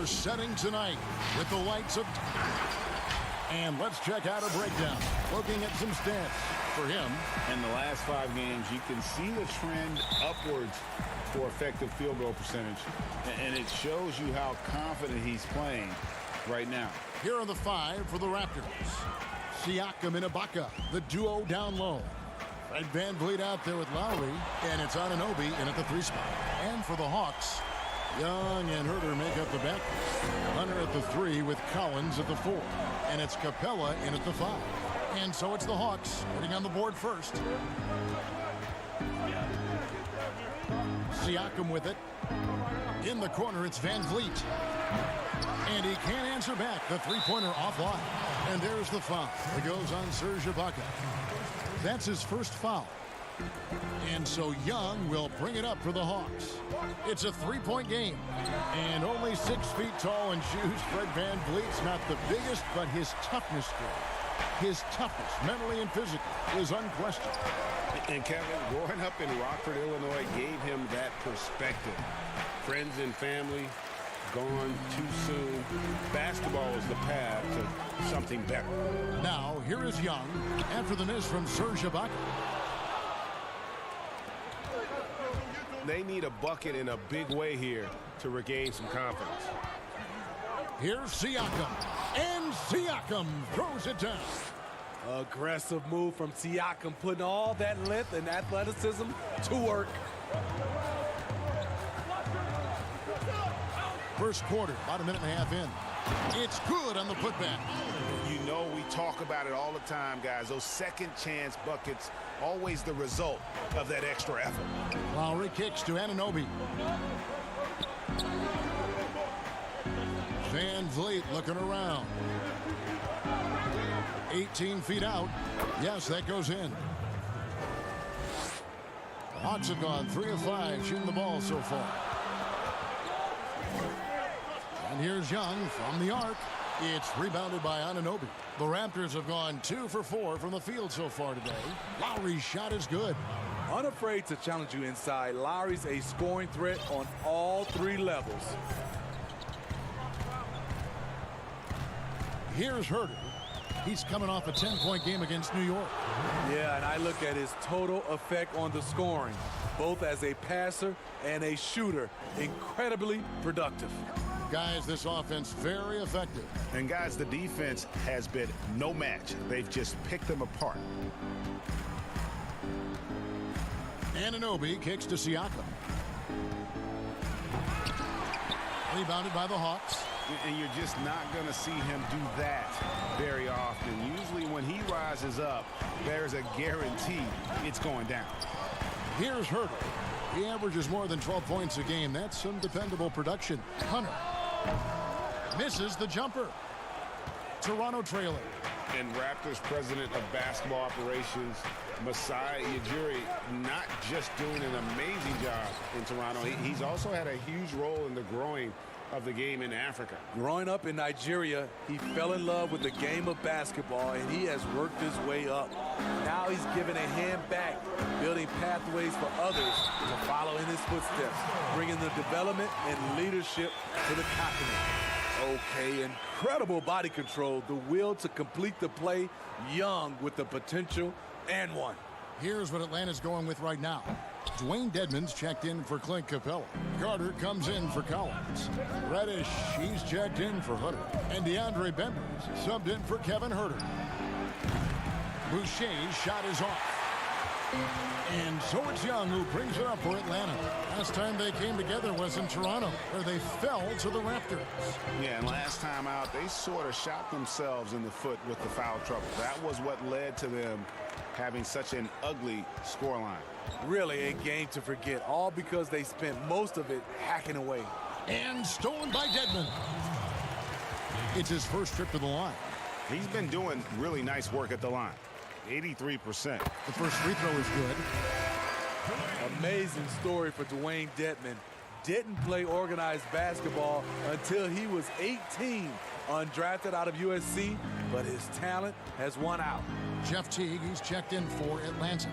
are setting tonight with the lights of... And let's check out a breakdown. Looking at some stats for him. In the last 5 games, you can see the trend upwards for effective field goal percentage. And it shows you how confident he's playing right now. Here are the 5 for the Raptors. Siakam and Ibaka, the duo down low. Fred VanVleet out there with Lowry, and it's Anunoby in at the 3 spot. And for the Hawks, Young and Herter make up the back. Hunter at the 3 with Collins at the 4. And it's Capella in at the 5. And so it's the Hawks getting on the board first. Siakam with it. In the corner, it's VanVleet. And he can't answer back. The three-pointer offline. And there's the foul. It goes on Serge Ibaka. That's his first foul. And so Young will bring it up for the Hawks. It's a 3-point game. And only 6 feet tall in shoes. Fred VanVleet's not the biggest, but his toughness, his toughness, mentally and physically, is unquestioned. And Kevin, growing up in Rockford, Illinois, gave him that perspective. Friends and family gone too soon. Basketball is the path to something better. Now, here is Young after the miss from Serge Ibaka. They need a bucket in a big way here to regain some confidence. Here's Siakam. And Siakam throws it down. Aggressive move from Siakam, putting all that length and athleticism to work. First quarter, about a minute and a half in. It's good on the putback. You know we talk about it all the time, guys. Those second chance buckets, always the result of that extra effort. Lowry kicks to Anunoby. VanVleet looking around. 18 feet out. Yes, that goes in. The Hawks have gone 3 of 5 shooting the ball so far. And here's Young from the arc. It's rebounded by Anunoby. The Raptors have gone 2 for 4 from the field so far today. Lowry's shot is good. Unafraid to challenge you inside, Lowry's a scoring threat on all 3 levels. Here's Herter. He's coming off a 10-point game against New York. Yeah, and I look at his total effect on the scoring, both as a passer and a shooter. Incredibly productive. Guys, this offense very effective. And guys, the defense has been no match. They've just picked them apart. Anunoby kicks to Siakam. Rebounded by the Hawks. And you're just not going to see him do that very often. Usually when he rises up, there's a guarantee it's going down. Here's Herter. He averages more than 12 points a game. That's some dependable production. Hunter misses the jumper. Toronto trailing. And Raptors president of basketball operations, Masai Ujiri, not just doing an amazing job in Toronto. He's also had a huge role in the growing of the game in Africa. Growing up in Nigeria, he fell in love with the game of basketball, and he has worked his way up. Now he's giving a hand back, building pathways for others to follow in his footsteps, bringing the development and leadership to the continent. Okay, incredible body control, the will to complete the play, Young with the potential and one. Here's what Atlanta's going with right now. Dwayne Dedmon's checked in for Clint Capella. Carter comes in for Collins. Reddish, he's checked in for Hunter. And DeAndre Bembers subbed in for Kevin Herter. Boucher's shot is off. And so it's Young who brings it up for Atlanta. Last time they came together was in Toronto, where they fell to the Raptors. Yeah, and last time out, they sort of shot themselves in the foot with the foul trouble. That was what led to them having such an ugly scoreline. Really a game to forget, all because they spent most of it hacking away. And stolen by Dedmon. It's his first trip to the line. He's been doing really nice work at the line. 83%. The first free throw is good. Amazing story for Dwayne Dedmon. Didn't play organized basketball until he was 18, undrafted out of USC, but his talent has won out. Jeff Teague, he's checked in for Atlanta.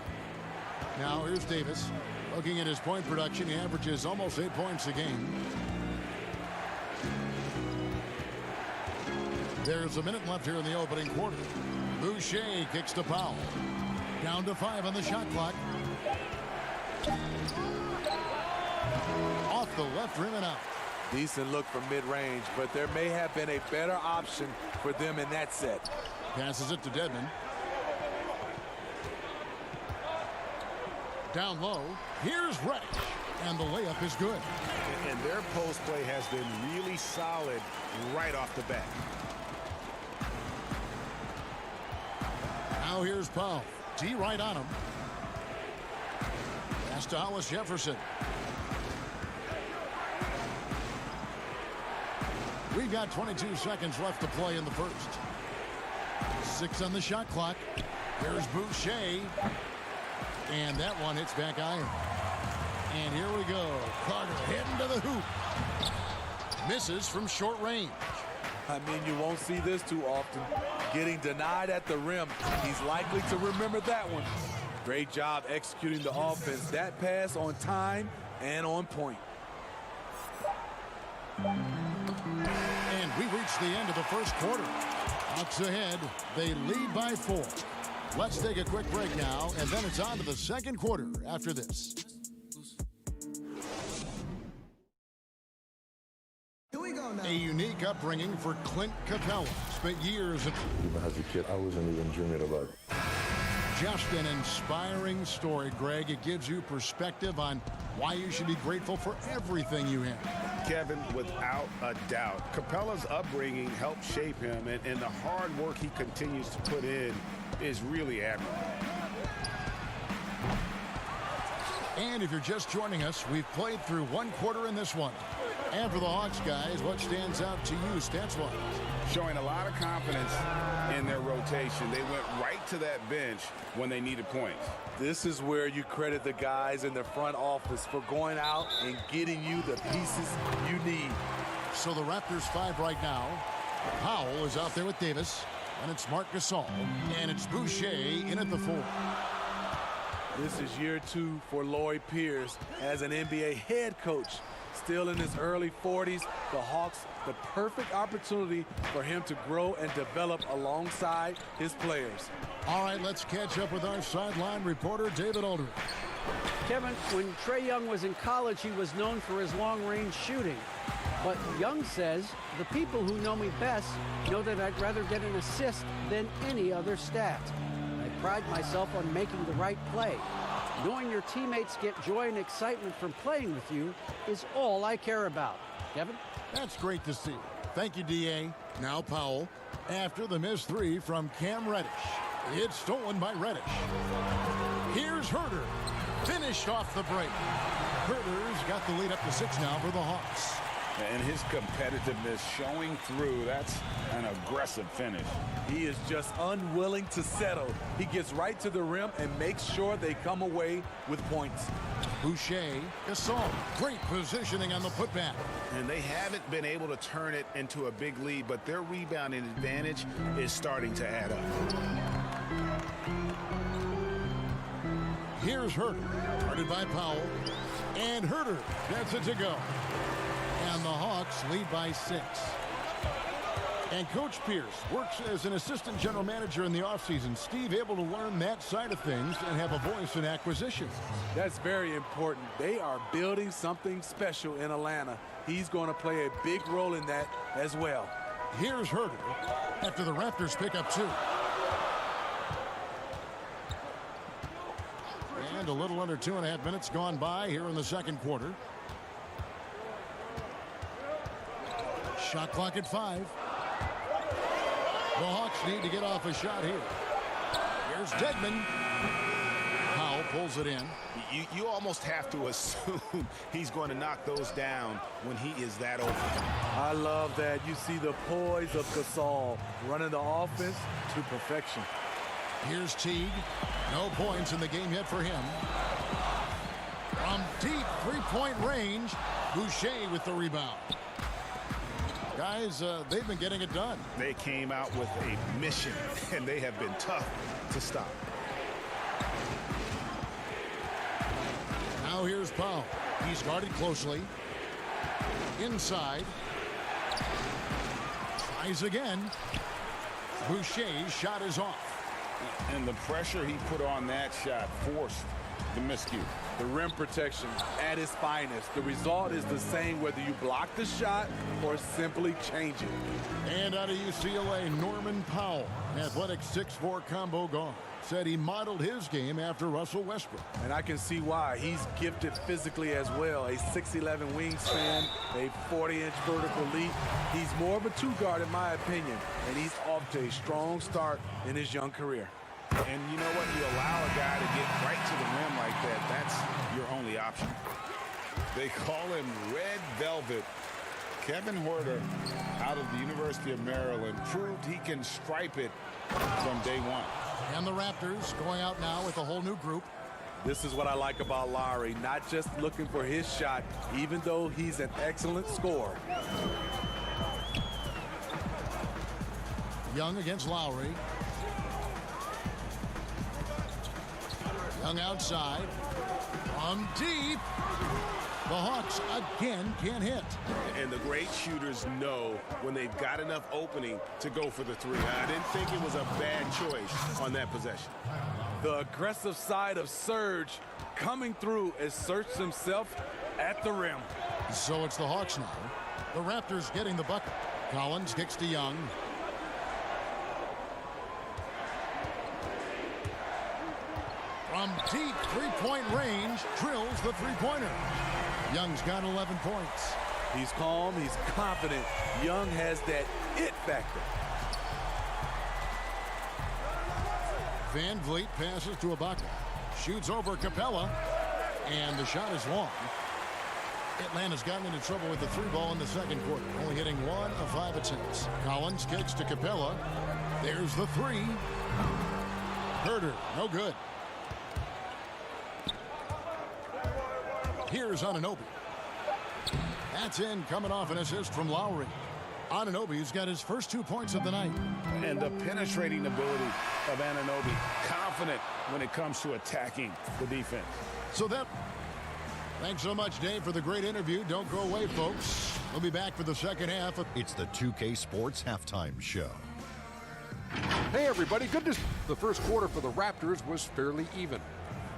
Now here's Davis. Looking at his point production, he averages almost 8 points a game. There's a minute left here in the opening quarter. Boucher kicks to Powell. Down to 5 on the shot clock. Off the left rim and out. Decent look from mid-range, but there may have been a better option for them in that set. Passes it to Dedmon. Down low. Here's Reddish. And the layup is good. And their post play has been really solid right off the bat. Now here's Powell. D right on him. Pass to Hollis Jefferson. We've got 22 seconds left to play in the first. 6 on the shot clock. Here's Boucher. And that one hits back iron. And here we go. Carter heading to the hoop. Misses from short range. I mean, you won't see this too often. Getting denied at the rim. He's likely to remember that one. Great job executing the offense. That pass on time and on point. And we reach the end of the first quarter. Hawks ahead. They lead by 4. Let's take a quick break now, and then it's on to the second quarter after this. A unique upbringing for Clint Capella. Spent years at... Even as a kid, I wasn't even dreaming about it. Just an inspiring story, Greg. It gives you perspective on why you should be grateful for everything you have. Kevin, without a doubt, Capella's upbringing helped shape him, and the hard work he continues to put in is really admirable. And if you're just joining us, we've played through one quarter in this one. And for the Hawks guys, what stands out to you stats-wise? Showing a lot of confidence in their rotation. They went right to that bench when they needed points. This is where you credit the guys in the front office for going out and getting you the pieces you need. So the Raptors 5 right now. Powell is out there with Davis. And it's Marc Gasol. And it's Boucher in at the 4. This is year 2 for Lloyd Pierce as an NBA head coach. Still in his early 40s, the Hawks, the perfect opportunity for him to grow and develop alongside his players. All right, let's catch up with our sideline reporter, David Aldridge. Kevin, when Trae Young was in college, he was known for his long-range shooting. But Young says, the people who know me best know that I'd rather get an assist than any other stat. I pride myself on making the right play. Knowing your teammates get joy and excitement from playing with you is all I care about. Kevin? That's great to see. Thank you, D.A. Now Powell. After the missed 3 from Cam Reddish. It's stolen by Reddish. Here's Herter. Finished off the break. Herter's got the lead up to 6 now for the Hawks. And his competitiveness showing through. That's an aggressive finish. He is just unwilling to settle. He gets right to the rim and makes sure they come away with points. Boucher, Gasol. Great positioning on the putback. And they haven't been able to turn it into a big lead, but their rebounding advantage is starting to add up. Here's Herter. Guarded by Powell. And Herter gets it to go. And the Hawks lead by 6. And Coach Pierce works as an assistant general manager in the offseason. Steve able to learn that side of things and have a voice in acquisition. That's very important. They are building something special in Atlanta. He's going to play a big role in that as well. Here's Herter after the Raptors pick up 2. And a little under 2.5 minutes gone by here in the second quarter. Shot clock at 5. The Hawks need to get off a shot here. Here's Dedmon. Powell pulls it in. You almost have to assume he's going to knock those down when he is that open. I love that. You see the poise of Gasol running the offense to perfection. Here's Teague. No points in the game yet for him. From deep three-point range, Boucher with the rebound. Guys, they've been getting it done. They came out with a mission, and they have been tough to stop. Now here's Powell. He's guarded closely. Inside. Tries again. Boucher's shot is off. And the pressure he put on that shot forced the miscue. The rim protection at its finest. The result is the same whether you block the shot or simply change it. And out of UCLA, Norman Powell, athletic 6'4" combo guard, said he modeled his game after Russell Westbrook. And I can see why. He's gifted physically as well. A 6'11" wingspan, a 40-inch vertical leap. He's more of a two-guard in my opinion, and he's off to a strong start in his young career. And you know what? You allow a guy to get right to the rim like that. That's your only option. They call him Red Velvet. Kevin Huerter, out of the University of Maryland, proved he can stripe it from day one. And the Raptors going out now with a whole new group. This is what I like about Lowry. Not just looking for his shot, even though he's an excellent scorer. Young against Lowry. Young outside. From deep. The Hawks again can't hit. And the great shooters know when they've got enough opening to go for the three. I didn't think it was a bad choice on that possession. The aggressive side of Serge coming through asserts himself at the rim. So it's the Hawks now. The Raptors getting the bucket. Collins kicks to Young. From deep three-point range, drills the three-pointer. Young's got 11 points. He's calm, he's confident. Young has that it factor. Van Vliet passes to Ibaka. Shoots over Capella. And the shot is long. Atlanta's gotten into trouble with the three ball in the second quarter, only hitting 1 of 5 attempts. Collins kicks to Capella. There's the three. Herder, no good. Here's Anunoby. That's in, coming off an assist from Lowry. Anunoby's got his first 2 points of the night. And the penetrating ability of Anunoby, confident when it comes to attacking the defense. So thanks so much, Dave, for the great interview. Don't go away, folks. We'll be back for the second half. It's the 2K Sports Halftime Show. Hey, everybody. Good to see. The first quarter for the Raptors was fairly even.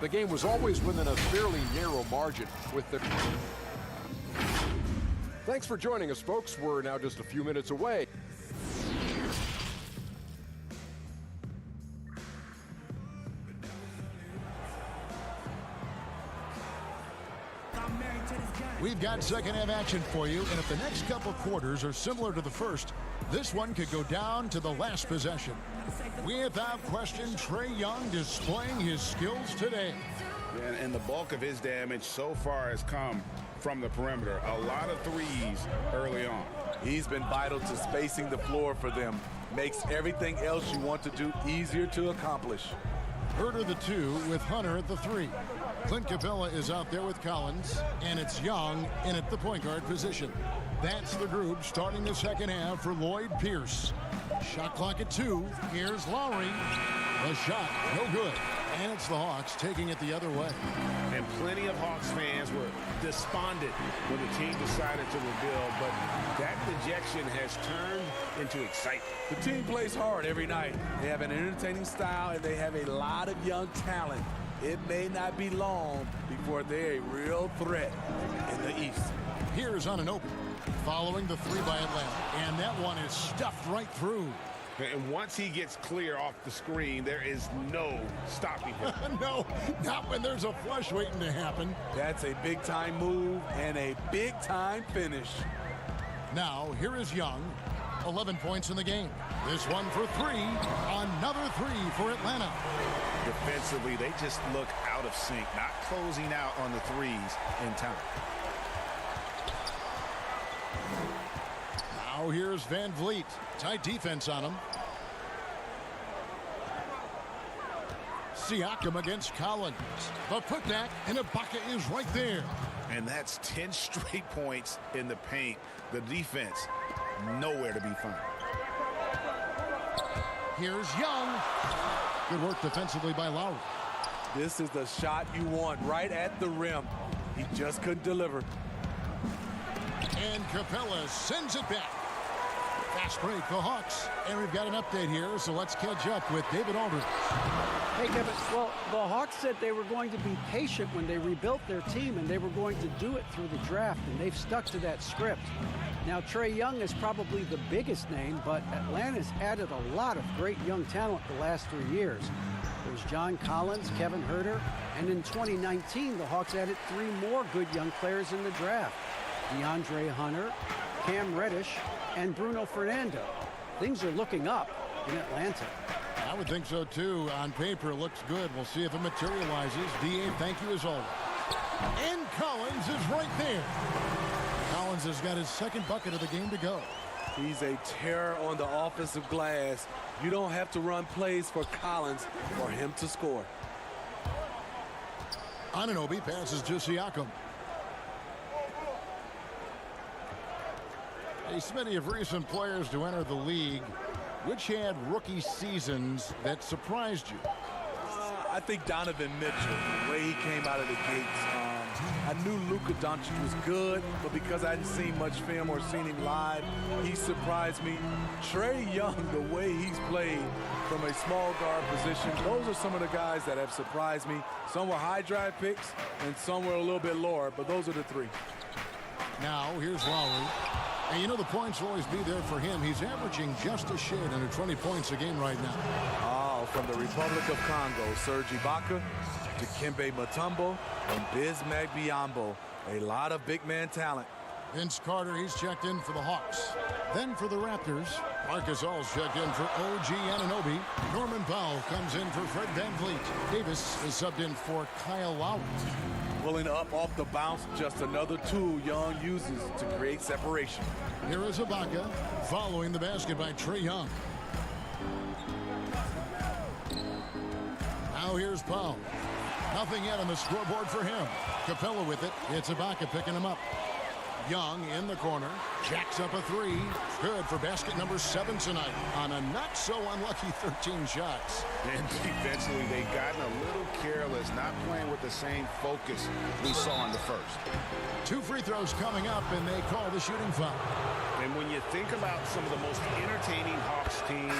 The game was always within a fairly narrow margin with the... Thanks for joining us, folks. We're now just a few minutes away. We've got second half action for you, and if the next couple quarters are similar to the first, this one could go down to the last possession. Without question, Trae Young displaying his skills today. And the bulk of his damage so far has come from the perimeter. A lot of threes early on. He's been vital to spacing the floor for them. Makes everything else you want to do easier to accomplish. Herder the 2 with Hunter at the 3. Clint Capella is out there with Collins, and it's Young in at the point guard position. That's the group starting the second half for Lloyd Pierce. Shot clock at 2. Here's Lowry. The shot, no good. And it's the Hawks taking it the other way. And plenty of Hawks fans were despondent when the team decided to rebuild, but that dejection has turned into excitement. The team plays hard every night. They have an entertaining style, and they have a lot of young talent. It may not be long before they're a real threat in the East. Here's Anunoby following the 3 by Atlanta, and that one is stuffed right through. And once he gets clear off the screen, there is no stopping him. No, not when there's a flush waiting to happen. That's a big-time move and a big-time finish. Now, here is Young. 11 points in the game. This one for 3. Another 3 for Atlanta. Defensively, they just look out of sync, not closing out on the threes in time. Now here's Van Vliet. Tight defense on him. Siakam against Collins. The putback, and Ibaka is right there. And that's 10 straight points in the paint. The defense, nowhere to be found. Here's Young. Good work defensively by Lowry. This is the shot you want right at the rim. He just couldn't deliver. And Capella sends it back. Fast break, the Hawks. And we've got an update here, so let's catch up with David Aldridge. Hey, Kevin. Well, the Hawks said they were going to be patient when they rebuilt their team, and they were going to do it through the draft, and they've stuck to that script. Now, Trae Young is probably the biggest name, but Atlanta's added a lot of great young talent the last 3 years. There's John Collins, Kevin Huerter, and in 2019, the Hawks added 3 more good young players in the draft. DeAndre Hunter, Cam Reddish, and Bruno Fernando. Things are looking up in Atlanta. I would think so, too. On paper, it looks good. We'll see if it materializes. D.A., thank you as always. And Collins is right there. Collins has got his second bucket of the game to go. He's a terror on the offensive glass. You don't have to run plays for Collins for him to score. Anunoby passes to Siakam. A smitty of recent players to enter the league. Which had rookie seasons that surprised you? I think Donovan Mitchell, the way he came out of the gates. I knew Luka Doncic was good, but because I hadn't seen much film or seen him live, he surprised me. Trae Young, the way he's played from a small guard position, those are some of the guys that have surprised me. Some were high draft picks, and some were a little bit lower, but those are the 3. Now, here's Lowry. And you know the points will always be there for him. He's averaging just a shade under 20 points a game right now. Oh, from the Republic of Congo, Serge Ibaka, Dikembe Mutombo, and Bismack Biyombo. A lot of big man talent. Vince Carter, he's checked in for the Hawks. Then for the Raptors, Marc Gasol's checked in for OG Anunoby. Norman Powell comes in for Fred VanVleet. Davis is subbed in for Kyle Lowry. Pulling up off the bounce, just another tool Young uses to create separation. Here is Ibaka following the basket by Trae Young. Now here's Powell. Nothing yet on the scoreboard for him. Capella with it. It's Ibaka picking him up. Young in the corner. Jacks up a 3. Good for basket number 7 tonight on a not so unlucky 13 shots. And defensively, they've gotten a little careless, not playing with the same focus we saw in the first. 2 free throws coming up, and they call the shooting foul. And when you think about some of the most entertaining Hawks teams,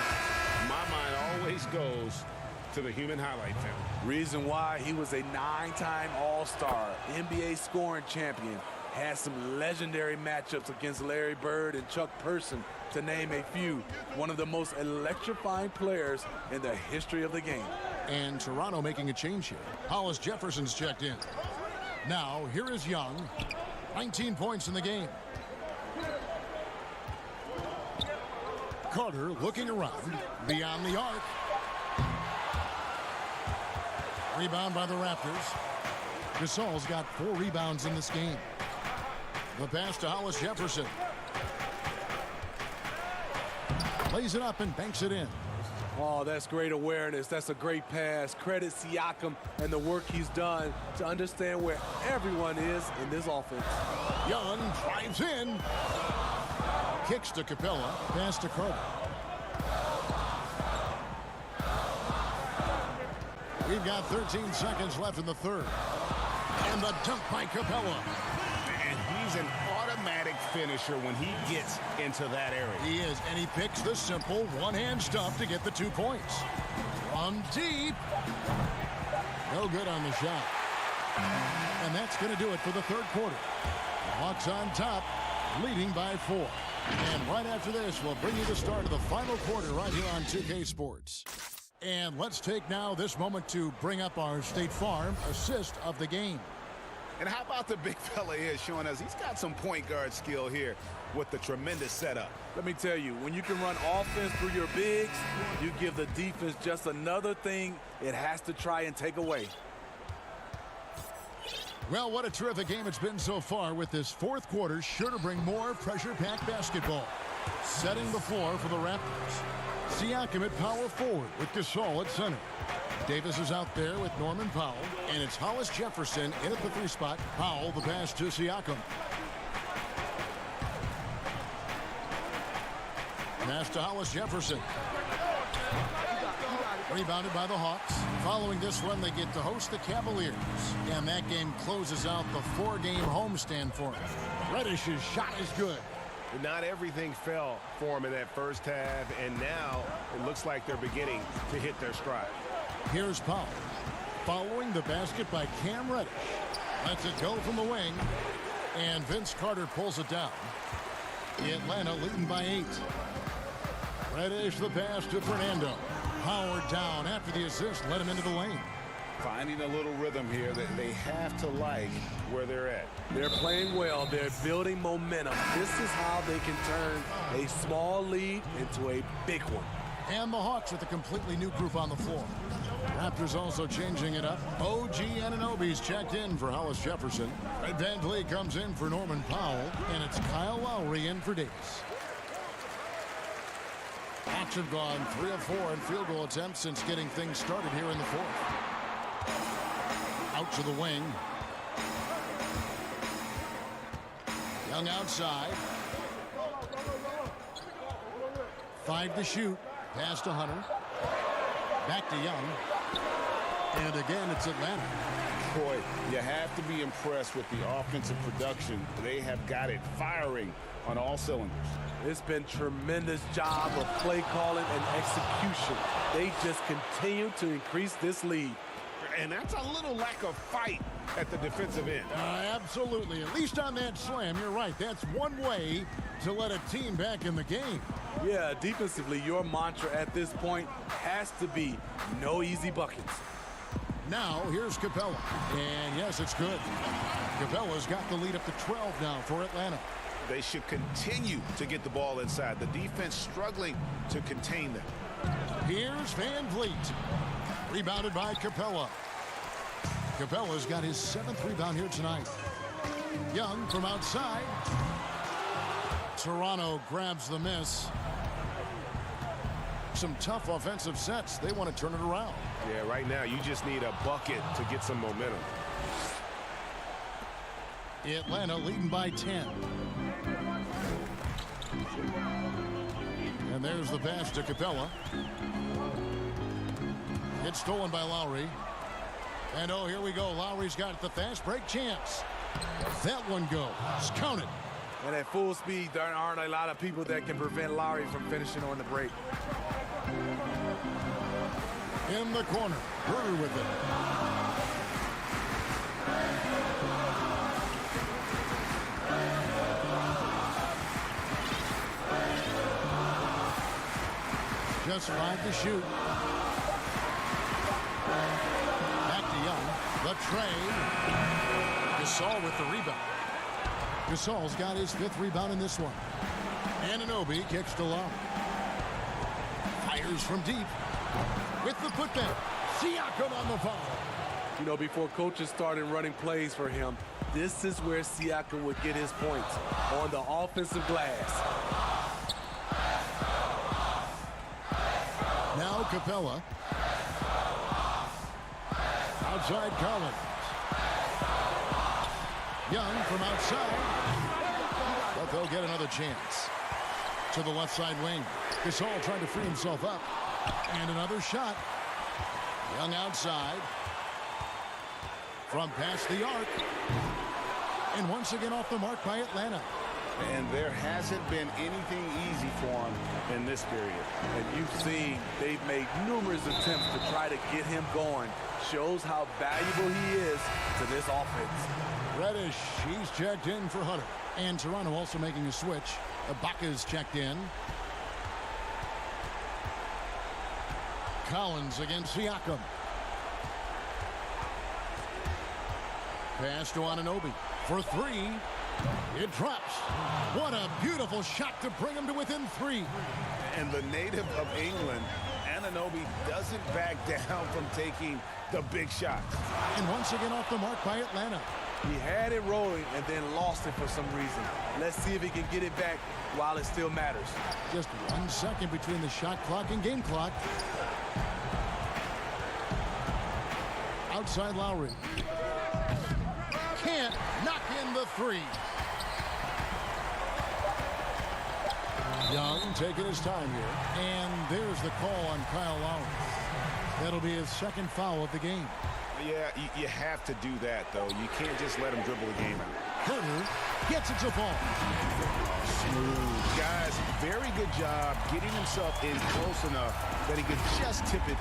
my mind always goes to the human highlight film. Reason why he was a 9-time All-Star, NBA scoring champion, has some legendary matchups against Larry Bird and Chuck Person, to name a few. One of the most electrifying players in the history of the game. And Toronto making a change here. Hollis Jefferson's checked in. Now, here is Young. 19 points in the game. Carter looking around. Beyond the arc. Rebound by the Raptors. Gasol's got 4 rebounds in this game. The pass to Hollis Jefferson. Lays it up and banks it in. Oh, that's great awareness. That's a great pass. Credit Siakam and the work he's done to understand where everyone is in this offense. Young drives in. Kicks to Capella. Pass to Carter. We've got 13 seconds left in the third. And the dunk by Capella. And he's an automatic finisher when he gets into that area. He is, and he picks the simple one-hand stuff to get the 2 points. From deep. No good on the shot. And that's going to do it for the third quarter. Hawks on top, leading by 4. And right after this, we'll bring you the start of the final quarter right here on 2K Sports. And let's take now this moment to bring up our State Farm assist of the game. And how about the big fella here showing us he's got some point guard skill here with the tremendous setup. Let me tell you, when you can run offense through your bigs, you give the defense just another thing it has to try and take away. Well, what a terrific game it's been so far, with this fourth quarter sure to bring more pressure-packed basketball. Setting the floor for the Raptors. Siakam at power forward with Gasol at center. Davis is out there with Norman Powell, and it's Hollis Jefferson in at the 3 spot. Powell the pass to Siakam. Pass to Hollis Jefferson. Rebounded by the Hawks. Following this run, they get to host the Cavaliers, and that game closes out the 4-game homestand for them. Reddish's shot is good. Not everything fell for them in that first half, and now it looks like they're beginning to hit their stride. Here's Powell. Following the basket by Cam Reddish. Lets it go from the wing. And Vince Carter pulls it down. Atlanta leading by 8. Reddish the pass to Fernando. Howard down after the assist. Let him into the lane. Finding a little rhythm here that they have to like where they're at. They're playing well. They're building momentum. This is how they can turn a small lead into a big one. And the Hawks with a completely new group on the floor. Raptors also changing it up. OG Anunoby's checked in for Hollis Jefferson. Fred VanVleet comes in for Norman Powell. And it's Kyle Lowry in for Davis. Hawks have gone 3 of 4 in field goal attempts since getting things started here in the fourth. Out to the wing. Young outside. 5 to shoot. Pass to Hunter. Back to Young. And again, it's Atlanta. Boy, you have to be impressed with the offensive production. They have got it firing on all cylinders. It's been tremendous job of play calling and execution. They just continue to increase this lead. And that's a little lack of fight at the defensive end. Absolutely. At least on that slam, you're right. That's one way to let a team back in the game. Yeah, defensively, your mantra at this point has to be no easy buckets. Now, here's Capella. And yes, it's good. Capella's got the lead up to 12 now for Atlanta. They should continue to get the ball inside. The defense struggling to contain them. Here's VanVleet. Rebounded by Capella. Capella's got his 7th rebound here tonight. Young from outside. Toronto grabs the miss. Some tough offensive sets. They want to turn it around. Yeah, right now you just need a bucket to get some momentum. Atlanta leading by 10. And there's the pass to Capella. It's stolen by Lowry. And oh, here we go. Lowry's got the fast break chance. That one goes. Counted. And at full speed, there aren't a lot of people that can prevent Lowry from finishing on the break. In the corner. Bruder with it. Just 5 to shoot. Back to Young. The trade. Gasol with the rebound. Gasol's got his 5th rebound in this one. Anunoby kicks to Lowry. Fires from deep. With the putback. Siakam on the foul. You know, before coaches started running plays for him, this is where Siakam would get his points, on the offensive glass. Now Capella. Outside Collins. Young from outside. But they'll get another chance. To the left side wing. Gasol trying to free himself up. And another shot. Young outside. From past the arc. And once again off the mark by Atlanta. And there hasn't been anything easy for them in this period. And you've seen they've made numerous attempts to try to get him going. Shows how valuable he is to this offense. Reddish, he's checked in for Hunter. And Toronto also making a switch. Ibaka's checked in. Collins against Siakam. Pass to Anunoby for 3. It drops. What a beautiful shot to bring him to within 3. And the native of England, Anunoby, doesn't back down from taking the big shots. And once again off the mark by Atlanta. He had it rolling and then lost it for some reason. Let's see if he can get it back while it still matters. Just 1 second between the shot clock and game clock. Outside Lowry. Can't knock in the 3. Young taking his time here. And there's the call on Kyle Lowry. That'll be his 2nd foul of the game. Yeah, you have to do that, though. You can't just let him dribble the game out. Herder gets it to fall. Smooth. Guys, very good job getting himself in close enough that he could just tip it.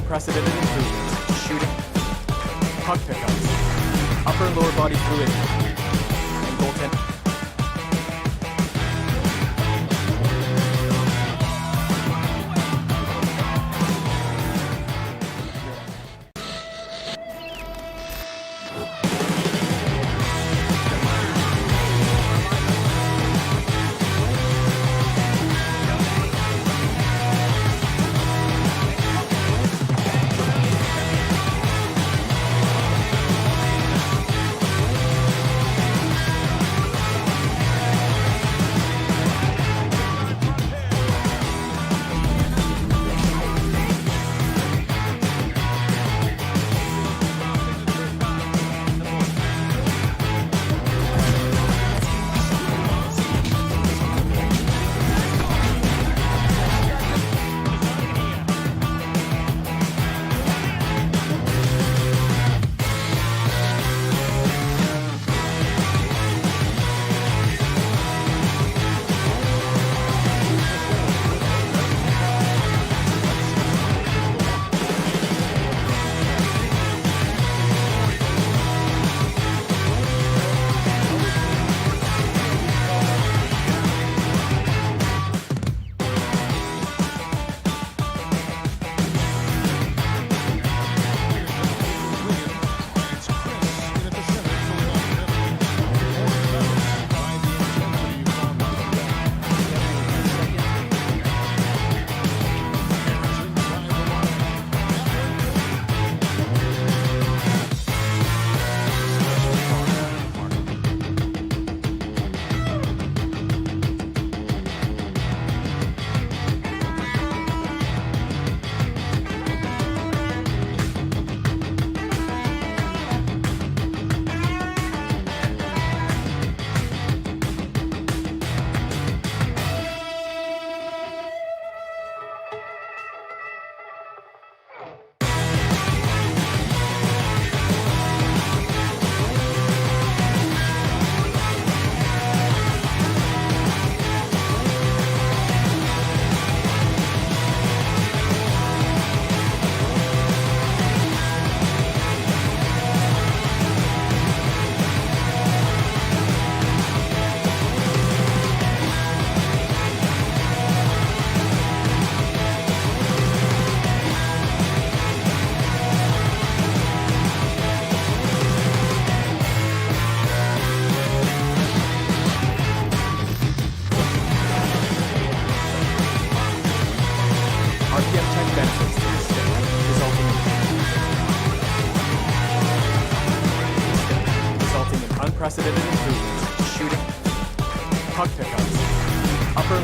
unprecedented improvements, shooting, puck pickups, upper and lower body fluidity, and goaltending.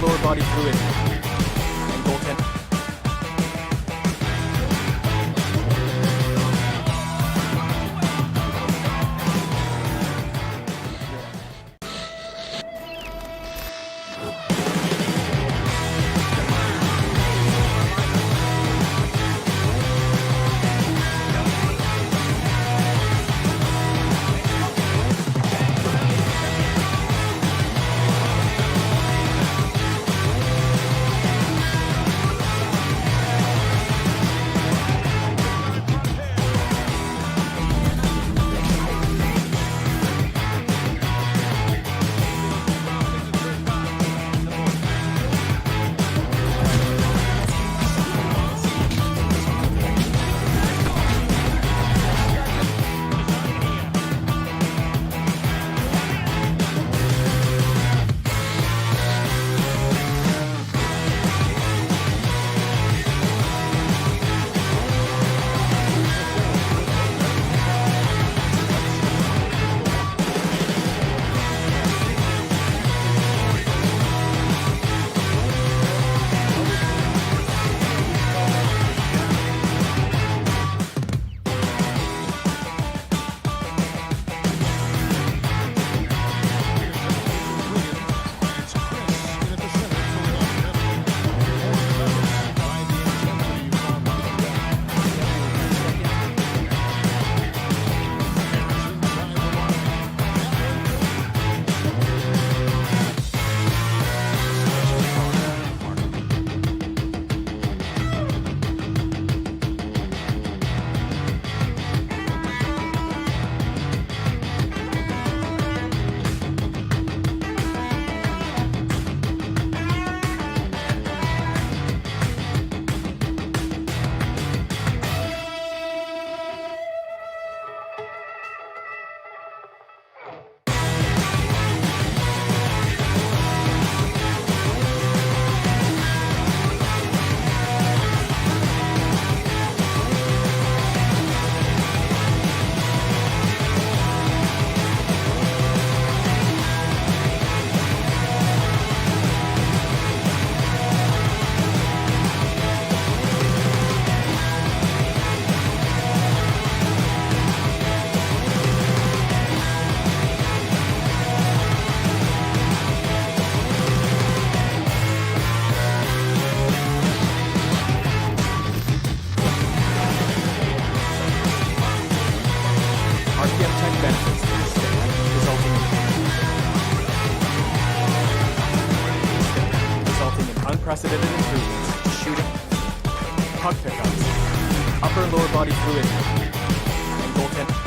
lower body fluid, and goaltend. Unprecedented improvements, shooting, puck pickups, upper and lower body fluid, and goaltending.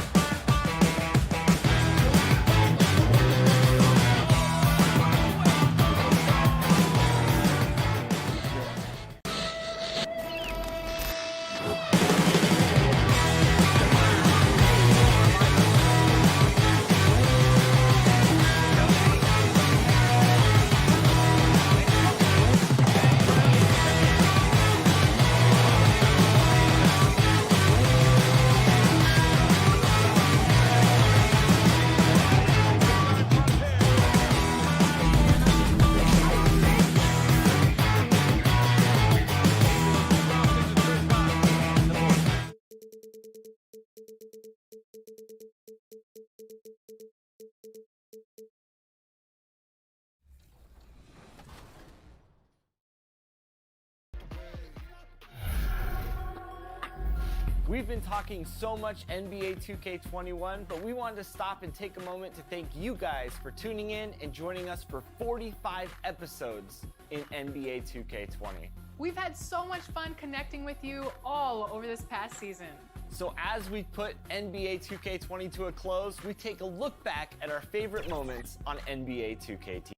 We've been talking so much NBA 2K21, but we wanted to stop and take a moment to thank you guys for tuning in and joining us for 45 episodes in NBA 2K20. We've had so much fun connecting with you all over this past season. So as we put NBA 2K20 to a close, we take a look back at our favorite moments on NBA 2K.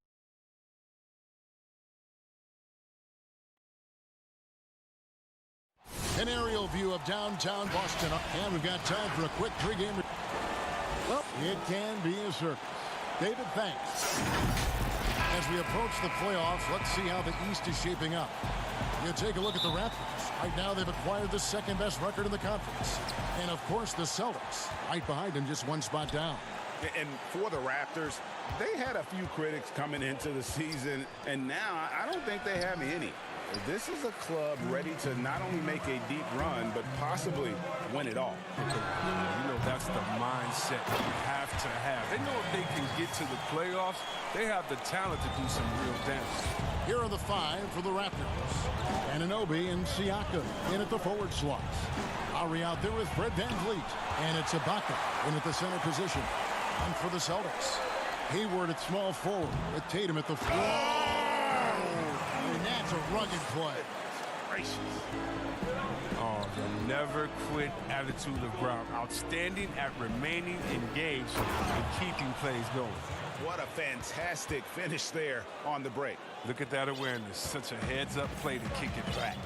An aerial view of downtown Boston. And we've got time for a quick pregame. Well, it can be a circus. David, thanks. As we approach the playoffs, let's see how the East is shaping up. You take a look at the Raptors. Right now, they've acquired the second-best record in the conference. And, of course, the Celtics. Right behind them, just one spot down. And for the Raptors, they had a few critics coming into the season, and now I don't think they have any. This is a club ready to not only make a deep run, but possibly win it all. You know, that's the mindset you have to have. They know if they can get to the playoffs, they have the talent to do some real damage. Here are the 5 for the Raptors. Anunoby and Siakam in at the forward slots. Lowry out there with Fred VanVleet. And it's Ibaka in at the center position. And for the Celtics, Hayward at small forward with Tatum at the floor. And that's a rugged play. Gracious. Oh, the never quit attitude of Brown. Outstanding at remaining engaged and keeping plays going. What a fantastic finish there on the break. Look at that awareness. Such a heads-up play to kick it back.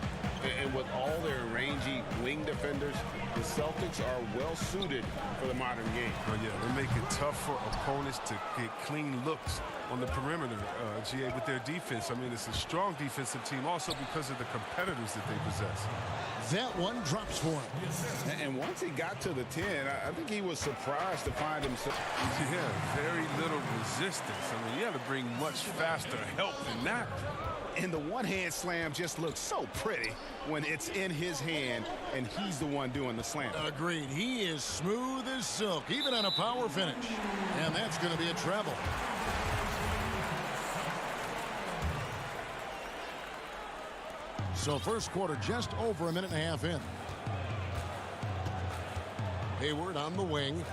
And with all their rangy wing defenders, the Celtics are well-suited for the modern game. Oh, yeah, they make it tough for opponents to get clean looks on the perimeter, GA, with their defense. I mean, it's a strong defensive team also because of the competitors that they possess. That one drops for him. And once he got to the 10, I think he was surprised to find himself. Yeah, very little resistance. I mean, you have to bring much faster help than that. And the one-hand slam just looks so pretty when it's in his hand and he's the one doing the slam. Agreed. He is smooth as silk, even on a power finish. And that's going to be a treble. So first quarter just over a minute and a half in. Hayward on the wing.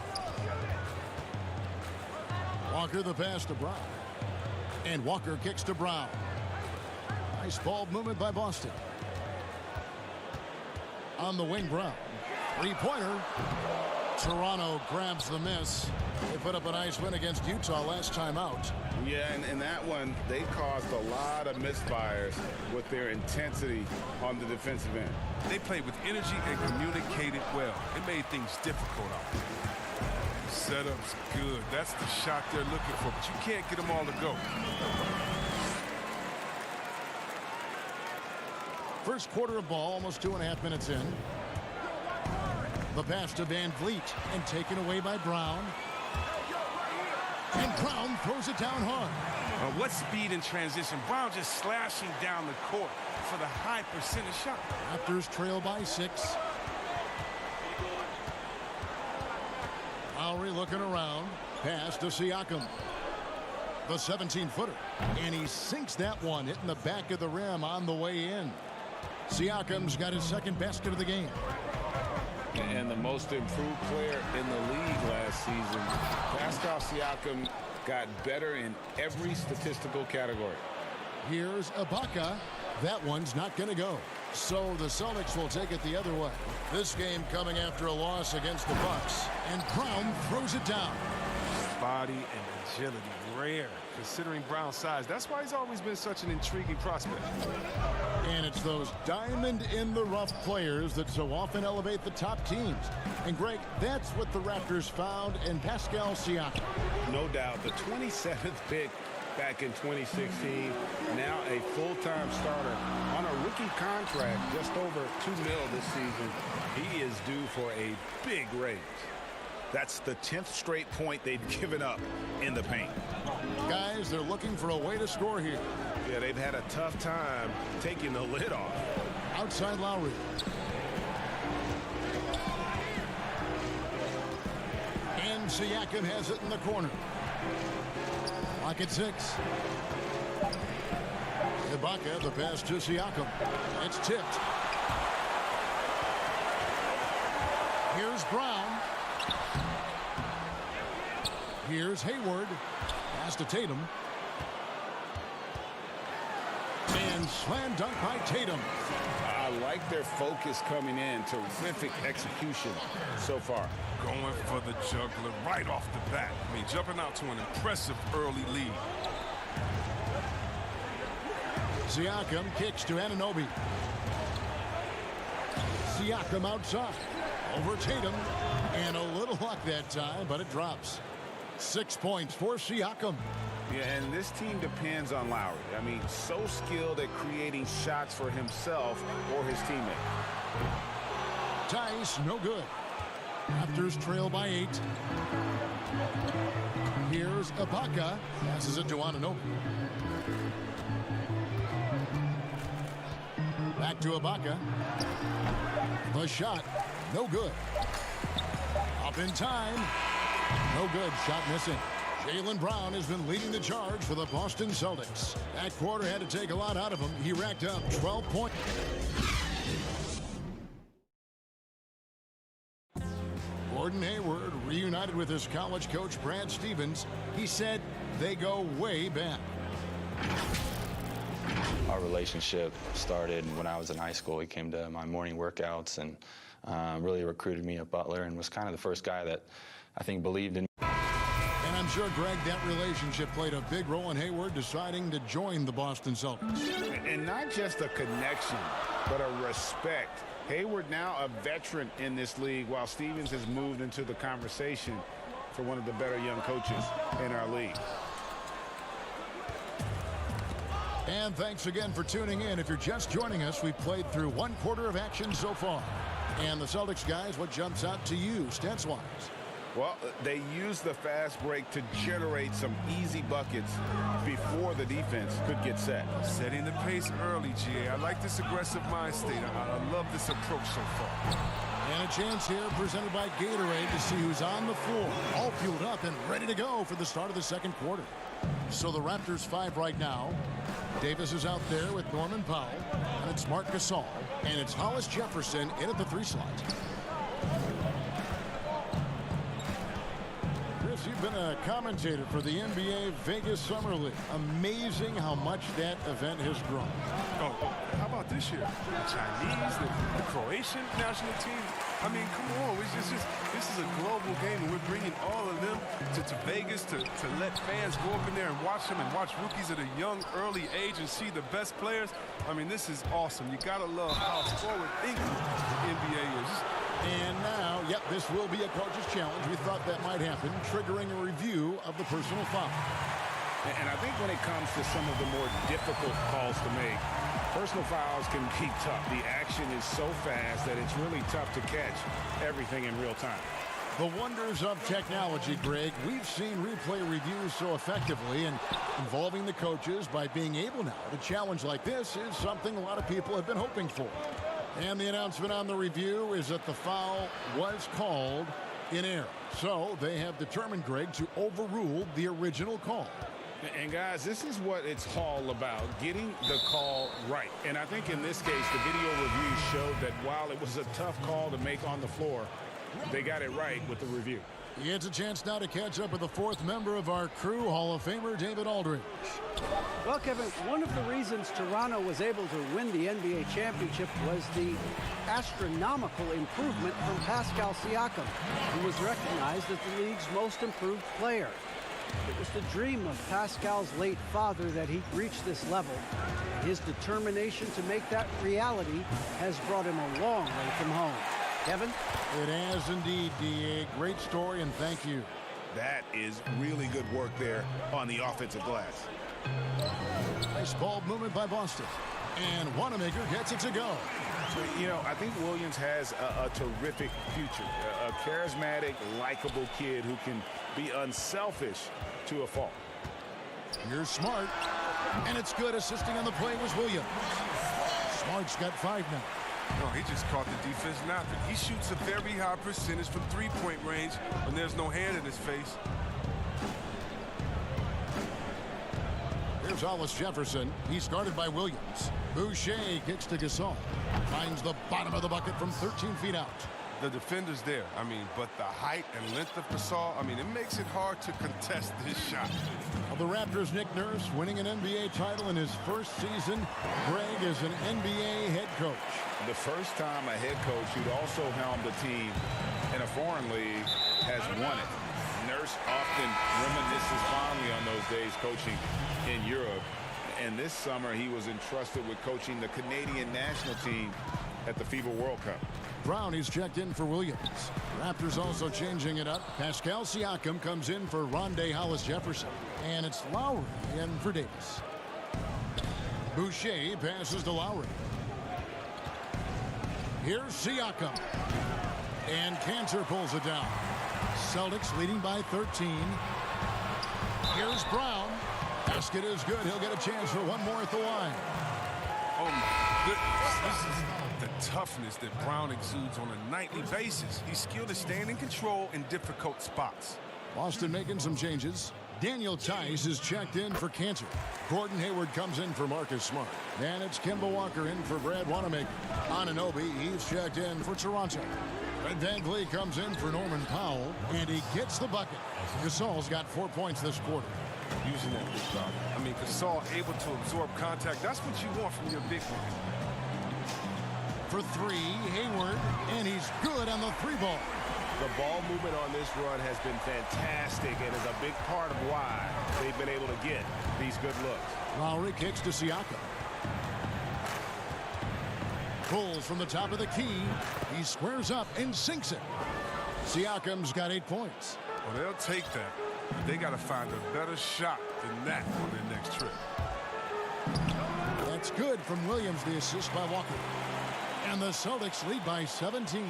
Walker the pass to Brown. And Walker kicks to Brown. Nice ball movement by Boston. On the wing, Brown. Three-pointer. Toronto grabs the miss. They put up a nice win against Utah last time out. Yeah, and that one, they caused a lot of misfires with their intensity on the defensive end. They played with energy and communicated well. It made things difficult out there. Setup's good. That's the shot they're looking for, but you can't get them all to go. First quarter of ball, almost 2.5 minutes in. The pass to VanVleet and taken away by Brown. And Brown throws it down hard. What speed in transition. Brown just slashing down the court for the high percentage shot. Raptors trail by 6. Lowry looking around. Pass to Siakam. The 17-footer. And he sinks that one, hitting the back of the rim on the way in. Siakam's got his second basket of the game. And the most improved player in the league last season, Pascal Siakam, got better in every statistical category. Here's Ibaka. That one's not going to go. So the Celtics will take it the other way. This game coming after a loss against the Bucks. And Brown throws it down. Body and agility, rare considering Brown's size. That's why he's always been such an intriguing prospect. And it's those diamond-in-the-rough players that so often elevate the top teams. And, Greg, that's what the Raptors found in Pascal Siakam. No doubt. The 27th pick back in 2016. Now a full-time starter on a rookie contract, just over $2 million this season. He is due for a big raise. That's the 10th straight point they've given up in the paint. Guys, they're looking for a way to score here. Yeah, they've had a tough time taking the lid off. Outside Lowry. And Siakam has it in the corner. Lock at 6. Ibaka, the pass to Siakam. It's tipped. Here's Brown. Here's Hayward. Pass to Tatum. And slam dunk by Tatum. I like their focus coming in. Terrific execution so far. Going for the juggler right off the bat. I mean, jumping out to an impressive early lead. Siakam kicks to Anunoby. Siakam outside. Over Tatum. And a little luck that time, but it drops. 6 points for Siakam. Yeah, and this team depends on Lowry. I mean, so skilled at creating shots for himself or his teammate. Tice, no good. Raptors trail by 8. Here's Ibaka. Passes it to Anunoby. Back to Ibaka. The shot. No good. Up in time. No good. Shot missing. Jaylen Brown has been leading the charge for the Boston Celtics. That quarter had to take a lot out of him. He racked up 12 points. Gordon Hayward reunited with his college coach Brad Stevens. He said they go way back. Our relationship started when I was in high school. He came to my morning workouts and really recruited me at Butler and was kind of the first guy that I think believed in me. And I'm sure, Greg, that relationship played a big role in Hayward deciding to join the Boston Celtics. And not just a connection, but a respect. Hayward now a veteran in this league, while Stevens has moved into the conversation for one of the better young coaches in our league. And thanks again for tuning in. If you're just joining us, we played through one quarter of action so far. And the Celtics guys, what jumps out to you, stats-wise? Well, they used the fast break to generate some easy buckets before the defense could get set. Setting the pace early, GA. I like this aggressive mind state. I love this approach so far. And a chance here presented by Gatorade to see who's on the floor. All fueled up and ready to go for the start of the second quarter. So the Raptors 5 right now. Davis is out there with Norman Powell. And it's Marc Gasol. And it's Hollis Jefferson in at the 3 slot. Chris, you've been a commentator for the NBA Vegas Summer League. Amazing how much that event has grown. Oh, how about this year? The Chinese, the Croatian national team. I mean, come on. This is a global game, and we're bringing all of them to Vegas to let fans go up in there and watch them and watch rookies at a young, early age and see the best players. I mean, this is awesome. You got to love how forward-thinking the NBA is. And now, yep, this will be a coach's challenge. We thought that might happen, triggering a review of the personal foul. And I think when it comes to some of the more difficult calls to make, personal fouls can be tough. The action is so fast that it's really tough to catch everything in real time. The wonders of technology, Greg. We've seen replay reviews so effectively, and involving the coaches by being able now to challenge like this is something a lot of people have been hoping for. And the announcement on the review is that the foul was called in error. So they have determined, Greg, to overrule the original call. And guys, this is what it's all about, getting the call right. And I think in this case, the video review showed that while it was a tough call to make on the floor, they got it right with the review. It's a chance now to catch up with the 4th member of our crew, Hall of Famer David Aldridge. Well, Kevin, one of the reasons Toronto was able to win the NBA championship was the astronomical improvement from Pascal Siakam, who was recognized as the league's most improved player. It was the dream of Pascal's late father that he reached this level. His determination to make that reality has brought him a long way from home. Kevin? It has indeed, D.A. Great story, and thank you. That is really good work there on the offensive glass. Nice ball movement by Boston. And Wanamaker gets it to go. You know, I think Williams has a terrific future. A charismatic, likable kid who can be unselfish to a fault. Here's Smart. And it's good. Assisting on the play was Williams. Smart's got 5 now. No, he just caught the defense napping. He shoots a very high percentage from three-point range when there's no hand in his face. Here's Hollis Jefferson. He's guarded by Williams. Boucher kicks to Gasol. Finds the bottom of the bucket from 13 feet out. The defender's there. I mean, but the height and length of Gasol, I mean, it makes it hard to contest this shot. Well, the Raptors' Nick Nurse winning an NBA title in his first season. Greg is an NBA head coach. The first time a head coach who'd also helmed a team in a foreign league has won it. Nurse often reminisces fondly on those days coaching in Europe. And this summer, he was entrusted with coaching the Canadian national team at the FIBA World Cup. Brown is checked in for Williams. Raptors also changing it up. Pascal Siakam comes in for Rondae Hollis Jefferson. And it's Lowry in for Davis. Boucher passes to Lowry. Here's Siakam. And Cantor pulls it down. Celtics leading by 13. Here's Brown. Basket is good. He'll get a chance for one more at the line. Oh, my goodness. This is the toughness that Brown exudes on a nightly basis. He's skilled at staying in control in difficult spots. Boston making some changes. Daniel Tice is checked in for Cantor. Gordon Hayward comes in for Marcus Smart. And it's Kemba Walker in for Brad Wanamaker. Anunoby, he's checked in for Toronto. Fred VanVleet comes in for Norman Powell, and he gets the bucket. Gasol's got 4 points this quarter. Using that big dog. I mean, Gasol able to absorb contact. That's what you want from your big man. For three, Hayward, and he's good on the three ball. The ball movement on this run has been fantastic and is a big part of why they've been able to get these good looks. Lowry kicks to Siakam. Pulls from the top of the key. He squares up and sinks it. Siakam's got 8 points. Well, they'll take that. But they got to find a better shot than that on their next trip. That's good from Williams, the assist by Walker. And the Celtics lead by 17.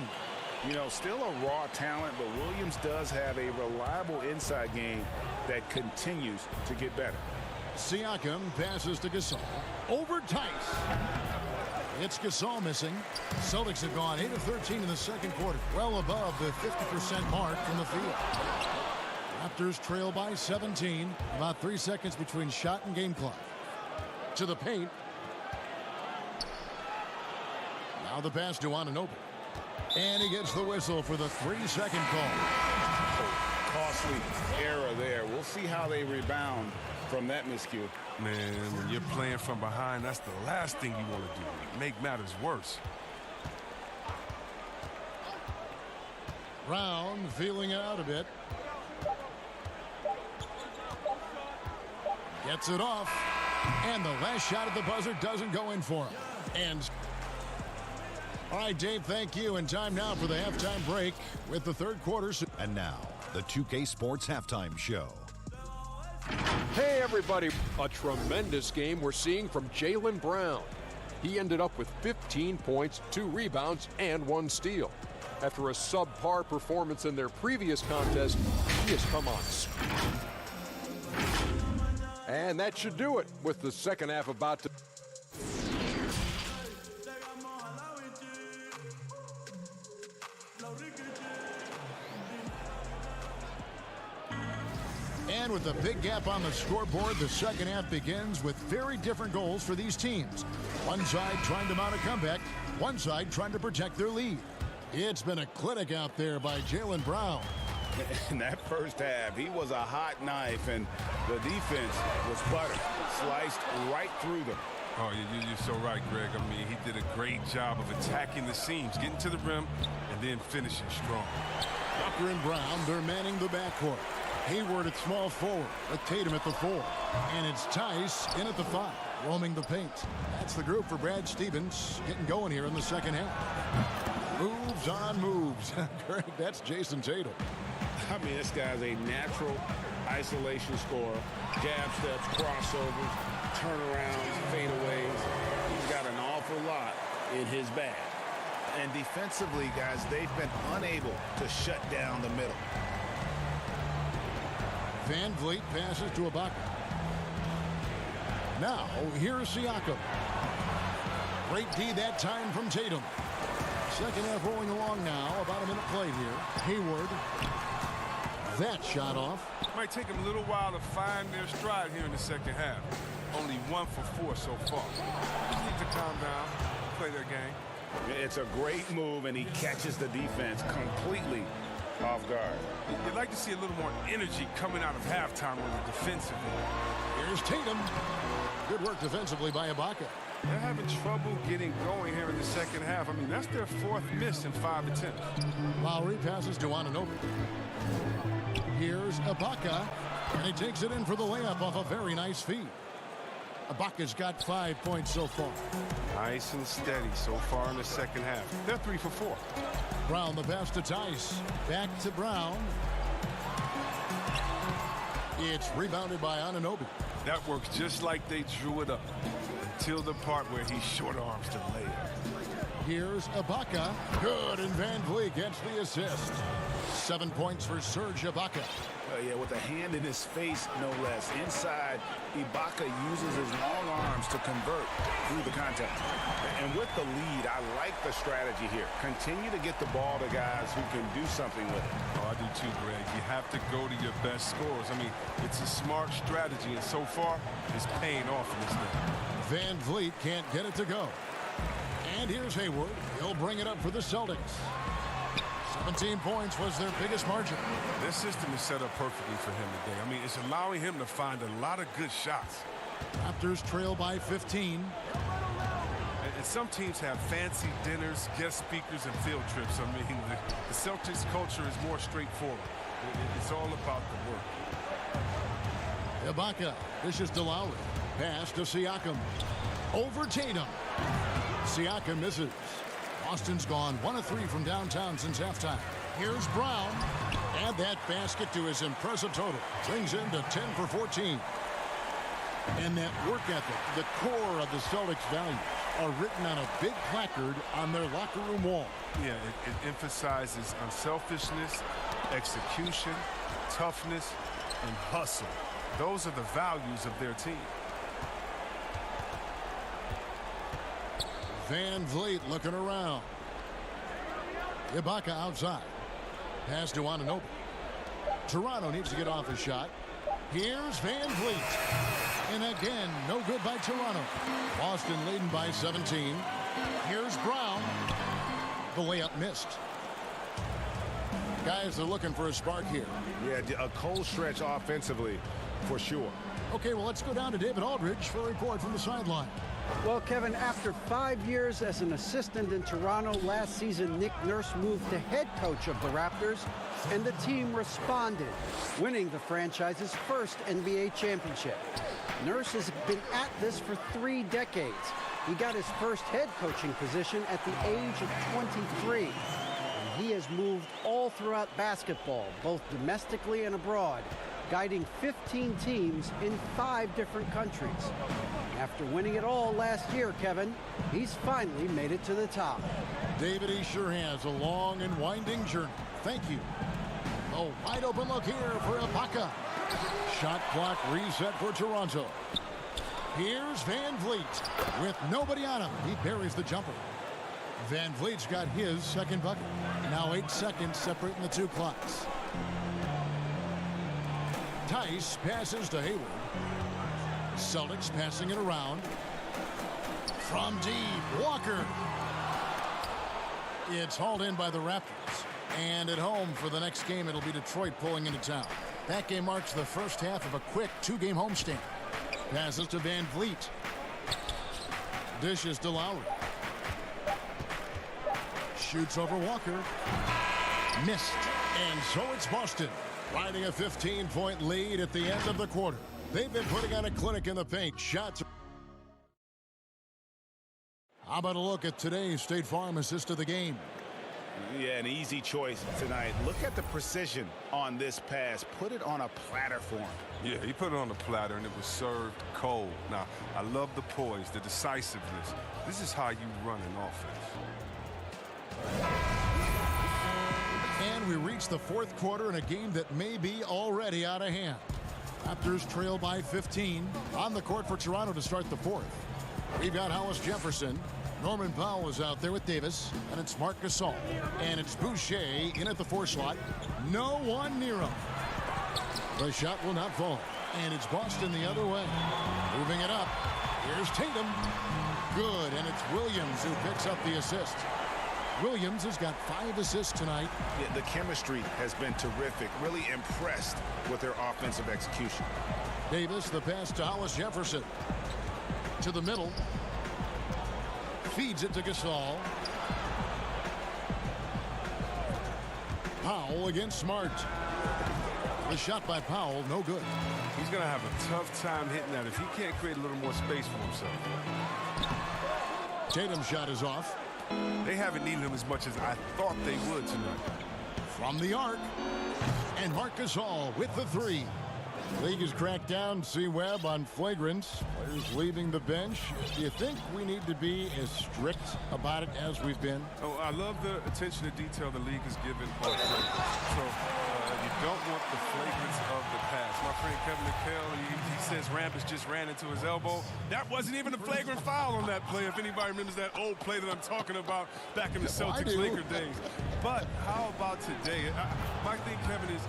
You know, still a raw talent, but Williams does have a reliable inside game that continues to get better. Siakam passes to Gasol. Over Tice. It's Gasol missing. Celtics have gone 8 of 13 in the second quarter, well above the 50% mark from the field. Raptors trail by 17. About 3 seconds between shot and game clock. To the paint. Now the pass to Anunoby. And he gets the whistle for the 3-second call. Costly error there. We'll see how they rebound from that miscue. Man, when you're playing from behind, that's the last thing you want to do. Make matters worse. Brown feeling it out a bit. Gets it off. And the last shot at the buzzer doesn't go in for him. And all right, Dave, thank you. And time now for the halftime break with the third quarter. And now, the 2K Sports Halftime Show. Hey, everybody. A tremendous game we're seeing from Jaylen Brown. He ended up with 15 points, 2 rebounds, and 1 steal. After a subpar performance in their previous contest, he has come on. And that should do it with the second half about to... And with a big gap on the scoreboard, the second half begins with very different goals for these teams. One side trying to mount a comeback, one side trying to protect their lead. It's been a clinic out there by Jaylen Brown. In that first half, he was a hot knife, and the defense was butter, sliced right through them. Oh, you're so right, Greg. I mean, he did a great job of attacking the seams, getting to the rim, and then finishing strong. Walker and Brown, they're manning the backcourt. Hayward at small forward, with Tatum at the 4. And it's Tice in at the 5, roaming the paint. That's the group for Brad Stevens getting going here in the second half. Moves on moves. Greg, that's Jason Tatum. I mean, this guy's a natural isolation scorer. Jab steps, crossovers, turnarounds, fadeaways. He's got an awful lot in his bag. And defensively, guys, they've been unable to shut down the middle. VanVleet passes to Ibaka. Now, here's Siakam. Great D that time from Tatum. Second half rolling along now. About a minute played here. Hayward. That shot off. Might take them a little while to find their stride here in the second half. Only 1 for 4 so far. Just need to calm down, play their game. It's a great move, and he catches the defense completely off guard. You'd like to see a little more energy coming out of halftime on the defensive end. Here's Tatum. Good work defensively by Ibaka. They're having trouble getting going here in the second half. I mean, that's their 4th miss in 5 attempts. Lowry passes to Anunoby. Here's Ibaka, and he takes it in for the layup off a very nice feed. Ibaka's got 5 points so far. Nice and steady so far in the second half. They're 3 for 4. Brown the pass to Tice. Back to Brown. It's rebounded by Anunoby. That works just like they drew it up until the part where he short arms the layup. Here's Ibaka. Good, and Van Vliet gets the assist. 7 points for Serge Ibaka. Yeah, with a hand in his face, no less. Inside, Ibaka uses his long arms to convert through the contact. And with the lead, I like the strategy here. Continue to get the ball to guys who can do something with it. Oh, I do too, Greg. You have to go to your best scorers. I mean, it's a smart strategy, and so far, it's paying off in this game. Van Vliet can't get it to go. And here's Hayward. He'll bring it up for the Celtics. 17 points was their biggest margin. This system is set up perfectly for him today. I mean, it's allowing him to find a lot of good shots. Raptors trail by 15. And some teams have fancy dinners, guest speakers, and field trips. I mean, the Celtics culture is more straightforward. It's all about the work. Ibaka dishes to Lowry. Pass to Siakam. Over Tatum. Siakam misses. Boston's gone 1 of 3 from downtown since halftime. Here's Brown. And that basket to his impressive total brings him to 10 for 14. And that work ethic, the core of the Celtics' values, are written on a big placard on their locker room wall. Yeah, it emphasizes unselfishness, execution, toughness, and hustle. Those are the values of their team. Van Vliet looking around. Ibaka outside. Pass to Anunoby. Toronto needs to get off a shot. Here's Van Vliet. And again, no good by Toronto. Boston leading by 17. Here's Brown. The layup missed. Guys are looking for a spark here. Yeah, a cold stretch offensively for sure. Okay, well, let's go down to David Aldridge for a report from the sideline. Well, Kevin, after 5 years as an assistant in Toronto, last season Nick Nurse moved to head coach of the Raptors, and the team responded, winning the franchise's first NBA championship. Nurse has been at this for 3 decades. He got his first head coaching position at the age of 23. And he has moved all throughout basketball, both domestically and abroad, guiding 15 teams in 5 different countries. After winning it all last year, Kevin, he's finally made it to the top. David, he sure has a long and winding journey. Thank you. A wide open look here for Ibaka. Shot clock reset for Toronto. Here's Van Vliet. With nobody on him, he buries the jumper. Van Vliet's got his second bucket. Now 8 seconds separating the 2 clocks. Tice passes to Hayward. Celtics passing it around. From deep, Walker. It's hauled in by the Raptors. And at home for the next game, it'll be Detroit pulling into town. That game marks the first half of a quick 2-game homestand. Passes to Van Vliet. Dishes to Lowry. Shoots over Walker. Missed. And so it's Boston, riding a 15-point lead at the end of the quarter. They've been putting on a clinic in the paint. Shots. How about a look at today's State Farm assist of the game? Yeah, an easy choice tonight. Look at the precision on this pass. Put it on a platter for him. Yeah, he put it on the platter, and it was served cold. Now, I love the poise, the decisiveness. This is how you run an offense. And we reach the 4th quarter in a game that may be already out of hand. Raptors trail by 15. On the court for Toronto to start the 4th. We've got Hollis Jefferson. Norman Powell is out there with Davis. And it's Marc Gasol. And it's Boucher in at the 4 slot. No one near him. The shot will not fall. And it's Boston the other way. Moving it up. Here's Tatum. Good. And it's Williams who picks up the assist. Williams has got 5 assists tonight. Yeah, the chemistry has been terrific. Really impressed with their offensive execution. Davis, the pass to Hollis Jefferson. To the middle. Feeds it to Gasol. Powell against Smart. The shot by Powell, no good. He's going to have a tough time hitting that if he can't create a little more space for himself. Tatum's shot is off. They haven't needed him as much as I thought they would tonight. From the arc. And Marc Gasol with the 3. League has cracked down C-Webb on flagrants. Players leaving the bench. Do you think we need to be as strict about it as we've been? Oh, I love the attention to detail the league has given on flagrants. So you don't want the flagrants of the past. My friend Kevin McHale, he says Rambis just ran into his elbow. That wasn't even a flagrant foul on that play, if anybody remembers that old play that I'm talking about back in the Celtics-Laker days. But how about today? My thing, Kevin, is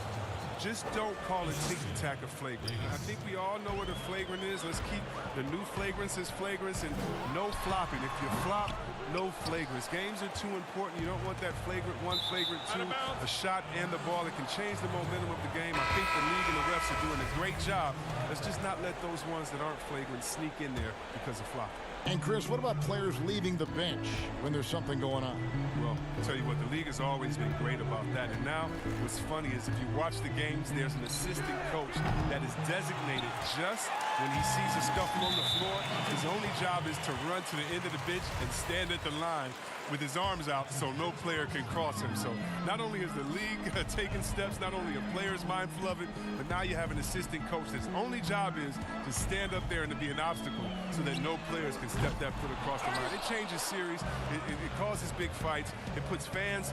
just don't call it ticky-tack a flagrant. I think we all know what a flagrant is. Let's keep the new flagrants as flagrants and no flopping. If you flop, no flagrants. Games are too important. You don't want that flagrant one, flagrant two, a shot and the ball. It can change the momentum of the game. I think the league and the refs are doing a great job. Let's just not let those ones that aren't flagrant sneak in there because of flopping. And Chris, what about players leaving the bench when there's something going on? Well, I'll tell you what, the league has always been great about that. And now what's funny is if you watch the games, there's an assistant coach that is designated just when he sees a scuffle on the floor. His only job is to run to the end of the bench and stand at the line with his arms out so no player can cross him. So not only is the league taking steps, not only are players mindful of it, but now you have an assistant coach that's only job is to stand up there and to be an obstacle so that no players can step that foot across the line. It changes series. It causes big fights. It puts fans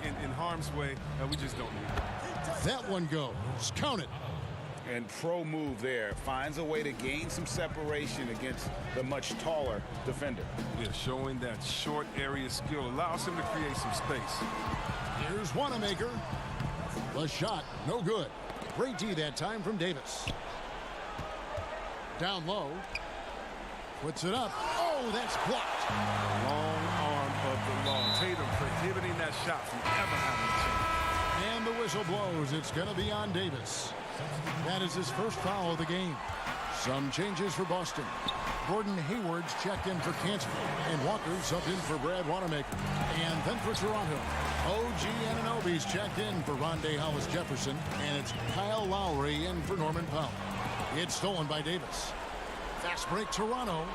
in harm's way. We just don't need it. That one goes. Count it. And pro move there. Finds a way to gain some separation against the much taller defender. Yeah, showing that short area skill allows him to create some space. Here's Wanamaker. The shot, no good. Great D that time from Davis. Down low. Puts it up. Oh, that's blocked. Long arm of the law. Tatum prohibiting that shot from ever having a chance. And the whistle blows. It's going to be on Davis. That is his first foul of the game. Some changes for Boston. Gordon Hayward's checked in for cancer, and Walker's subbed in for Brad Wanamaker. And then for Toronto, OG Anunoby's checked in for Rondé Hollis-Jefferson, and it's Kyle Lowry in for Norman Powell. It's stolen by Davis. Fast break Toronto.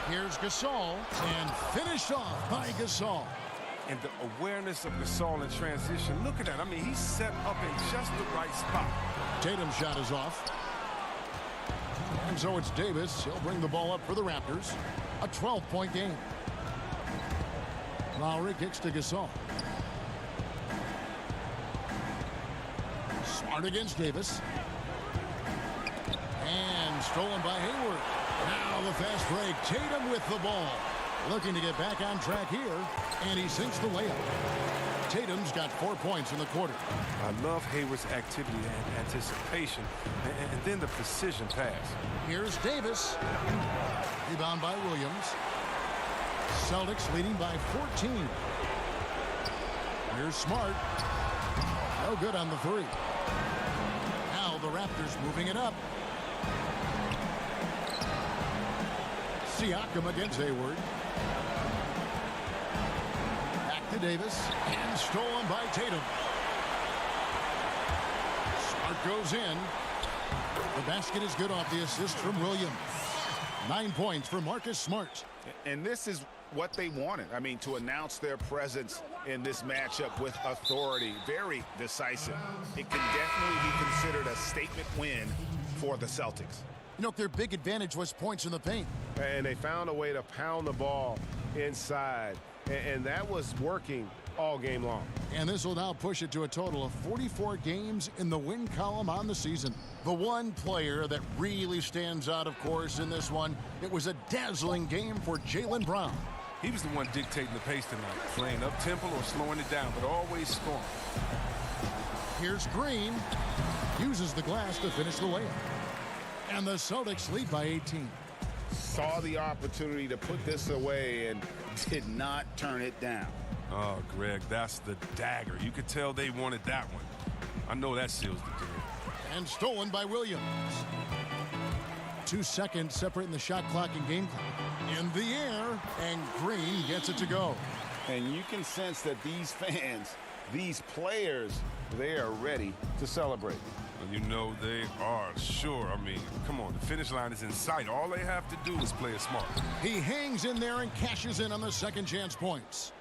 Here's Gasol, and finished off by Gasol. And the awareness of Gasol in transition. Look at that. I mean, he's set up in just the right spot. Tatum's shot is off. And so it's Davis. He'll bring the ball up for the Raptors. A 12-point game. Lowry kicks to Gasol. Smart against Davis. And stolen by Hayward. Now the fast break. Tatum with the ball. Looking to get back on track here. And he sinks the layup. Tatum's got 4 points in the quarter. I love Hayward's activity and anticipation, and then the precision pass. Here's Davis. Rebound by Williams. Celtics leading by 14. Here's Smart. No good on the three. Now the Raptors moving it up. Siakam against Hayward. Back to Davis. And stolen by Tatum. Smart goes in. The basket is good off the assist from Williams. 9 points for Marcus Smart. And this is what they wanted. I mean, to announce their presence in this matchup with authority. Very decisive. It can definitely be considered a statement win for the Celtics. You know, their big advantage was points in the paint. And they found a way to pound the ball inside. And that was working all game long. And this will now push it to a total of 44 games in the win column on the season. The one player that really stands out, of course, in this one, it was a dazzling game for Jaylen Brown. He was the one dictating the pace tonight, playing up-tempo or slowing it down, but always scoring. Here's Green. Uses the glass to finish the layup. And the Celtics lead by 18. Saw the opportunity to put this away and did not turn it down. Oh, Greg, that's the dagger. You could tell they wanted that one. I know that seals the deal. And stolen by Williams. 2 seconds separating the shot clock and game clock. In the air, and Green gets it to go. And you can sense that these fans, these players, they are ready to celebrate. You know they are, sure. I mean, come on, the finish line is in sight. All they have to do is play it smart. He hangs in there and cashes in on the second chance points.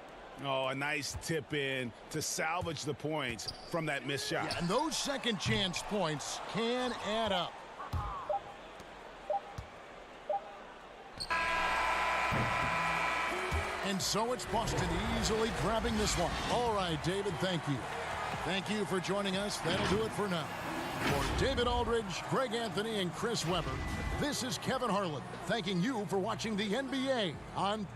Oh, a nice tip in to salvage the points from that missed shot. Yeah, and those second chance points can add up. And so it's Boston easily grabbing this one. All right, David, thank you. Thank you for joining us. That'll do it for now. For David Aldridge, Greg Anthony, and Chris Webber, this is Kevin Harlan thanking you for watching the NBA on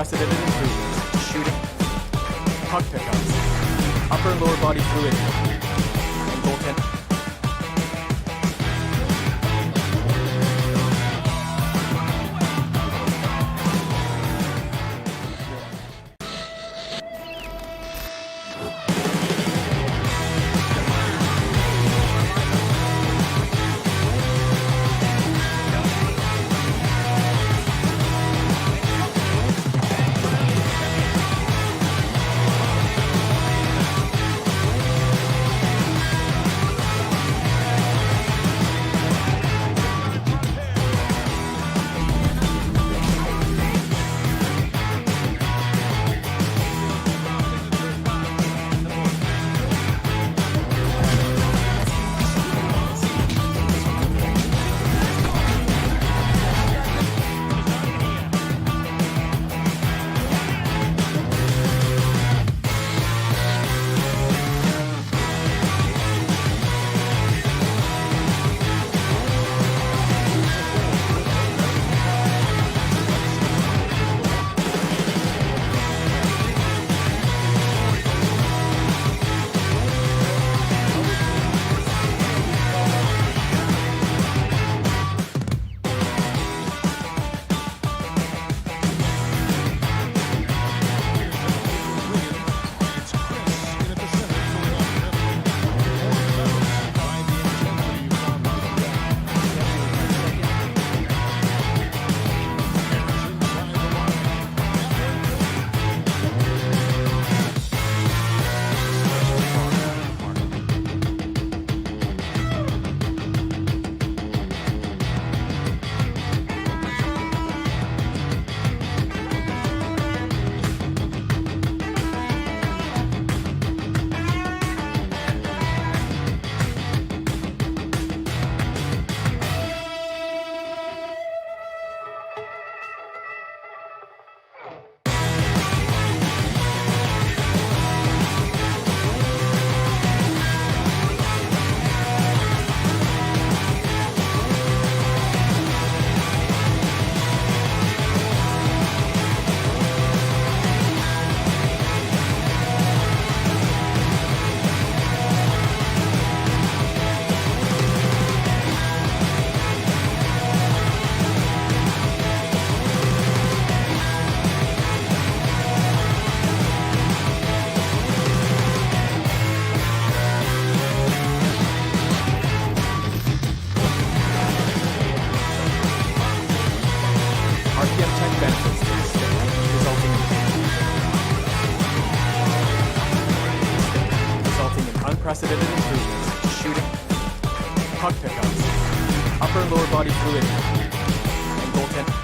unprecedented improvements, shooting, puck pickups, upper and lower body fluidity, and goaltending. unprecedented improvements. Shooting, puck pickup, upper and lower body fluidity, and goaltending.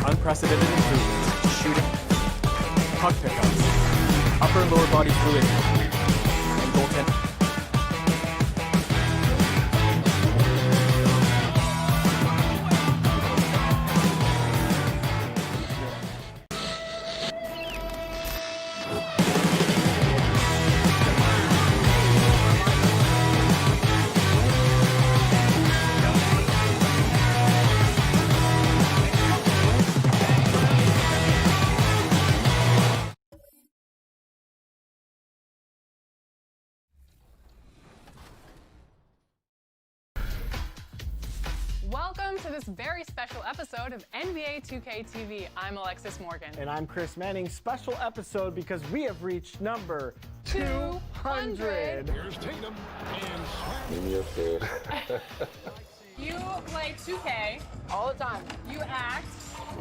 Unprecedented improvements. Shooting, puck pickup, upper and lower body fluidity, and goaltending. Welcome to this very special episode of NBA 2K TV. I'm Alexis Morgan. And I'm Chris Manning. Special episode because we have reached number 200. Here's Tatum and Give me a fish. You play 2K all the time. You act.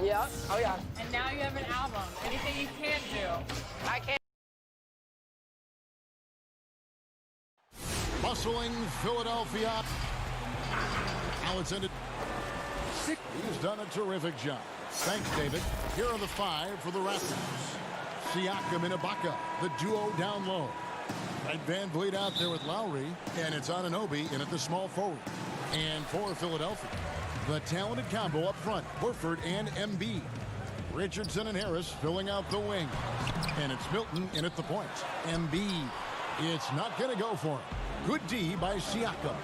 Yeah. Oh yeah. And now you have an album. Anything you can't do? I can't. Bustling Philadelphia. Now it's ended. He's done a terrific job. Thanks, David. Here are the five for the Raptors. Siakam and Ibaka, the duo down low. And Van Vliet out there with Lowry, and it's Anunoby in at the small forward. And for Philadelphia, the talented combo up front, Horford and Embiid. Richardson and Harris filling out the wing. And it's Milton in at the point. Embiid. It's not going to go for him. Good D by Siakam.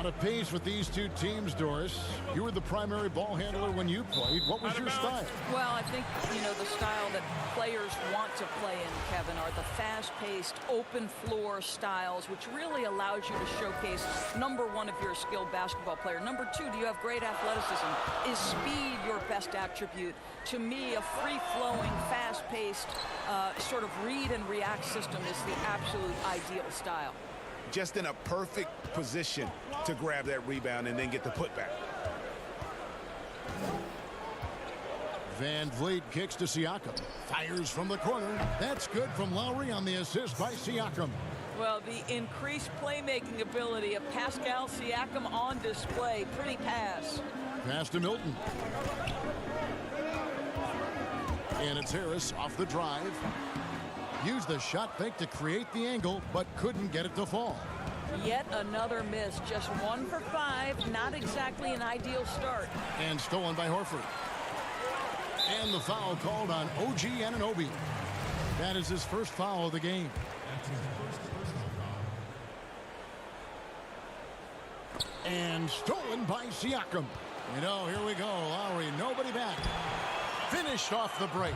lot of pace with these two teams, Doris. You were the primary ball handler when you played. What was your style? Well, I think, the style that players want to play in, Kevin, are the fast-paced, open floor styles, which really allows you to showcase, number one, if you're a skilled basketball player. Number two, do you have great athleticism? Is speed your best attribute? To me, a free-flowing, fast-paced, sort of read and react system is the absolute ideal style. Just in a perfect position to grab that rebound and then get the putback. Van Vliet kicks to Siakam. Fires from the corner. That's good from Lowry on the assist by Siakam. Well, the increased playmaking ability of Pascal Siakam on display. Pretty pass. Pass to Milton. And it's Harris off the drive. Used the shot fake to create the angle, but couldn't get it to fall. Yet another miss. Just 1 for 5. Not exactly an ideal start. And stolen by Horford. And the foul called on OG Anunoby. That is his first foul of the game. And stolen by Siakam. Here we go. Lowry, nobody back. Finished off the break.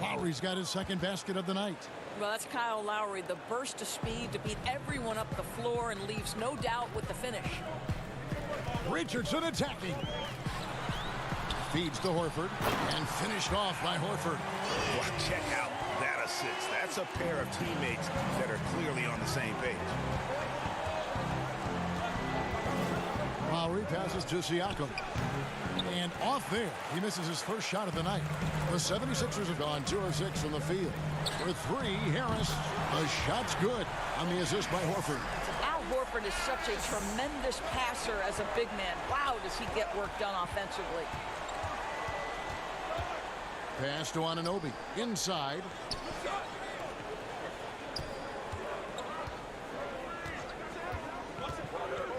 Lowry's got his second basket of the night. Well, that's Kyle Lowry, the burst of speed to beat everyone up the floor and leaves no doubt with the finish. Richardson attacking. Feeds to Horford and finished off by Horford. Well, check out that assist. That's a pair of teammates that are clearly on the same page. Lowry passes to Siakam. And off there, he misses his first shot of the night. The 76ers have gone 2 of 6 from the field. For 3, Harris. The shot's good on the assist by Horford. Al Horford is such a tremendous passer as a big man. Wow, does he get work done offensively. Pass to Anunoby. Inside.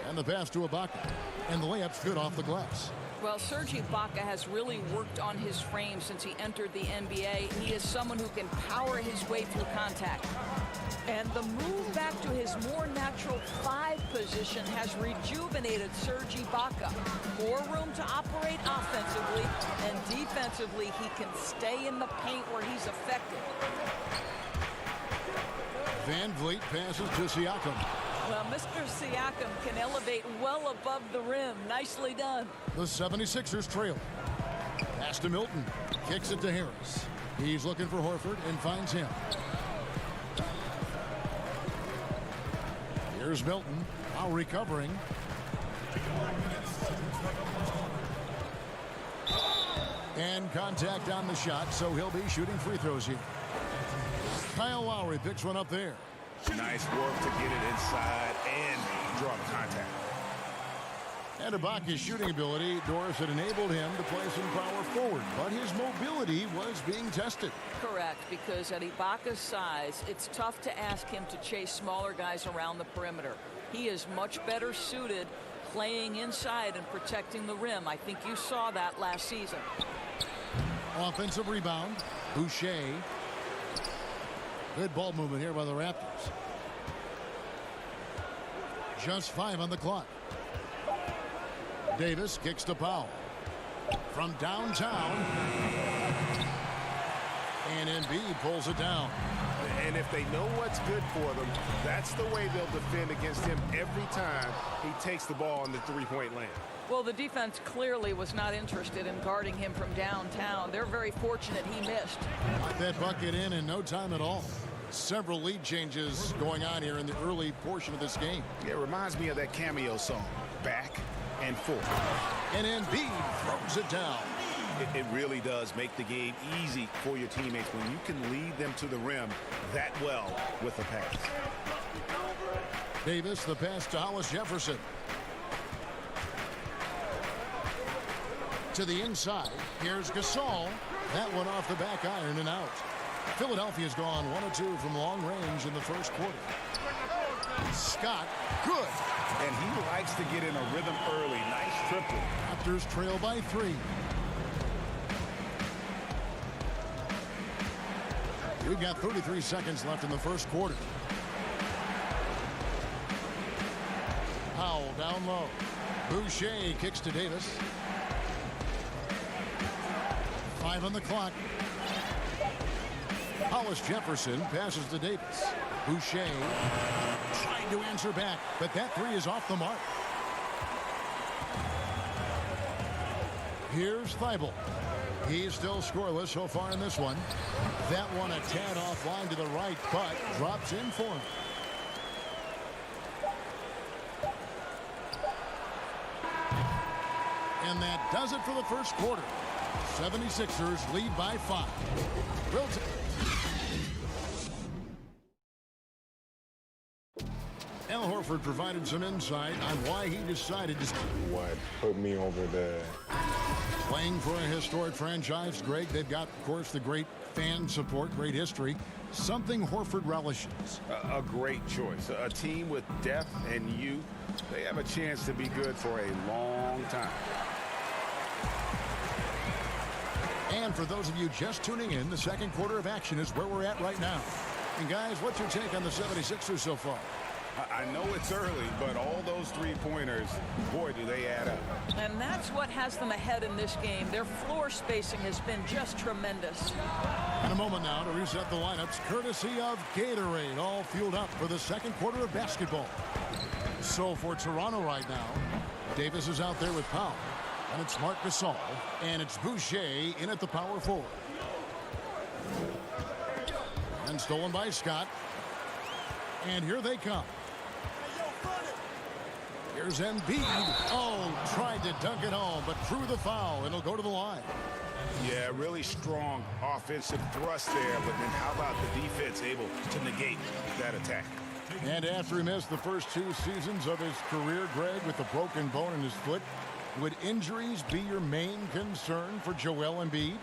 And the pass to Ibaka. And the layup's good off the glass. Well, Serge Ibaka has really worked on his frame since he entered the NBA. He is someone who can power his way through contact. And the move back to his more natural 5 position has rejuvenated Serge Ibaka. More room to operate offensively, and defensively he can stay in the paint where he's effective. Van Vliet passes to Siakam. Well, Mr. Siakam can elevate well above the rim. Nicely done. The 76ers trail. Pass to Milton. Kicks it to Harris. He's looking for Horford and finds him. Here's Milton. Now recovering. And contact on the shot, so he'll be shooting free throws here. Kyle Lowry picks one up there. Nice work to get it inside and draw the contact. And Ibaka's shooting ability, Doris, had enabled him to play some power forward, but his mobility was being tested. Correct, because at Ibaka's size, it's tough to ask him to chase smaller guys around the perimeter. He is much better suited playing inside and protecting the rim. I think you saw that last season. Offensive rebound. Boucher. Good ball movement here by the Raptors. Just 5 on the clock. Davis kicks to Powell. From downtown. And Embiid pulls it down. And if they know what's good for them, that's the way they'll defend against him every time he takes the ball in the three-point land. Well, the defense clearly was not interested in guarding him from downtown. They're very fortunate he missed. Got that bucket in no time at all. Several lead changes going on here in the early portion of this game. It reminds me of that cameo song, Back and Forth. And Embiid throws it down. It really does make the game easy for your teammates when you can lead them to the rim that well with a pass. Davis, the pass to Hollis Jefferson. To the inside. Here's Gasol. That one off the back iron and out. Philadelphia's gone 1 of 2 from long range in the first quarter. Scott, good. And he likes to get in a rhythm early. Nice triple. Raptors trail by 3. We've got 33 seconds left in the first quarter. Powell down low. Boucher kicks to Davis. 5 on the clock. Hollis Jefferson passes to Davis. Boucher tried to answer back, but that three is off the mark. Here's Thibault. He's still scoreless so far in this one. That one a tad offline to the right, but drops in for him. And that does it for the first quarter. 76ers lead by 5. Al Horford provided some insight on why he decided to... What put me over there? Playing for a historic franchise, Greg, they've got, of course, the great fan support, great history. Something Horford relishes. A great choice. A team with depth and youth. They have a chance to be good for a long time. And for those of you just tuning in, the second quarter of action is where we're at right now. And guys, what's your take on the 76ers so far? I know it's early, but all those three-pointers, boy, do they add up. And that's what has them ahead in this game. Their floor spacing has been just tremendous. In a moment now to reset the lineups, courtesy of Gatorade, all fueled up for the second quarter of basketball. So for Toronto right now, Davis is out there with Powell. And it's Marc Gasol, and it's Boucher in at the power forward. And stolen by Scott. And here they come. Here's Embiid. Oh, tried to dunk it home, but threw the foul. It'll go to the line. Yeah, really strong offensive thrust there, but then how about the defense able to negate that attack? And after he missed the first 2 seasons of his career, Greg, with a broken bone in his foot, would injuries be your main concern for Joel Embiid?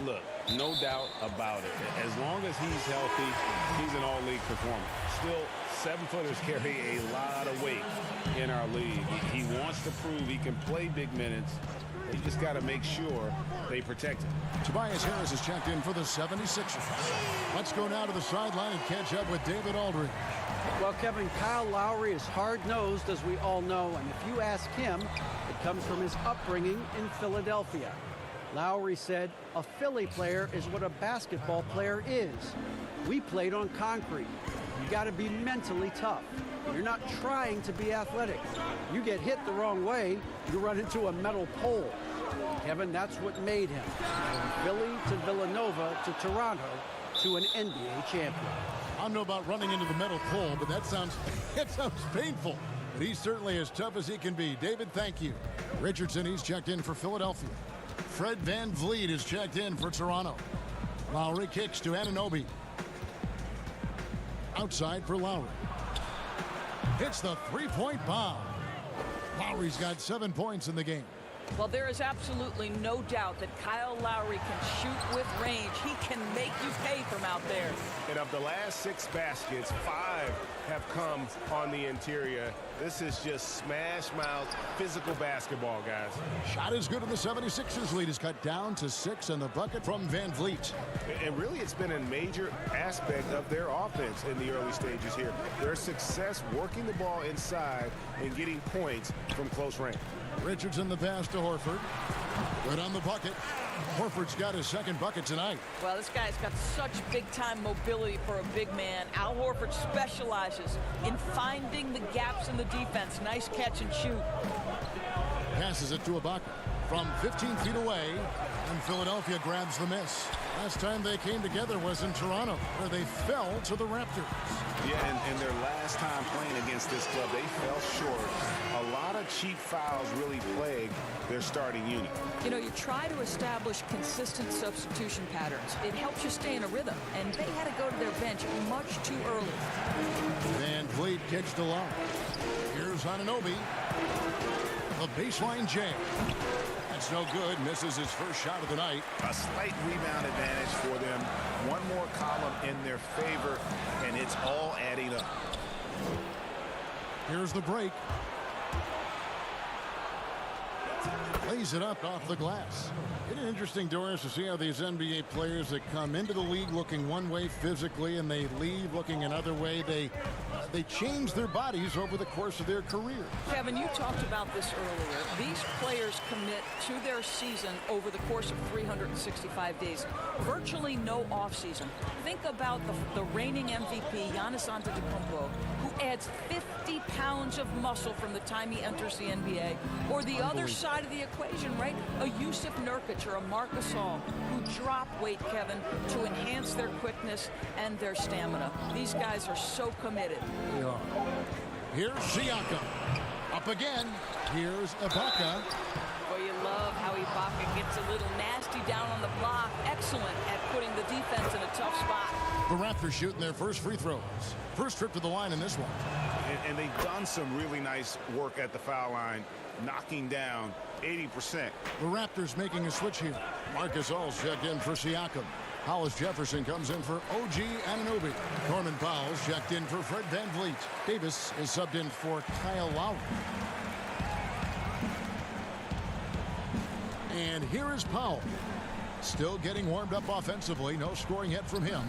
Look, no doubt about it. As long as he's healthy, he's an all-league performer. Still, 7-footers carry a lot of weight in our league. He wants to prove he can play big minutes. They just got to make sure they protect him. Tobias Harris is checked in for the 76ers. Let's go now to the sideline and catch up with David Aldridge. Well, Kevin, Kyle Lowry is hard-nosed, as we all know, and if you ask him, it comes from his upbringing in Philadelphia. Lowry said, a Philly player is what a basketball player is. We played on concrete. You got to be mentally tough. You're not trying to be athletic. You get hit the wrong way, you run into a metal pole. Kevin, that's what made him. From Philly to Villanova to Toronto to an NBA champion. I don't know about running into the metal pole, but that sounds painful. But he's certainly as tough as he can be. David, thank you. Richardson, he's checked in for Philadelphia. Fred VanVleet is checked in for Toronto. Lowry kicks to Anunoby. Outside for Lowry. Hits the three-point bomb. Lowry's got 7 points in the game. Well, there is absolutely no doubt that Kyle Lowry can shoot with range. He can make you pay from out there. And of the last 6 baskets, 5 have come on the interior. This is just smash-mouth physical basketball, guys. Shot is good, and the 76ers lead is cut down to 6, and the bucket from VanVleet. And really, it's been a major aspect of their offense in the early stages here. Their success working the ball inside and getting points from close range. Richardson the pass to Horford. Right on the bucket. Horford's got his second bucket tonight. Well, this guy's got such big-time mobility for a big man. Al Horford specializes in finding the gaps in the defense. Nice catch and shoot. Passes it to Ibaka from 15 feet away, and Philadelphia grabs the miss. Last time they came together was in Toronto, where they fell to the Raptors. Yeah, and their last time playing against this club, they fell short. A lot of cheap fouls really plague their starting unit. You know, you try to establish consistent substitution patterns. It helps you stay in a rhythm, and they had to go to their bench much too early. VanVleet kicks to Lowry. Here's Anunoby. The baseline jam. That's no good. Misses his first shot of the night. A slight rebound advantage for them. One more column in their favor, and it's all adding up. Here's the break. Lays it up off the glass. It's interesting, Doris, to see how these NBA players that come into the league looking one way physically and they leave looking another way. They they change their bodies over the course of their career. Kevin, you talked about this earlier. These players commit to their season over the course of 365 days. Virtually no offseason. Think about the reigning MVP, Giannis Antetokounmpo, who adds 50 pounds of muscle from the time he enters the NBA. Or the other side of the equation, right? A Yusuf Nurkic or a Marc Gasol who drop weight, Kevin, to enhance their quickness and their stamina. These guys are so committed. Here's Siakam. Up again. Here's Ibaka. Well, you love how Ibaka gets a little nasty down on the block. Excellent at putting the defense in a tough spot. The Raptors shooting their first free throws. First trip to the line in this one. And they've done some really nice work at the foul line, knocking down 80%. The Raptors making a switch here. Marcus All's checked in for Siakam. Hollis Jefferson comes in for OG Anunoby. Norman Powell's checked in for Fred VanVleet. Davis is subbed in for Kyle Lowry. And here is Powell. Still getting warmed up offensively. No scoring yet from him.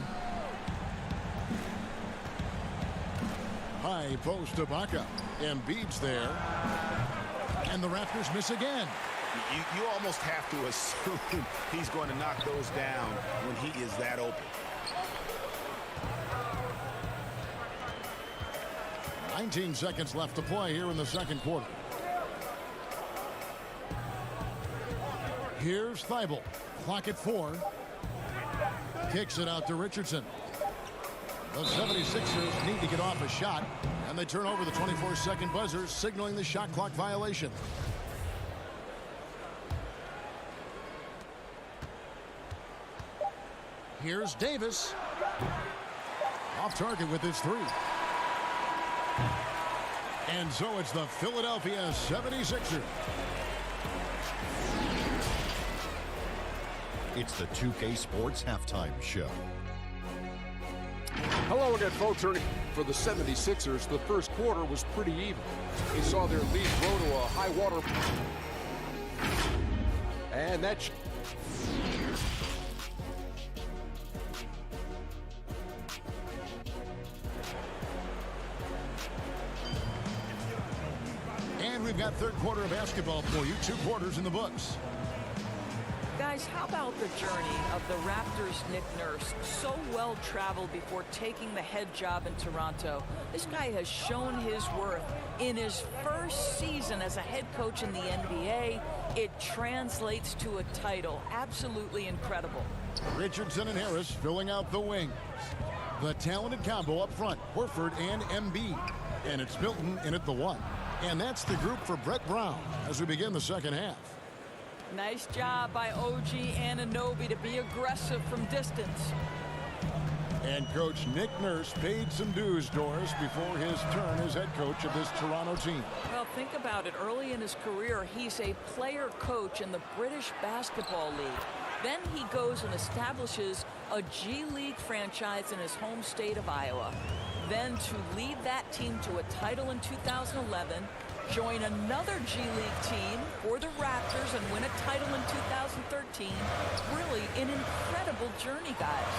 High post Ibaka. Embiid's there. And the Raptors miss again. You almost have to assume he's going to knock those down when he is that open. 19 seconds left to play here in the second quarter. Here's Thibault. Clock at 4. Kicks it out to Richardson. The 76ers need to get off a shot, and they turn over the 24-second buzzer, signaling the shot clock violation. Here's Davis. Off target with his 3. And so it's the Philadelphia 76ers. It's the 2K Sports Halftime Show. Hello again, folks. For the 76ers, the first quarter was pretty even. They saw their lead grow to a high water. And that's... And we've got third quarter of basketball for you. 2 quarters in the books. Guys, how about the journey of the Raptors' Nick Nurse? So well traveled before taking the head job in Toronto. This guy has shown his worth. In his first season as a head coach in the NBA, it translates to a title. Absolutely incredible. Richardson and Harris filling out the wings. The talented combo up front, Horford and Embiid. And it's Milton in at the 1. And that's the group for Brett Brown as we begin the second half. Nice job by OG Anunoby to be aggressive from distance. And Coach Nick Nurse paid some dues, Doris, before his turn as head coach of this Toronto team. Well, think about it. Early in his career, he's a player coach in the British Basketball League. Then he goes and establishes a G League franchise in his home state of Iowa. Then to lead that team to a title in 2011, join another G League team for the Raptors and win a title in 2013. Really an incredible journey, guys.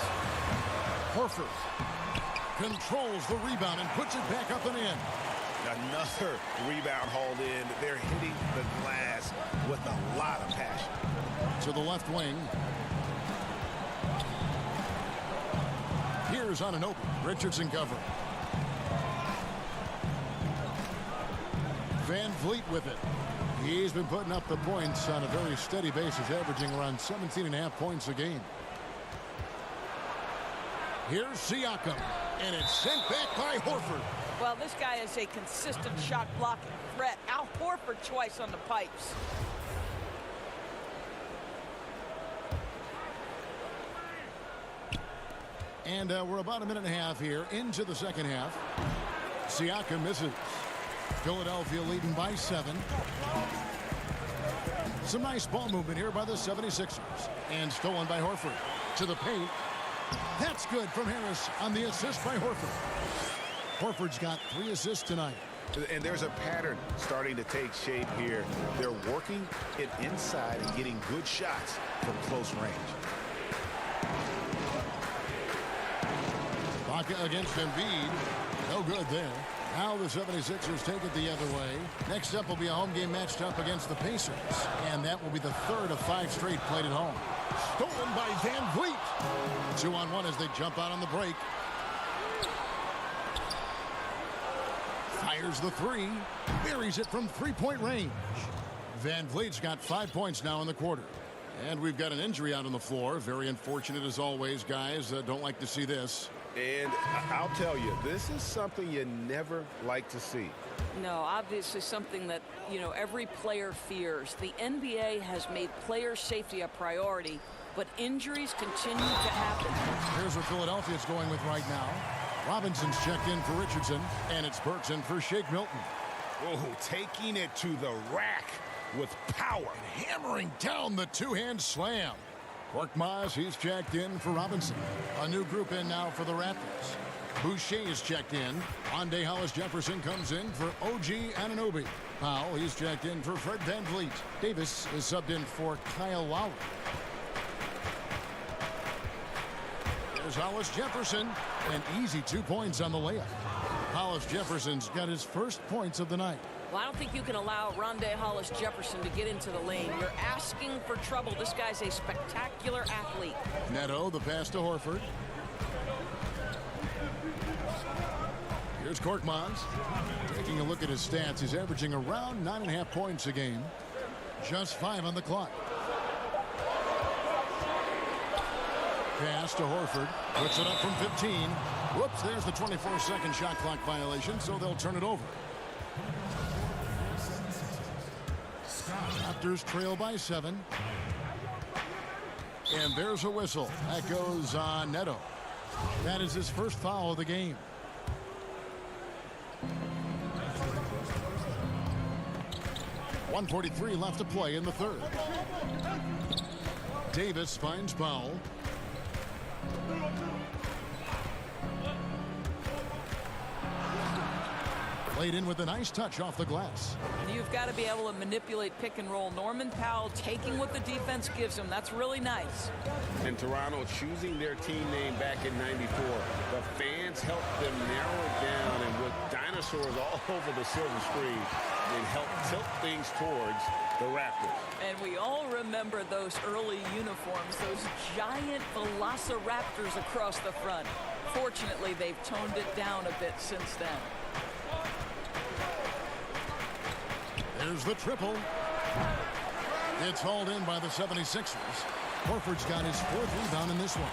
Horford controls the rebound and puts it back up and in. Another rebound hauled in. They're hitting the glass with a lot of passion. To the left wing. Here's Anunoby. Richardson covering. VanVleet with it. He's been putting up the points on a very steady basis, averaging around 17.5 points a game. Here's Siakam, and it's sent back by Horford. Well, this guy is a consistent shot blocking threat. Al Horford twice on the pipes. And we're about a minute and a half here into the second half. Siakam misses. Philadelphia leading by 7. Some nice ball movement here by the 76ers. And stolen by Horford. To the paint. That's good from Harris on the assist by Horford. Horford's got 3 assists tonight. And there's a pattern starting to take shape here. They're working it inside and getting good shots from close range. Ibaka against Embiid. No good there. Now the 76ers take it the other way. Next up will be a home game matched up against the Pacers. And that will be the third of 5 straight played at home. Stolen by Van Vliet. 2-on-1 as they jump out on the break. Fires the three. Buries it from three-point range. Van Vliet's got 5 points now in the quarter. And we've got an injury out on the floor. Very unfortunate as always, guys. Don't like to see this. And I'll tell you, this is something you never like to see. No, obviously something that, every player fears. The NBA has made player safety a priority, but injuries continue to happen. Here's what Philadelphia's going with right now. Robinson's checked in for Richardson, and it's Burks in for Shake Milton. Oh, taking it to the rack with power. And hammering down the two-hand slam. Korkmaz, he's checked in for Robinson. A new group in now for the Raptors. Boucher is checked in. Andre Hollis-Jefferson comes in for OG Anunoby. Powell, he's checked in for Fred VanVleet. Davis is subbed in for Kyle Lowry. There's Hollis-Jefferson. An easy 2 points on the layup. Hollis-Jefferson's got his first points of the night. Well, I don't think you can allow Rondé Hollis-Jefferson to get into the lane. You're asking for trouble. This guy's a spectacular athlete. Neto, the pass to Horford. Here's Korkmaz. Taking a look at his stats, he's averaging around 9.5 points a game. Just 5 on the clock. Pass to Horford. Puts it up from 15. Whoops, there's the 24-second shot clock violation, so they'll turn it over. Raptors trail by 7. And there's a whistle. That goes on Neto. That is his first foul of the game. .143 left to play in the third. Davis finds Powell. Played in with a nice touch off the glass. You've got to be able to manipulate pick and roll. Norman Powell taking what the defense gives him. That's really nice. And Toronto choosing their team name back in '94. The fans helped them narrow it down, and with dinosaurs all over the silver screen, it helped tilt things towards the Raptors. And we all remember those early uniforms, those giant velociraptors across the front. Fortunately, they've toned it down a bit since then. There's the triple. It's hauled in by the 76ers. Horford's got his 4th rebound in this one.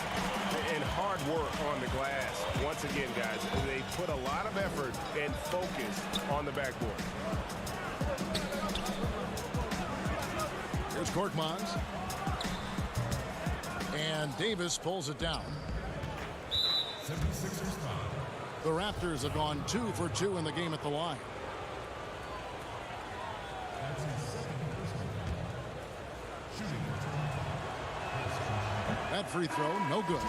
And hard work on the glass. Once again, guys, they put a lot of effort and focus on the backboard. Here's Korkmaz. And Davis pulls it down. 76ers foul. The Raptors have gone 2 for 2 in the game at the line. That free throw, no good.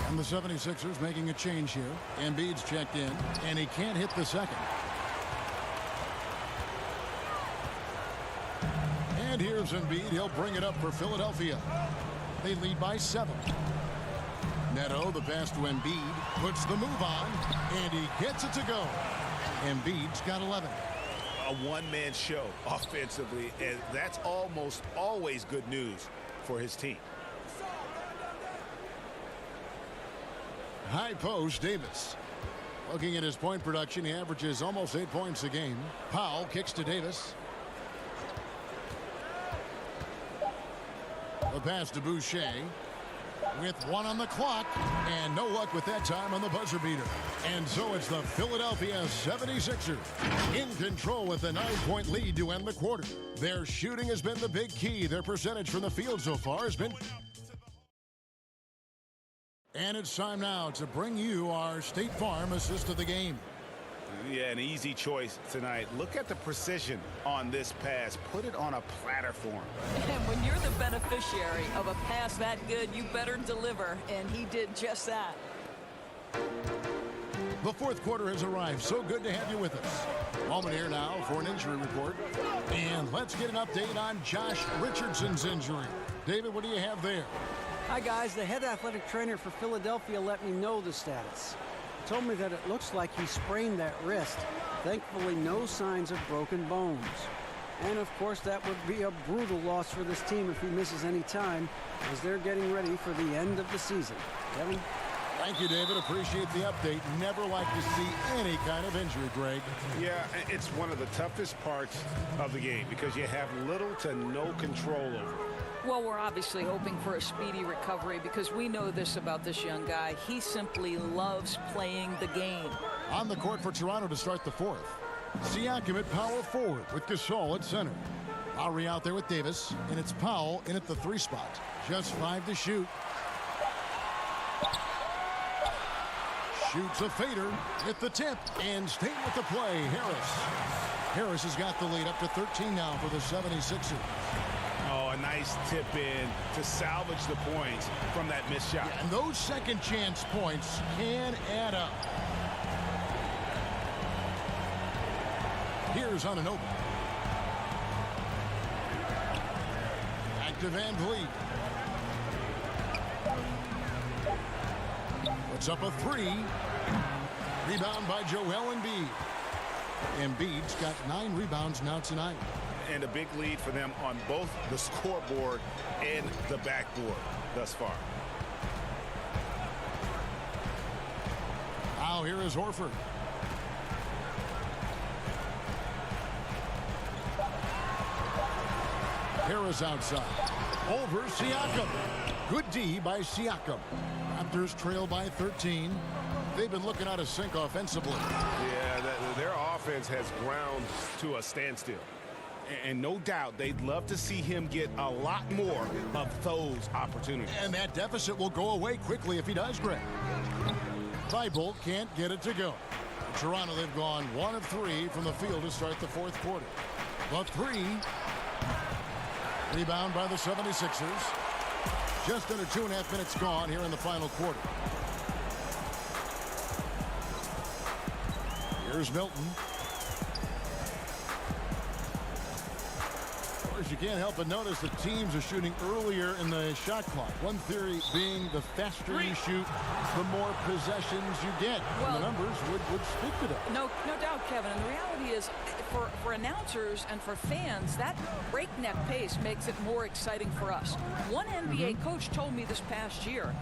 And the 76ers making a change here. Embiid's checked in, and he can't hit the second. And here's Embiid. He'll bring it up for Philadelphia. They lead by 7. Neto, the pass to Embiid, puts the move on, and he gets it to go. Embiid's got 11. A one-man show offensively, and that's almost always good news for his team. High post, Davis. Looking at his point production, he averages almost 8 points a game. Powell kicks to Davis. The pass to Boucher. With 1 on the clock, and no luck with that time on the buzzer beater. And so it's the Philadelphia 76ers in control with a 9-point lead to end the quarter. Their shooting has been the big key. Their percentage from the field so far has been... And it's time now to bring you our State Farm assist of the game. Yeah, an easy choice tonight. Look at the precision on this pass. Put it on a platter for him. And when you're the beneficiary of a pass that good, you better deliver. And he did just that. The fourth quarter has arrived. So good to have you with us. Moment here now for an injury report. And let's get an update on Josh Richardson's injury. David, what do you have there? Hi, guys. The head athletic trainer for Philadelphia let me know the status. told me that it looks like he sprained that wrist. Thankfully, no signs of broken bones. And of course, that would be a brutal loss for this team if he misses any time, as they're getting ready for the end of the season. Kevin? Thank you, David. Appreciate the update. Never like to see any kind of injury, Greg. Yeah, it's one of the toughest parts of the game because you have little to no control over it. Well, we're obviously hoping for a speedy recovery because we know this about this young guy. He simply loves playing the game. On the court for Toronto to start the fourth. Siakam at power forward with Gasol at center. Lowry out there with Davis, and it's Powell in at the 3 spot. Just 5 to shoot. Shoots a fader at the tip, and staying with the play, Harris. Harris has got the lead up to 13 now for the 76ers. Oh, a nice tip in to salvage the points from that missed shot. Yeah, and those second chance points can add up. Here's Anunoby. Back to Van Vliet. Puts up a 3. Rebound by Joel Embiid. Embiid's got 9 rebounds now tonight. And a big lead for them on both the scoreboard and the backboard thus far. Now here is Horford. Harris outside. Over Siakam. Good D by Siakam. Raptors trail by 13. They've been looking out of sync offensively. Yeah, their offense has ground to a standstill. And no doubt they'd love to see him get a lot more of those opportunities. And that deficit will go away quickly if he does, Greg. Thibault can't get it to go. In Toronto, they've gone 1 of 3 from the field to start the fourth quarter. The 3. Rebound by the 76ers. Just under 2.5 minutes gone here in the final quarter. Here's Milton. Of course, you can't help but notice that teams are shooting earlier in the shot clock. One theory being the faster you shoot, the more possessions you get. Well, and the numbers would speak to that. No doubt, Kevin. And the reality is, for announcers and for fans, that breakneck pace makes it more exciting for us. One NBA coach told me this past year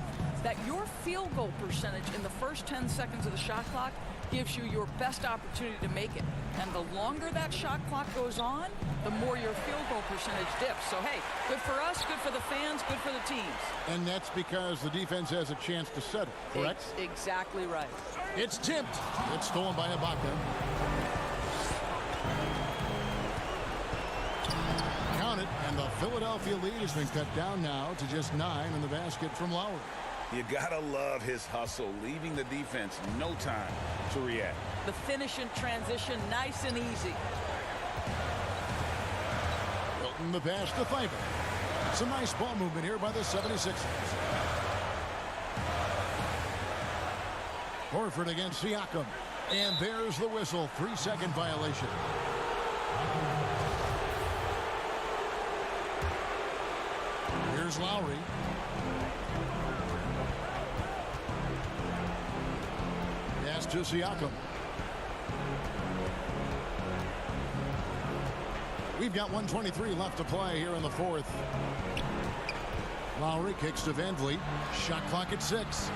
that your field goal percentage in the first 10 seconds of the shot clock gives you your best opportunity to make it. And the longer that shot clock goes on, the more your field goal percentage dips. So, hey, good for us, good for the fans, good for the teams. And that's because the defense has a chance to set it, correct? Exactly right. It's tipped. It's stolen by Ibaka. Count it, and the Philadelphia lead has been cut down now to just 9 in the basket from Lowry. You gotta love his hustle, leaving the defense no time to react. The finish in transition, nice and easy. Milton the pass to Thibault. Some nice ball movement here by the 76ers. Horford against Siakam. And there's the whistle. 3-second violation. Here's Lowry. Pass to Siakam. We've got 1:23 left to play here in the fourth. Lowry kicks to Van Vliet. Shot clock at 6.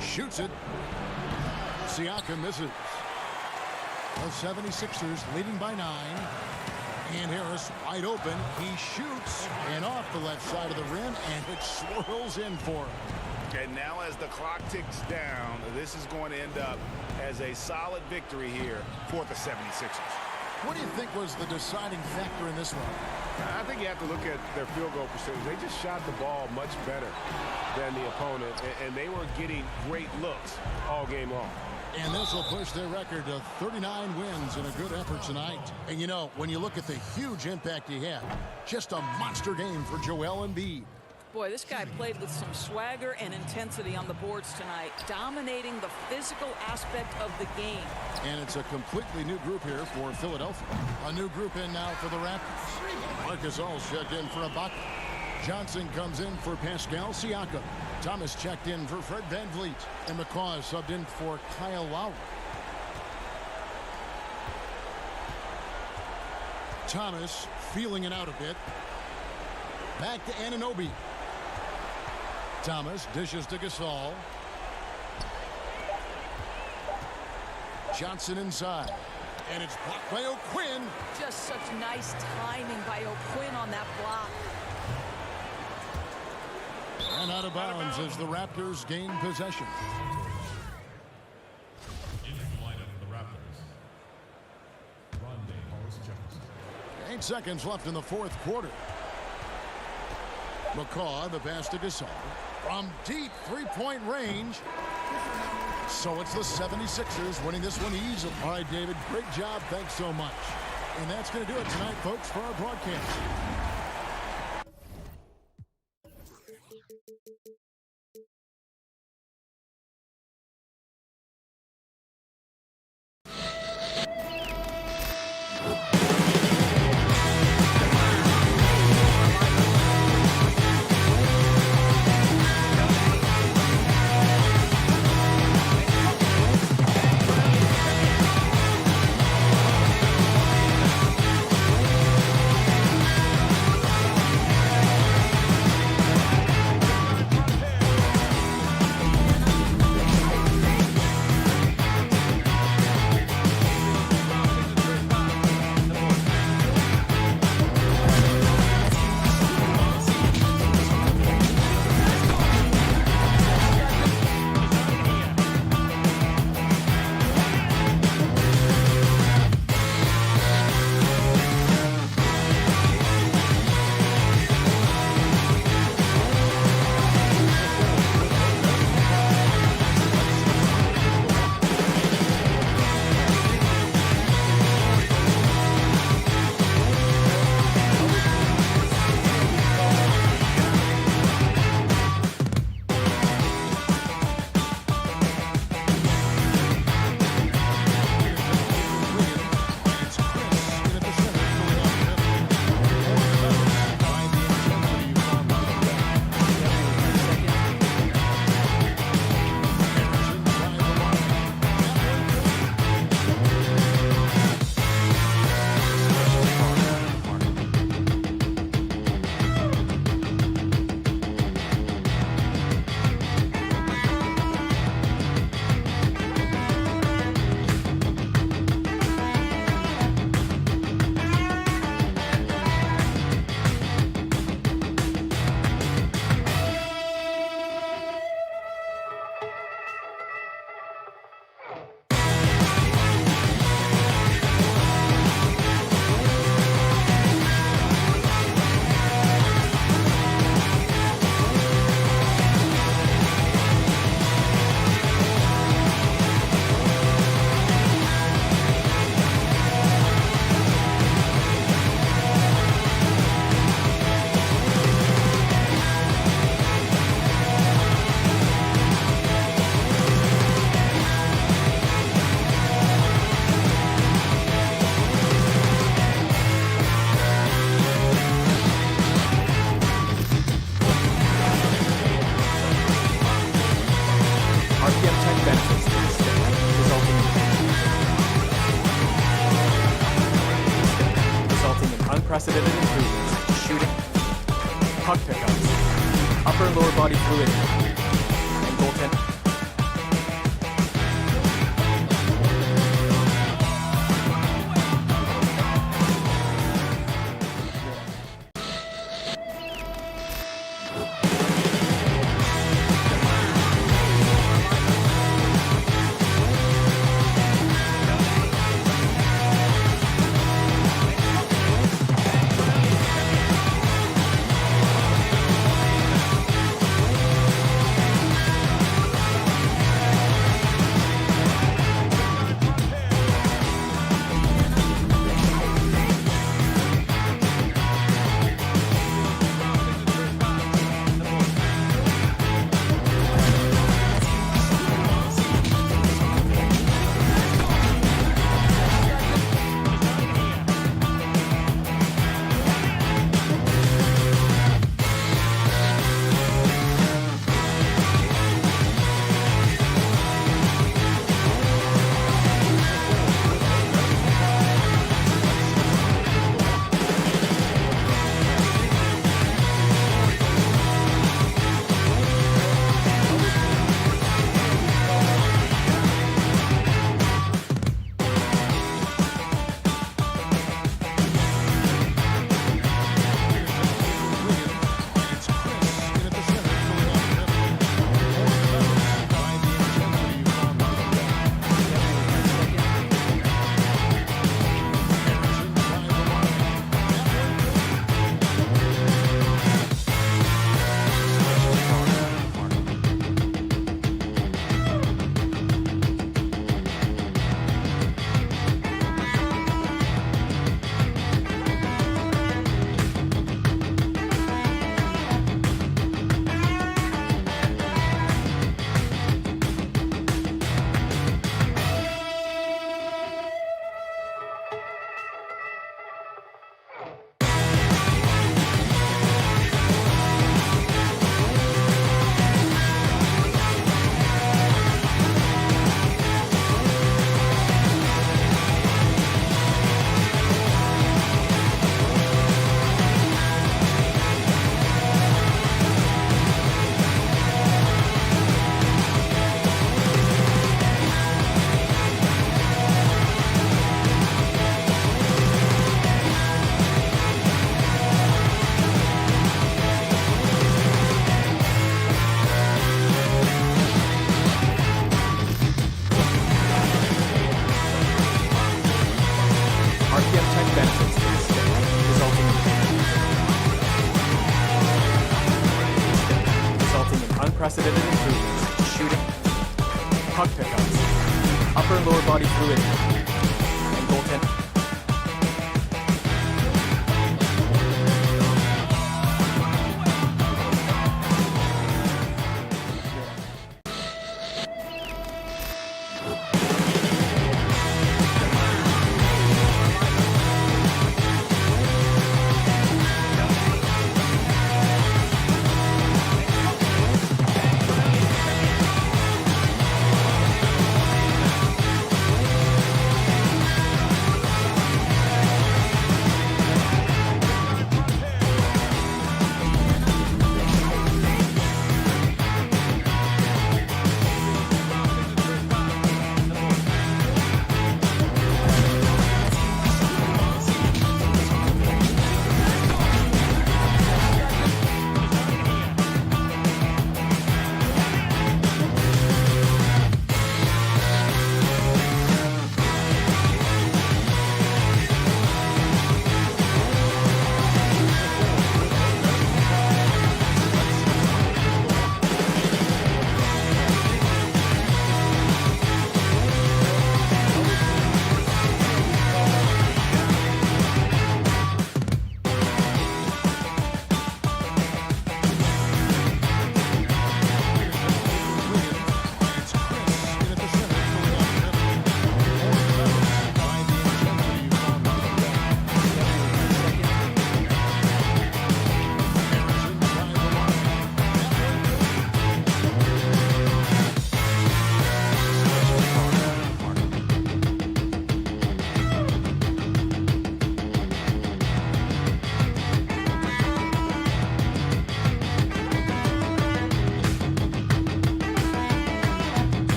Shoots it. Siakam misses. The 76ers leading by 9. And Harris wide open. He shoots and off the left side of the rim, and it swirls in for him. And now as the clock ticks down, this is going to end up as a solid victory here for the 76ers. What do you think was the deciding factor in this one? I think you have to look at their field goal percentage. They just shot the ball much better than the opponent, and they were getting great looks all game long. And this will push their record to 39 wins in a good effort tonight. And you know, when you look at the huge impact he had, just a monster game for Joel Embiid. Boy, this guy played with some swagger and intensity on the boards tonight, dominating the physical aspect of the game. And it's a completely new group here for Philadelphia. A new group in now for the Raptors. Marc Gasol checked in for Ibaka. Johnson comes in for Pascal Siakam. Thomas checked in for Fred VanVleet. And McCaw is subbed in for Kyle Lowry. Thomas feeling it out a bit. Back to Anunoby. Thomas dishes to Gasol. Johnson inside. And it's blocked by O'Quinn. Just such nice timing by O'Quinn on that block. And out of bounds as the Raptors gain possession. Into the lineup for the Raptors. 8 seconds left in the fourth quarter. McCaw, the pass to Gasol. From deep three-point range. So it's the 76ers winning this one easily. All right, David, great job. Thanks so much. And that's going to do it tonight, folks, for our broadcast. unprecedented improvements, shooting, puck pickups, upper and lower body fluidity, and goaltending. unprecedented improvements. Shooting, puck pickups, upper and lower body fluidity, and goaltending.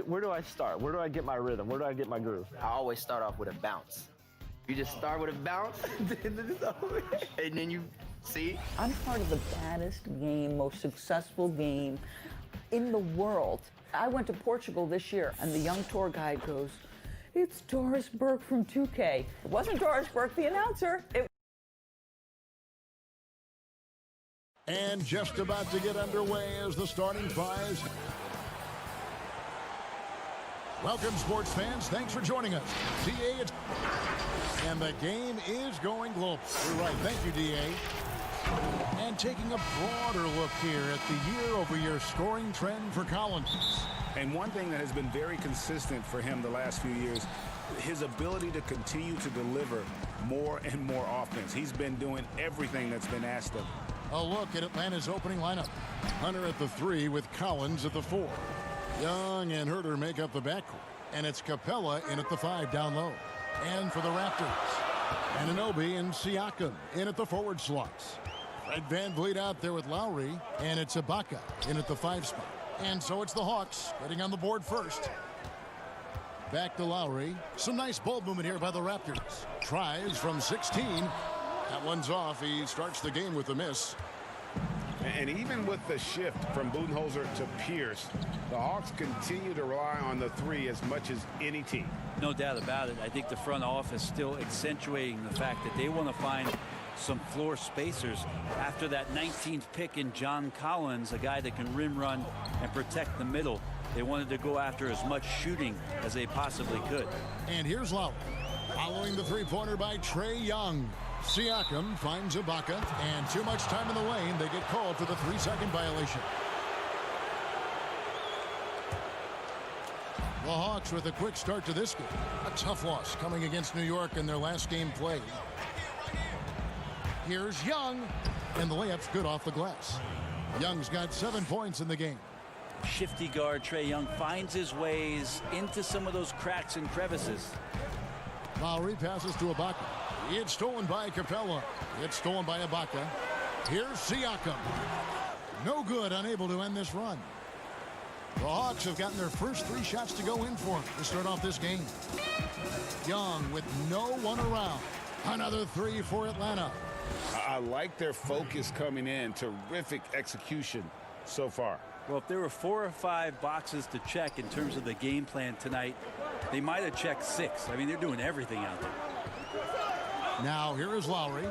Where do I start? Where do I get my rhythm? Where do I get my groove? I always start off with a bounce. You just start with a bounce, and then you see. I'm part of the baddest game, most successful game in the world. I went to Portugal this year, and the young tour guide goes, "It's Doris Burke from 2K." It wasn't Doris Burke, the announcer. And just about to get underway as the starting fives. Welcome, sports fans. Thanks for joining us. DA, and the game is going global. You're right. Thank you, DA. And taking a broader look here at the year-over-year scoring trend for Collins. And one thing that has been very consistent for him the last few years, his ability to continue to deliver more and more offense. He's been doing everything that's been asked of him. A look at Atlanta's opening lineup. Hunter at the 3 with Collins at the 4. Young and Herter make up the backcourt. And it's Capella in at the 5 down low. And for the Raptors, Anunoby and Siakam in at the forward slots. Fred VanVleet out there with Lowry. And it's Ibaka in at the 5 spot. And so it's the Hawks getting on the board first. Back to Lowry. Some nice ball movement here by the Raptors. Tries from 16. That one's off. He starts the game with a miss. And even with the shift from Budenholzer to Pierce, the Hawks continue to rely on the 3 as much as any team. No doubt about it. I think the front office still accentuating the fact that they want to find some floor spacers after that 19th pick in John Collins, a guy that can rim run and protect the middle. They wanted to go after as much shooting as they possibly could. And here's Lowry. Following the three-pointer by Trae Young. Siakam finds Ibaka, and too much time in the lane. They get called for the 3-second violation. The Hawks with a quick start to this game. A tough loss coming against New York in their last game played. Here's Young, and the layup's good off the glass. Young's got 7 points in the game. Shifty guard Trae Young finds his ways into some of those cracks and crevices. Lowry passes to Ibaka. It's stolen by Capella. It's stolen by Ibaka. Here's Siakam. No good, unable to end this run. The Hawks have gotten their first 3 shots to go in for them to start off this game. Young with no one around. Another 3 for Atlanta. I like their focus coming in. Terrific execution so far. Well, if there were 4 or 5 boxes to check in terms of the game plan tonight, they might have checked 6. I mean, they're doing everything out there. Now, here is Lowry.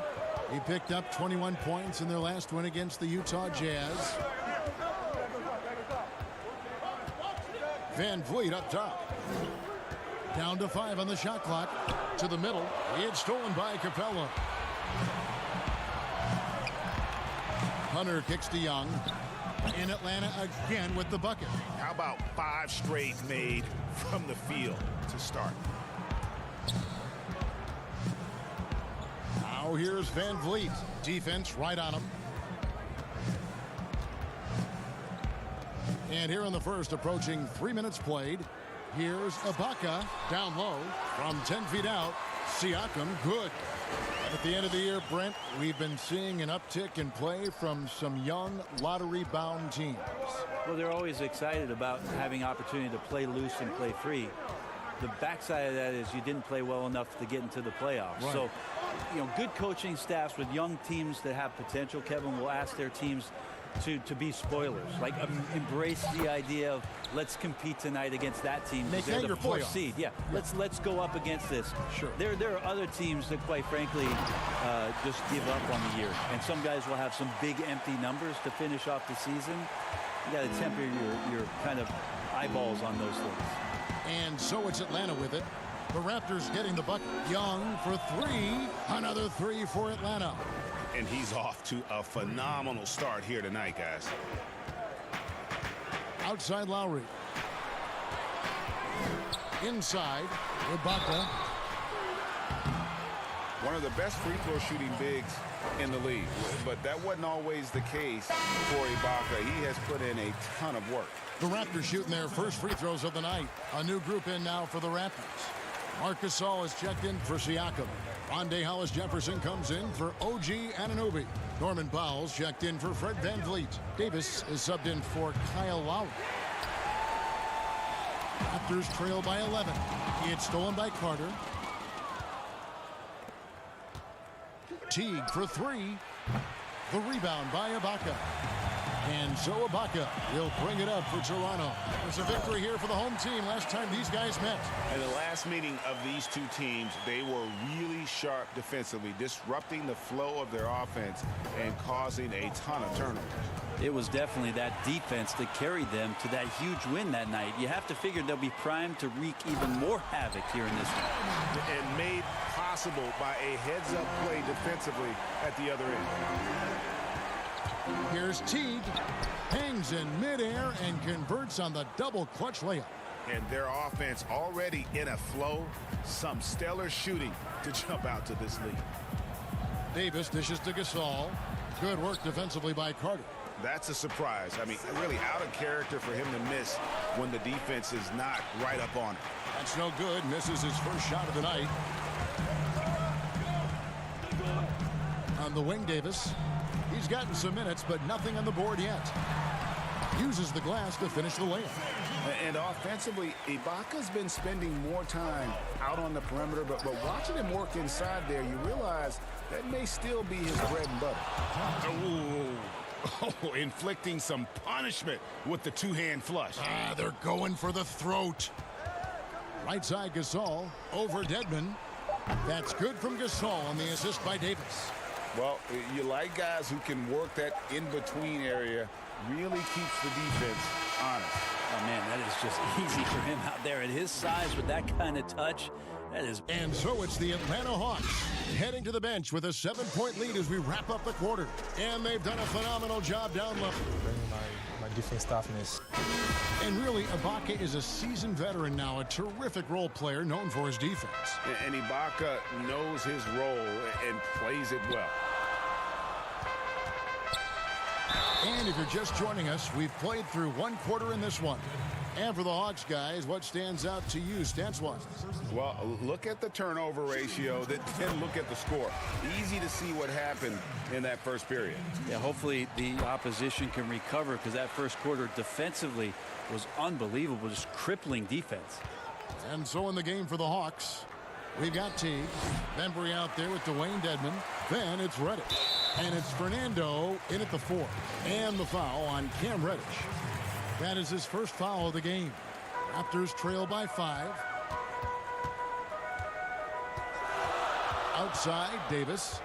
He picked up 21 points in their last win against the Utah Jazz. Van Vliet up top. Down to 5 on the shot clock. To the middle. It's stolen by Capella. Hunter kicks to Young. In Atlanta again with the bucket. How about 5 straight made from the field to start? Now here's Van Vliet. Defense right on him. And here in the first, approaching 3 minutes played. Here's Ibaka down low from 10 feet out. Siakam, good. At the end of the year, Brent, we've been seeing an uptick in play from some young lottery-bound teams. Well, they're always excited about having opportunity to play loose and play free. The backside of that is you didn't play well enough to get into the playoffs. Right. So, you know, good coaching staffs with young teams that have potential, Kevin, will ask their teams to be spoilers. Like, embrace the idea of let's compete tonight against that team. Make They're that the your 4th playoff. seed. Yeah, let's go up against this. Sure. There are other teams that, quite frankly, just give up on the year. And some guys will have some big empty numbers to finish off the season. You got to temper your kind of eyeballs on those things. And so it's Atlanta with it. The Raptors getting the bucket. Young for 3. Another 3 for Atlanta. And he's off to a phenomenal start here tonight, guys. Outside Lowry. Inside, Ibaka. One of the best free throw shooting bigs in the league. But that wasn't always the case for Ibaka. He has put in a ton of work. The Raptors shooting their first free throws of the night. A new group in now for the Raptors. Marcus Gasol is checked in for Siakam. Rondé Hollis-Jefferson comes in for OG Anunoby. Norman Powell's checked in for Fred Van Vliet. Davis is subbed in for Kyle Lowry. Raptors trail by 11. It's stolen by Carter. Teague for 3. The rebound by Ibaka. And so Ibaka will bring it up for Toronto. It's a victory here for the home team last time these guys met. In the last meeting of these two teams, they were really sharp defensively, disrupting the flow of their offense and causing a ton of turnovers. It was definitely that defense that carried them to that huge win that night. You have to figure they'll be primed to wreak even more havoc here in this one. And made possible by a heads-up play defensively at the other end. Here's Teague. Hangs in midair and converts on the double clutch layup. And their offense already in a flow. Some stellar shooting to jump out to this lead. Davis dishes to Gasol. Good work defensively by Carter. That's a surprise. I mean, really out of character for him to miss when the defense is not right up on him. That's no good. Misses his first shot of the night. On the wing, Davis. He's gotten some minutes, but nothing on the board yet. Uses the glass to finish the layup. And offensively, Ibaka's been spending more time out on the perimeter, but watching him work inside there, you realize that may still be his bread and butter. Oh, inflicting some punishment with the two-hand flush. They're going for the throat. Right side, Gasol over Dedmon. That's good from Gasol on the assist by Davis. Well, you like guys who can work that in-between area, really keeps the defense honest. Oh, man, that is just easy for him out there at his size with that kind of touch. That is. And so it's the Atlanta Hawks heading to the bench with a 7-point lead as we wrap up the quarter. And they've done a phenomenal job down low. Bringing my defense toughness. And really, Ibaka is a seasoned veteran now, a terrific role player known for his defense. And Ibaka knows his role and plays it well. And if you're just joining us, we've played through one quarter in this one. And for the Hawks, guys, what stands out to you stats-wise? Well, look at the turnover ratio, then look at the score. Easy to see what happened in that first period. Yeah, hopefully the opposition can recover because that first quarter defensively was unbelievable, just crippling defense. And so in the game for the Hawks, we've got Teague, Bembry out there with Dwayne Dedmon. Then it's Reddish. And it's Fernando in at the 4. And the foul on Cam Reddish. That is his first foul of the game. Raptors trail by 5. Outside, Davis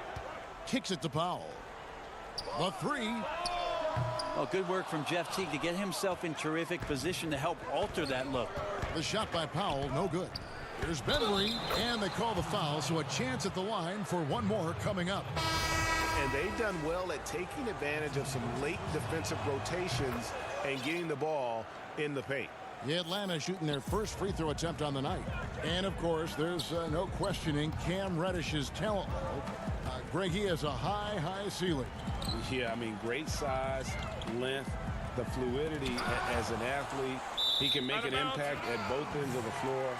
kicks it to Powell. The 3. Oh, good work from Jeff Teague to get himself in terrific position to help alter that look. The shot by Powell, no good. Here's Bembry, and they call the foul, so a chance at the line for one more coming up. And they've done well at taking advantage of some late defensive rotations and getting the ball in the paint. The Atlanta shooting their first free throw attempt on the night. And, of course, there's no questioning Cam Reddish's talent level. Greg, he has a high ceiling. Yeah, I mean, great size, length, the fluidity as an athlete. He can make an impact at both ends of the floor,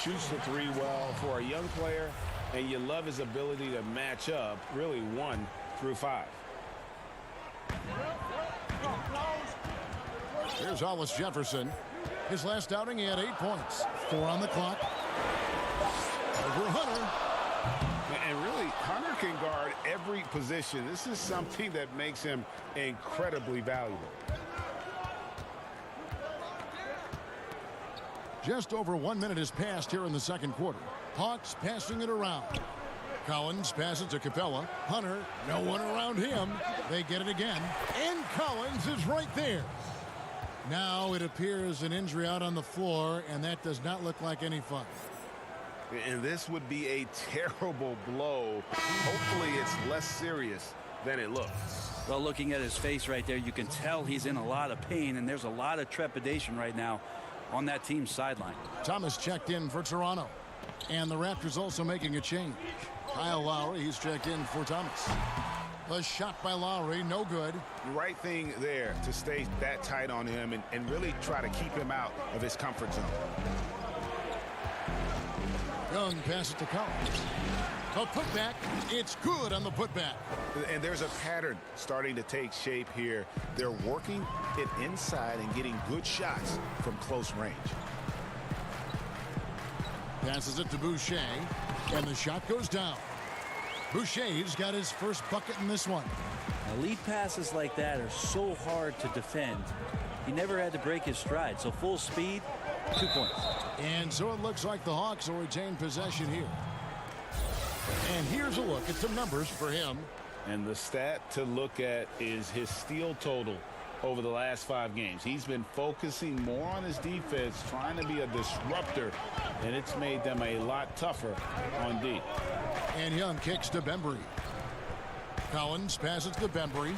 shoots the 3 well for a young player, and you love his ability to match up really 1 through 5. Here's Hollis Jefferson. His last outing, he had 8 points. 4 on the clock. Over Hunter. And really, Hunter can guard every position. This is something that makes him incredibly valuable. Just over 1 minute has passed here in the second quarter. Hawks passing it around. Collins passes to Capella. Hunter, no one around him. They get it again. And Collins is right there. Now it appears an injury out on the floor, and that does not look like any fun. And this would be a terrible blow. Hopefully it's less serious than it looks. Well, looking at his face right there, you can tell he's in a lot of pain, and there's a lot of trepidation right now on that team's sideline. Thomas checked in for Toronto. And the Raptors also making a change. Kyle Lowry, he's checked in for Thomas. The shot by Lowry, no good. The right thing there to stay that tight on him and really try to keep him out of his comfort zone. Young passes to Collins. A putback. It's good on the putback. And there's a pattern starting to take shape here. They're working it inside and getting good shots from close range. Passes it to Boucher, and the shot goes down. Boucher's got his first bucket in this one. Now, lead passes like that are so hard to defend. He never had to break his stride, so full speed, 2 points. And so it looks like the Hawks will retain possession here. And here's a look at some numbers for him. And the stat to look at is his steal total over the last 5 games. He's been focusing more on his defense, trying to be a disruptor, and it's made them a lot tougher on D. And Young kicks to Bembry. Collins passes to Bembry.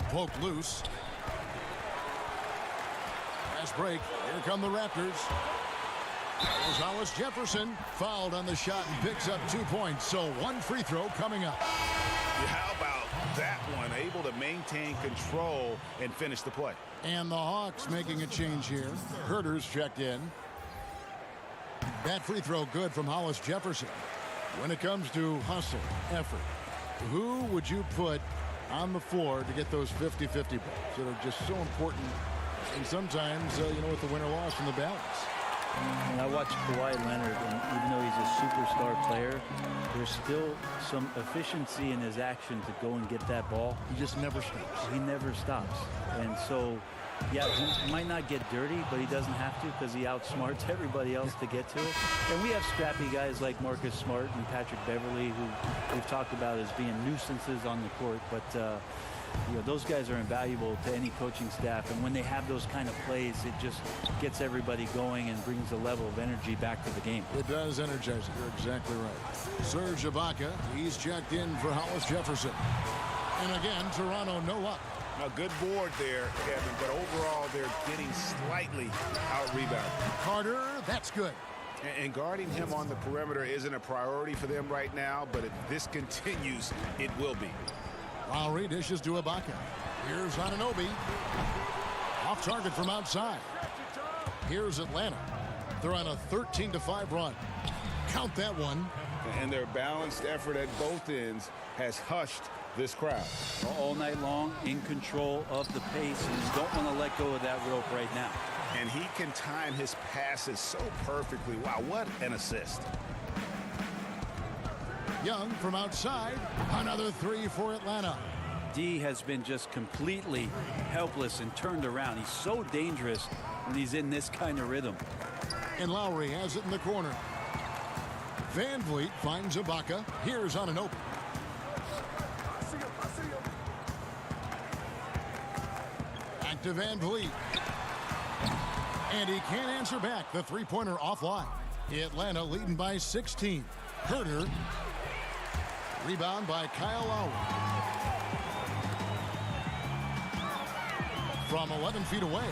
Poke loose. Fast break. Here come the Raptors. There's Hollis Jefferson fouled on the shot and picks up 2 points. So 1 free throw coming up. How about that one? Able to maintain control and finish the play. And the Hawks making a change here. Herter's checked in. That free throw good from Hollis Jefferson. When it comes to hustle, effort, who would you put on the floor to get those 50-50 balls that are just so important? And sometimes, with the winner-loss in the balance. And I watch Kawhi Leonard, and even though he's a superstar player, there's still some efficiency in his action to go and get that ball. He just never stops. He never stops. And so, yeah, he might not get dirty, but he doesn't have to because he outsmarts everybody else to get to it. And we have scrappy guys like Marcus Smart and Patrick Beverly, who we've talked about as being nuisances on the court. But those guys are invaluable to any coaching staff, and when they have those kind of plays, it just gets everybody going and brings a level of energy back to the game. It does energize it. You're exactly right. Serge Ibaka, he's checked in for Hollis Jefferson. And again, Toronto no luck. A good board there, Kevin, but overall they're getting slightly out-rebounded. Carter, that's good. And guarding him on the perimeter isn't a priority for them right now, but if this continues, it will be. Lowry dishes to Ibaka. Here's Anunoby. Off target from outside. Here's Atlanta. They're on a 13-5 run. Count that one. And their balanced effort at both ends has hushed this crowd. All night long, in control of the pace, and you don't want to let go of that rope right now. And he can time his passes so perfectly. Wow, what an assist. Young from outside. Another three for Atlanta. D has been just completely helpless and turned around. He's so dangerous when he's in this kind of rhythm. And Lowry has it in the corner. Van Vliet finds Ibaka. Here's Anunoby. Back to Van Vliet. And he can't answer back. The three-pointer offline. Atlanta leading by 16. Herter. Rebound by Kyle Lowry. From 11 feet away,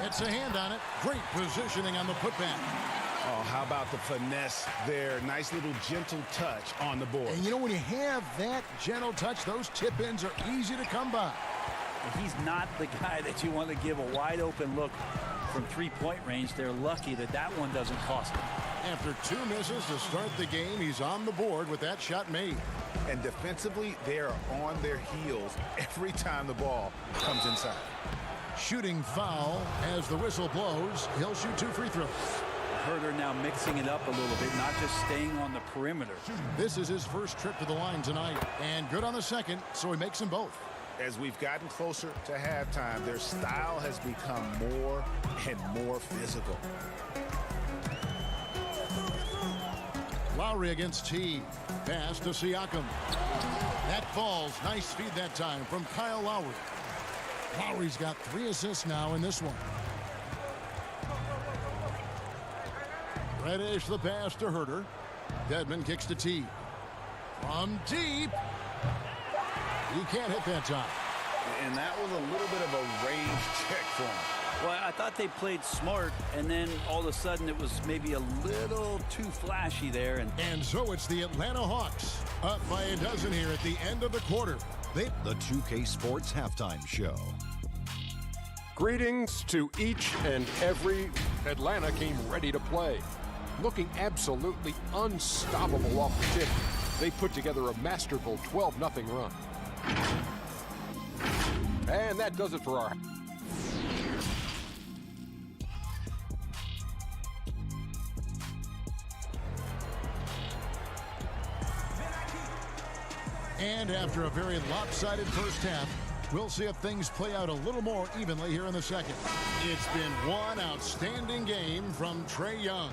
it's a hand on it. Great positioning on the putback. Oh, how about the finesse there? Nice little gentle touch on the board. And you know, when you have that gentle touch, those tip-ins are easy to come by. He's not the guy that you want to give a wide-open look from three-point range. They're lucky that that one doesn't cost him. After two misses to start the game, he's on the board with that shot made. And defensively, they are on their heels every time the ball comes inside. Shooting foul as the whistle blows. He'll shoot two free throws. Herter now mixing it up a little bit, not just staying on the perimeter. This is his first trip to the line tonight. And good on the second, so he makes them both. As we've gotten closer to halftime, their style has become more and more physical. Lowry against T. Pass to Siakam. That falls. Nice feed that time from Kyle Lowry. Lowry's got 3 assists now in this one. Reddish the pass to Herter. Dedmon kicks to T. From deep. He can't hit that time. And that was a little bit of a range check for him. Well, I thought they played smart, and then all of a sudden it was maybe a little too flashy there. And so it's the Atlanta Hawks up by a dozen here at the end of the quarter. The 2K Sports Halftime Show. Greetings to each and every. Atlanta came ready to play. Looking absolutely unstoppable off the tip, they put together a masterful 12-0 run. And that does it for our... And after a very lopsided first half, we'll see if things play out a little more evenly here in the second. It's been one outstanding game from Trae Young.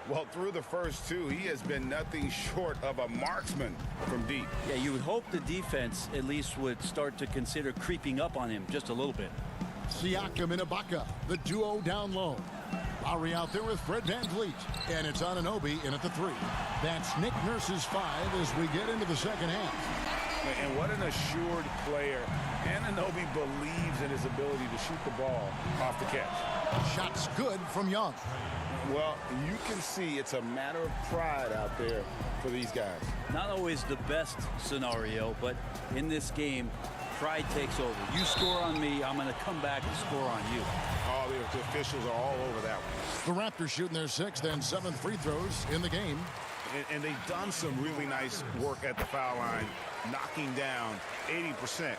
Well, through the first two, he has been nothing short of a marksman from deep. Yeah, you would hope the defense at least would start to consider creeping up on him just a little bit. Siakam and Ibaka, the duo down low. Lowry out there with Fred VanVleet. And it's Anunoby in at the 3. That's Nick Nurse's 5 as we get into the second half. And what an assured player. Anunoby believes in his ability to shoot the ball off the catch. Shots good from Young. Well, you can see it's a matter of pride out there for these guys. Not always the best scenario, but in this game, pride takes over. You score on me, I'm going to come back and score on you. Oh, the officials are all over that one. The Raptors shooting their 6th and 7th free throws in the game. And they've done some really nice work at the foul line, knocking down 80%.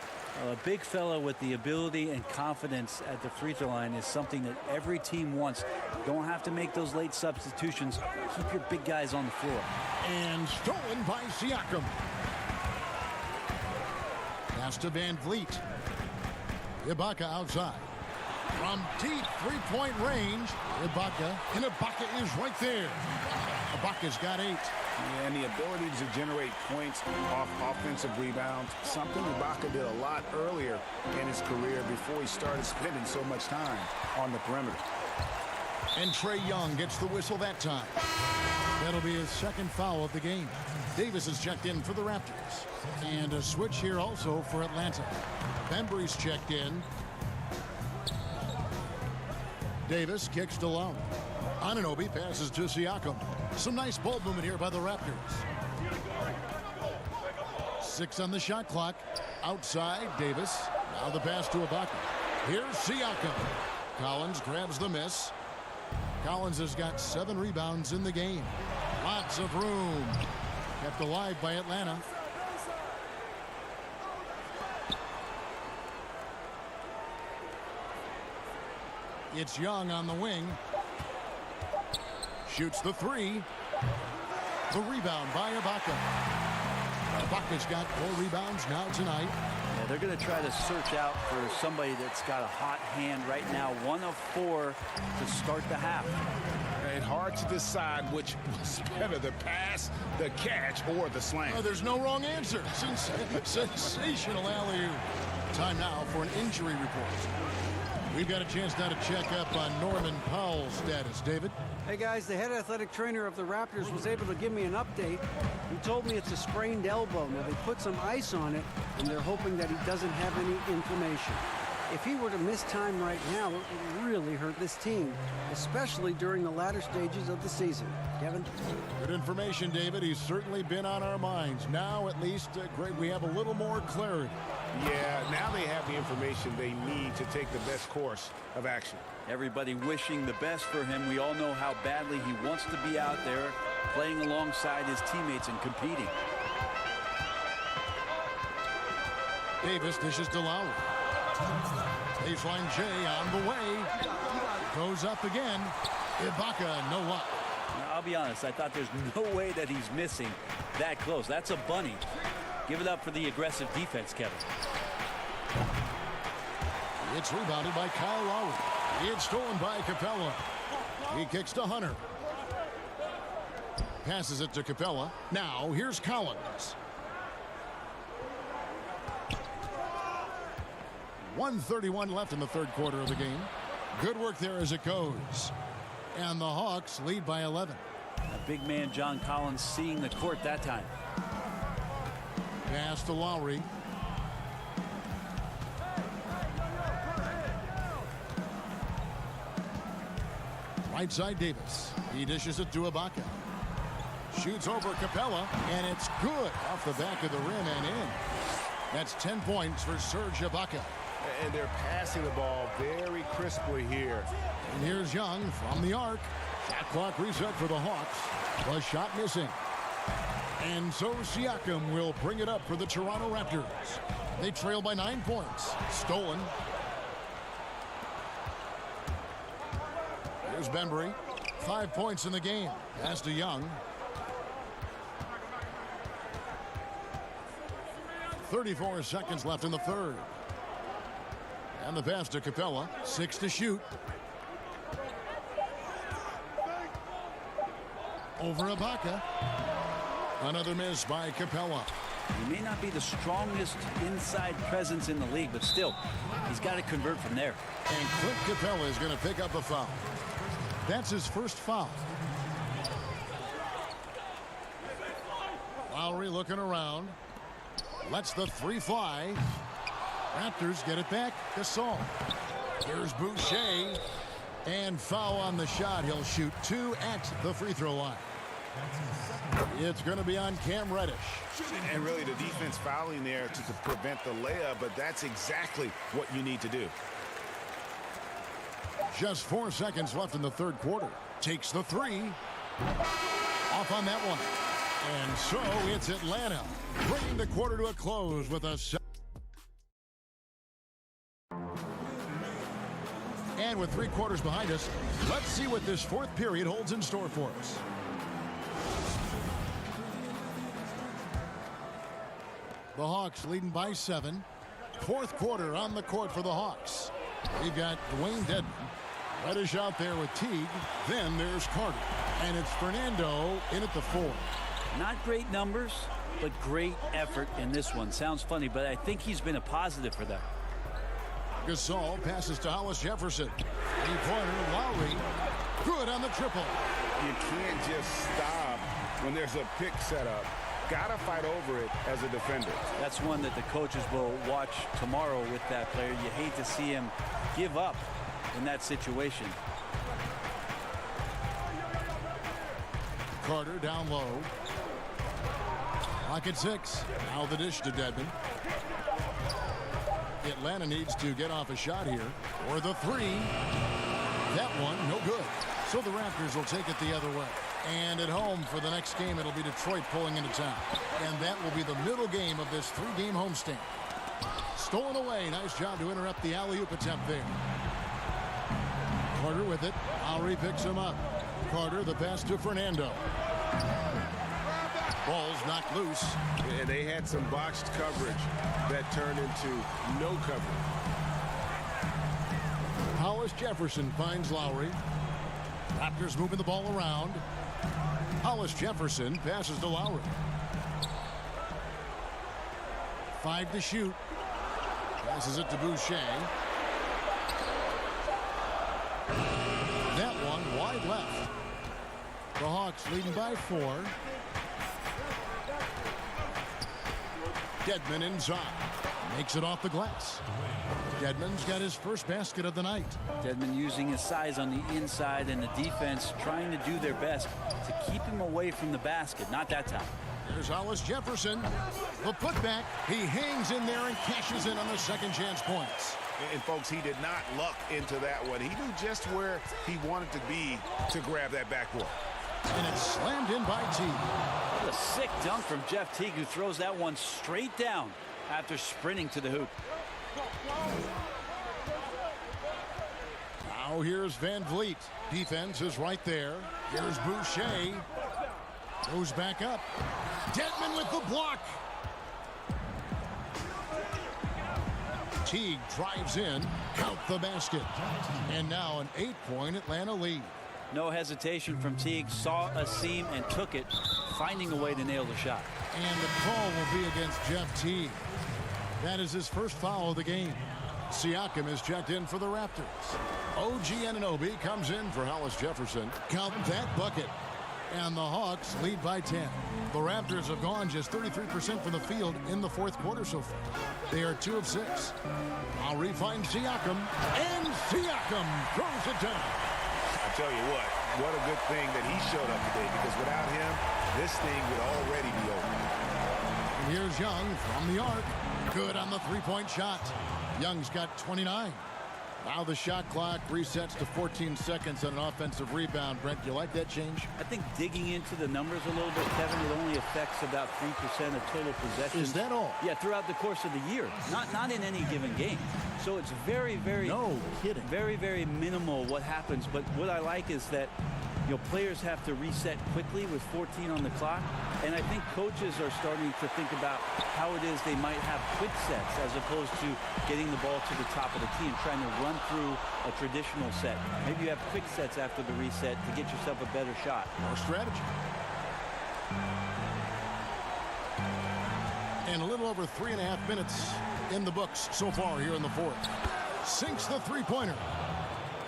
A big fella with the ability and confidence at the free throw line is something that every team wants. Don't have to make those late substitutions. Keep your big guys on the floor. And stolen by Siakam. Pass to VanVleet. Ibaka outside. From deep three-point range, Ibaka is right there. Ibaka's got 8. Yeah, and the ability to generate points off offensive rebounds, something Ibaka did a lot earlier in his career before he started spending so much time on the perimeter. And Trae Young gets the whistle that time. That'll be his second foul of the game. Davis is checked in for the Raptors. And a switch here also for Atlanta. Bembry's checked in. Davis kicks to Lowry. Anunoby passes to Siakam. Some nice ball movement here by the Raptors. 6 on the shot clock. Outside, Davis. Now the pass to Ibaka. Here's Siakam. Collins grabs the miss. Collins has got 7 rebounds in the game. Lots of room. Kept alive by Atlanta. It's Young on the wing. Shoots the 3. The rebound by Ibaka. Ibaka's got 4 rebounds now tonight. Yeah, they're going to try to search out for somebody that's got a hot hand right now. 1 of 4 to start the half. It's hard to decide which was better, the pass, the catch, or the slam. Oh, there's no wrong answer. Sensational alley-oop. Time now for an injury report. We've got a chance now to check up on Norman Powell's status. David? Hey, guys, the head athletic trainer of the Raptors was able to give me an update. He told me it's a sprained elbow. Now, they put some ice on it, and they're hoping that he doesn't have any inflammation. If he were to miss time right now, it would really hurt this team, especially during the latter stages of the season. Kevin? Good information, David. He's certainly been on our minds. Now, at least, Greg, we have a little more clarity. Yeah, now they have the information they need to take the best course of action. Everybody wishing the best for him. We all know how badly he wants to be out there playing alongside his teammates and competing. Davis dishes to Lowry. Baseline J on the way. Goes up again. Ibaka, no luck. Now, I'll be honest, I thought there's no way that he's missing that close. That's a bunny. Give it up for the aggressive defense, Kevin. It's rebounded by Kyle Lowry. It's stolen by Capella. He kicks to Hunter. Passes it to Capella. Now here's Collins. 1:31 left in the third quarter of the game. Good work there as it goes. And the Hawks lead by 11. A big man, John Collins, seeing the court that time. Pass to Lowry. Right side Davis. He dishes it to Ibaka. Shoots over Capella, and it's good off the back of the rim and in. That's 10 points for Serge Ibaka. And they're passing the ball very crisply here. And here's Young from the arc. Shot clock reset for the Hawks. The shot missing. And so Siakam will bring it up for the Toronto Raptors. They trail by 9 points. Stolen. Here's Bembry. 5 points in the game. Pass to Young. 34 seconds left in the third. And the pass to Capella. 6 to shoot. Over Ibaka. Another miss by Capella. He may not be the strongest inside presence in the league, but still, he's got to convert from there. And Clint Capella is going to pick up a foul. That's his first foul. Lowry looking around. Lets the 3 fly. Raptors get it back. Gasol. Here's Boucher. And foul on the shot. He'll shoot 2 at the free throw line. It's going to be on Cam Reddish. And really the defense fouling there to prevent the layup, but that's exactly what you need to do. Just 4 seconds left in the third quarter. Takes the 3. Off on that one. And so it's Atlanta bringing the quarter to a close with a... And with 3 quarters behind us, let's see what this fourth period holds in store for us. The Hawks leading by 7. Fourth quarter on the court for the Hawks. We've got Dwayne Dedmon. Reddish out there with Teague. Then there's Carter. And it's Fernando in at the 4. Not great numbers, but great effort in this one. Sounds funny, but I think he's been a positive for them. Gasol passes to Hollis Jefferson. Three-pointer, Lowry. Good on the triple. You can't just stop when there's a pick set up. Gotta fight over it as a defender. That's one that the coaches will watch tomorrow with that player. You hate to see him give up in that situation. Carter down low. Clock at 6. Now the dish to Dedmon. Atlanta needs to get off a shot here. Or the three. That one, no good. So the Raptors will take it the other way. And at home for the next game, it'll be Detroit pulling into town. And that will be the middle game of this 3-game homestand. Stolen away. Nice job to interrupt the alley-oop attempt there. Carter with it. Lowry picks him up. Carter, the pass to Fernando. Ball's knocked loose. And they had some boxed coverage that turned into no coverage. Hollis Jefferson finds Lowry. Raptors moving the ball around. Hollis Jefferson passes to Lowry. 5 to shoot. Passes it to Boucher. That one wide left. The Hawks leading by 4. Dedmon inside. Makes it off the glass. Dedmon's got his first basket of the night. Dedmon using his size on the inside and the defense trying to do their best to keep him away from the basket. Not that time. There's Hollis Jefferson. The putback. He hangs in there and cashes in on the second chance points. And folks, he did not luck into that one. He knew just where he wanted to be to grab that backboard. And it's slammed in by Teague. What a sick dunk from Jeff Teague, who throws that one straight down after sprinting to the hoop. Now here's Van Vliet. Defense is right there. Here's Boucher. Goes back up. Dedmon with the block. Teague drives in. Count the basket. And now an 8-point Atlanta lead. No hesitation from Teague. Saw a seam and took it, finding a way to nail the shot. And the call will be against Jeff Teague. That is his first foul of the game. Siakam is checked in for the Raptors. OG Anunoby comes in for Hollis Jefferson. Count that bucket. And the Hawks lead by 10. The Raptors have gone just 33% from the field in the fourth quarter so far. They are 2 of 6. Lowry finds Siakam. And Siakam throws it down. I tell you what a good thing that he showed up today, because without him, this thing would already be over. And here's Young from the arc. Good on the three-point shot. Young's got 29. Now the shot clock resets to 14 seconds on an offensive rebound. Brent, do you like that change? I think digging into the numbers a little bit, Kevin, it only affects about 3% of total possessions. Is that all? Yeah, throughout the course of the year. Not in any given game. So it's very, very... No kidding. Very, very minimal what happens. But what I like is that, you know, players have to reset quickly with 14 on the clock. And I think coaches are starting to think about how it is they might have quick sets as opposed to getting the ball to the top of the key and trying to run through a traditional set. Maybe you have quick sets after the reset to get yourself a better shot. More strategy. And a little over 3.5 minutes in the books so far here in the fourth. Sinks the three-pointer.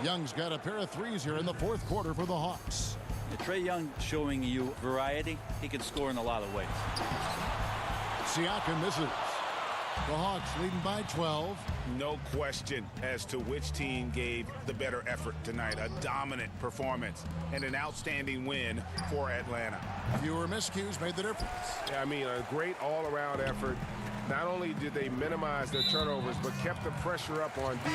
Young's got a pair of threes here in the fourth quarter for the Hawks. Trae Young showing you variety. He can score in a lot of ways. Siakam misses. The Hawks leading by 12. No question as to which team gave the better effort tonight. A dominant performance and an outstanding win for Atlanta. Fewer miscues made the difference. Yeah, I mean, a great all-around effort. Not only did they minimize their turnovers, but kept the pressure up on D,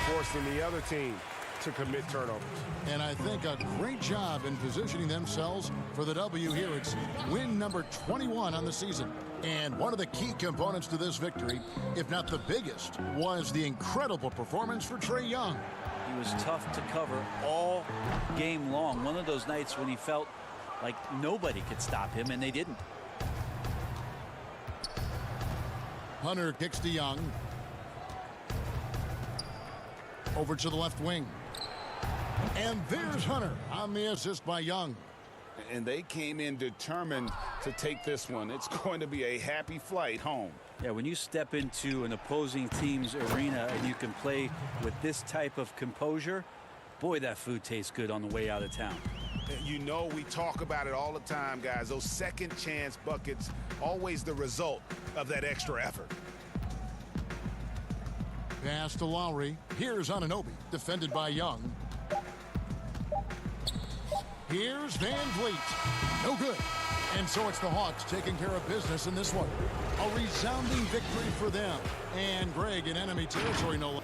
forcing the other team to commit turnovers. And I think a great job in positioning themselves for the W here. It's win number 21 on the season. And one of the key components to this victory, if not the biggest, was the incredible performance for Trae Young. He was tough to cover all game long. One of those nights when he felt like nobody could stop him, and they didn't. Hunter kicks to Young. Over to the left wing. And there's Hunter on the assist by Young. And they came in determined to take this one. It's going to be a happy flight home. Yeah, when you step into an opposing team's arena and you can play with this type of composure, boy, that food tastes good on the way out of town. You know, we talk about it all the time, guys. Those second chance buckets, always the result of that extra effort. Pass to Lowry. Here's Anunoby, defended by Young. Here's Van Vliet. No good. And so it's the Hawks taking care of business in this one. A resounding victory for them. And Greg in enemy territory no less.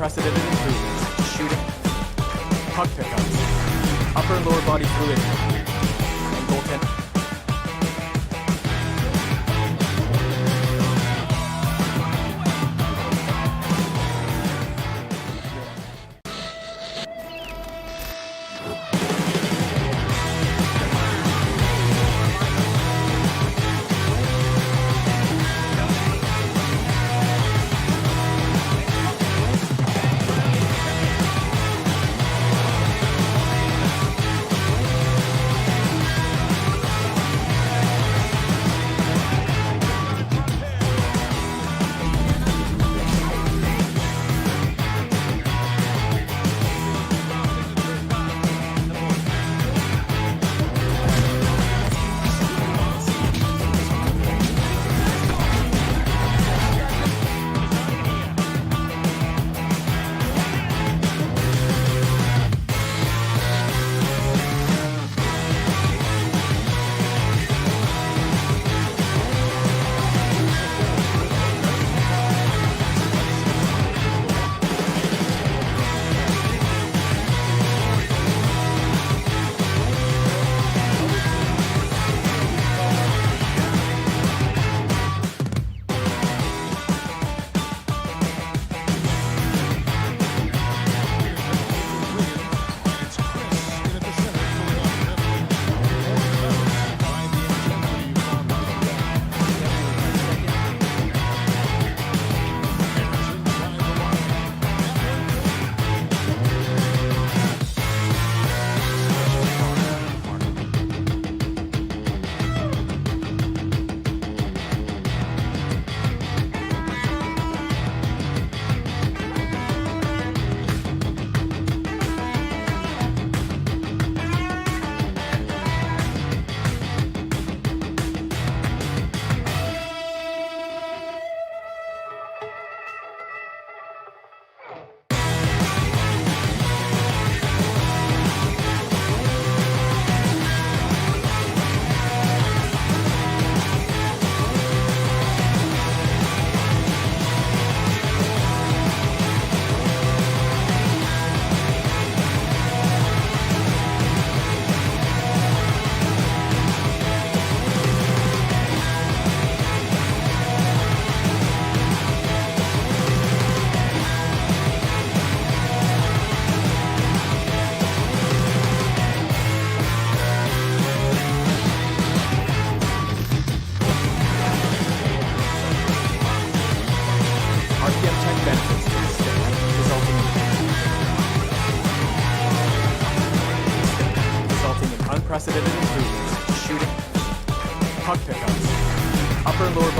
unprecedented improvements in shooting, puck pickups, upper and lower body fluidity, and goaltending.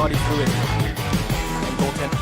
body fluid. And goaltender.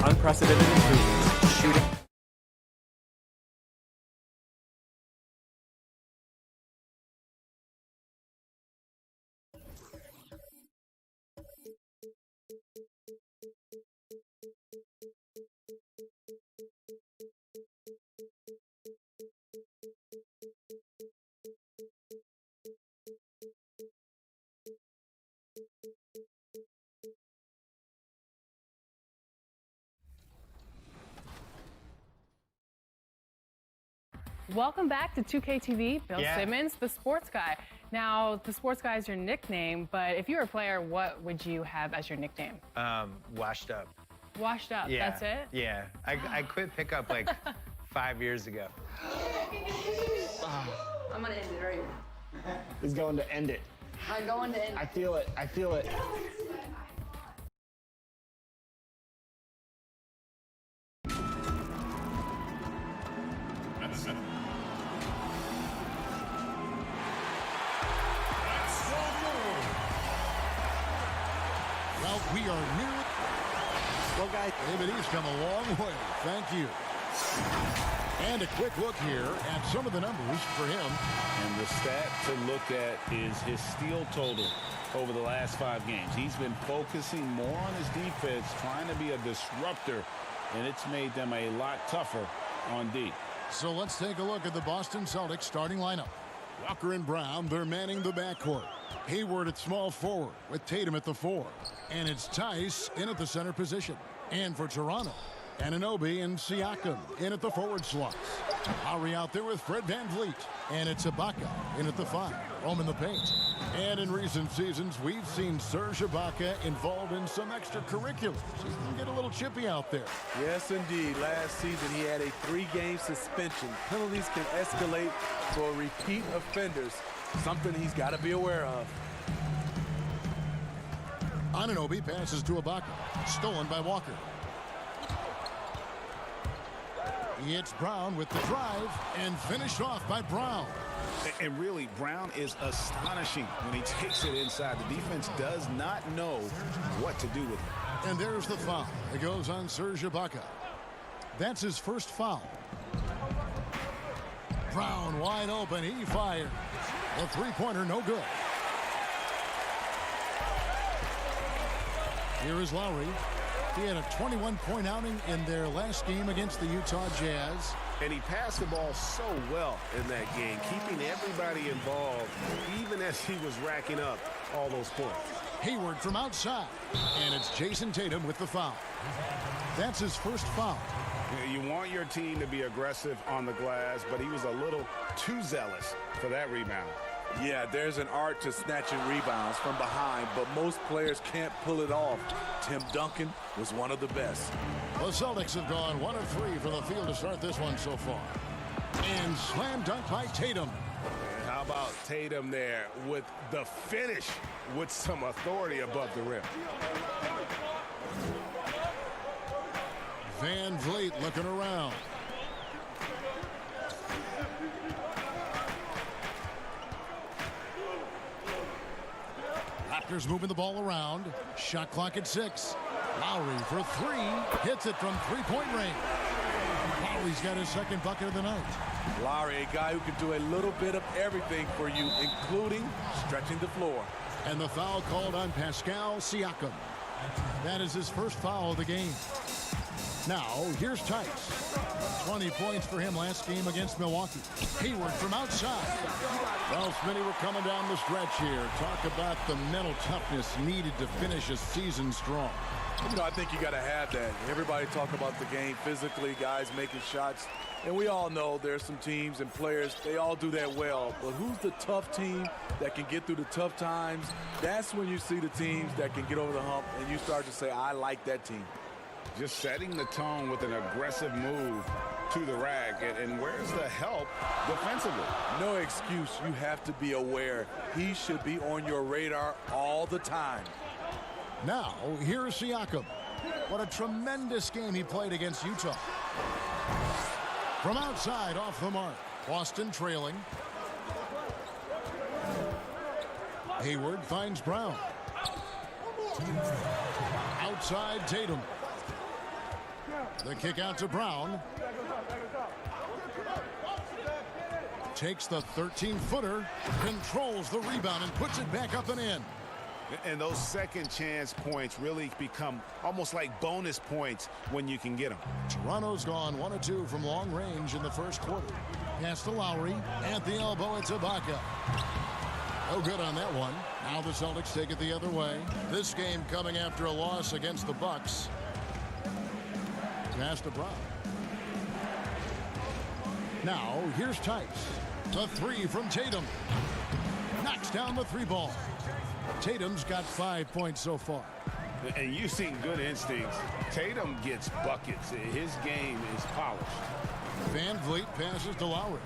Unprecedented improvements. Shooting. Welcome back to 2K TV. Bill Simmons, the sports guy. Now, the sports guy is your nickname, but if you were a player, what would you have as your nickname? Washed up. Washed up, Yeah. that's it? Yeah. I quit pickup like 5 years ago. I'm gonna end it right here. He's going to end it. I'm going to end it. I feel it. I feel it. That's it. Well, we are near. Well, guys, David, he's come a long way. Thank you. And a quick look here at some of the numbers for him. And the stat to look at is his steal total over the last 5 games. He's been focusing more on his defense, trying to be a disruptor, and it's made them a lot tougher on D. So let's take a look at the Boston Celtics starting lineup. Walker and Brown, they're manning the backcourt. Hayward at small forward with Tatum at the 4. And it's Tice in at the center position. And for Toronto, Anunoby and Siakam in at the forward slots. Lowry out there with Fred VanVleet. And it's Ibaka in at the 5. Home in the paint. And in recent seasons, we've seen Serge Ibaka involved in some extracurriculars. He can get a little chippy out there. Yes, indeed. Last season, he had a 3-game suspension. Penalties can escalate for repeat offenders, something he's got to be aware of. Anunoby passes to Ibaka. Stolen by Walker. It's Brown with the drive and finished off by Brown. And really, Brown is astonishing when he takes it inside. The defense does not know what to do with it. And there's the foul. It goes on Serge Ibaka. That's his first foul. Brown wide open. He fired. The three-pointer no good. Here is Lowry. He had a 21-point outing in their last game against the Utah Jazz. And he passed the ball so well in that game, keeping everybody involved, even as he was racking up all those points. Hayward from outside. And it's Jason Tatum with the foul. That's his first foul. You want your team to be aggressive on the glass, but he was a little too zealous for that rebound. Yeah, there's an art to snatching rebounds from behind, but most players can't pull it off. Tim Duncan was one of the best. The Celtics have gone 1 of 3 from the field to start this one so far. And slam dunk by Tatum. And how about Tatum there with the finish with some authority above the rim. VanVleet looking around. Raptors moving the ball around. Shot clock at 6. Lowry for 3. Hits it from three-point range. Lowry's got his second bucket of the night. Lowry, a guy who can do a little bit of everything for you, including stretching the floor. And the foul called on Pascal Siakam. That is his first foul of the game. Now, here's Tice. 20 points for him last game against Milwaukee. Hayward from outside. Well, Smitty, we're coming down the stretch here. Talk about the mental toughness needed to finish a season strong. You know, I think you got to have that. Everybody talk about the game physically, guys making shots. And we all know there's some teams and players, they all do that well. But who's the tough team that can get through the tough times? That's when you see the teams that can get over the hump and you start to say, I like that team. Just setting the tone with an aggressive move to the rack. And where's the help defensively? No excuse. You have to be aware. He should be on your radar all the time. Now, here's Siakam. What a tremendous game he played against Utah. From outside, off the mark. Boston trailing. Hayward finds Brown. Outside, Tatum. The kick out to Brown. Takes the 13-footer, controls the rebound, and puts it back up and in. And those second chance points really become almost like bonus points when you can get them. Toronto's gone 1 of 2 from long range in the first quarter. Pass to Lowry. At the elbow, it's Ibaka. No good on that one. Now the Celtics take it the other way. This game coming after a loss against the Bucks. Pass to Brown. Now, here's Tice. The 3 from Tatum. Knocks down the 3 ball. Tatum's got 5 points so far. And you've seen good instincts. Tatum gets buckets. His game is polished. VanVleet passes to Lowry.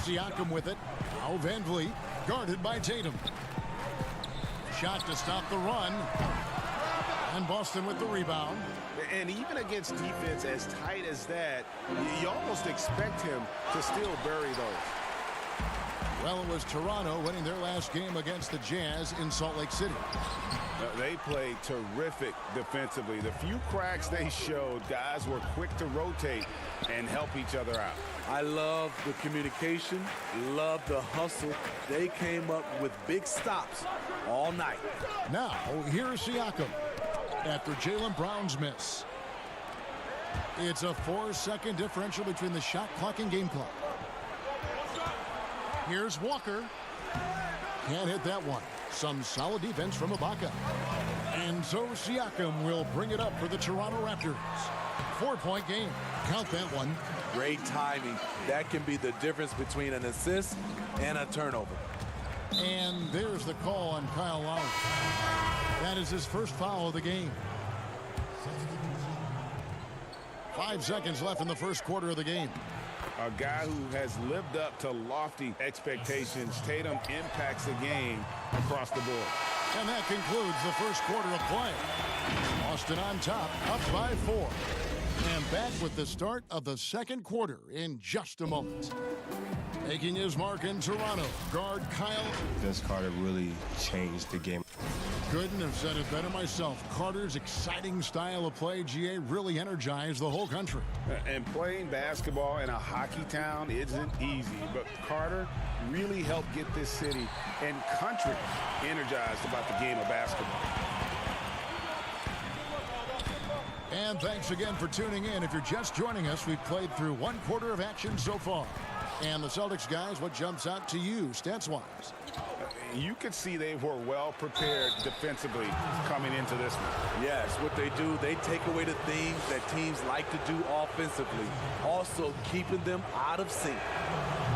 Siakam with it. Now VanVleet guarded by Tatum. Shot to stop the run. And Boston with the rebound. And even against defense as tight as that, you almost expect him to still bury those. Well, it was Toronto winning their last game against the Jazz in Salt Lake City. They played terrific defensively. The few cracks they showed, guys were quick to rotate and help each other out. I love the communication, love the hustle. They came up with big stops all night. Now, here's Siakam after Jaylen Brown's miss. It's a 4-second differential between the shot clock and game clock. Here's Walker. Can't hit that one. Some solid defense from Ibaka. And And so Siakam will bring it up for the Toronto Raptors. 4-point game. Count that one. Great timing. That can be the difference between an assist and a turnover. And there's the call on Kyle Lowry. That is his first foul of the game. 5 seconds left in the first quarter of the game. A guy who has lived up to lofty expectations. Tatum impacts the game across the board. And that concludes the first quarter of play. Boston on top, up by 4. And back with the start of the second quarter in just a moment. Making his mark in Toronto, guard Kyle. Vince Carter really changed the game. Couldn't have said it better myself. Carter's exciting style of play, GA, really energized the whole country. And playing basketball in a hockey town isn't easy, but Carter really helped get this city and country energized about the game of basketball. And thanks again for tuning in. If you're just joining us, we've played through one quarter of action so far. And the Celtics guys, what jumps out to you stats-wise? You could see they were well prepared defensively coming into this one. Yes, what they do, they take away the things that teams like to do offensively, also keeping them out of sync.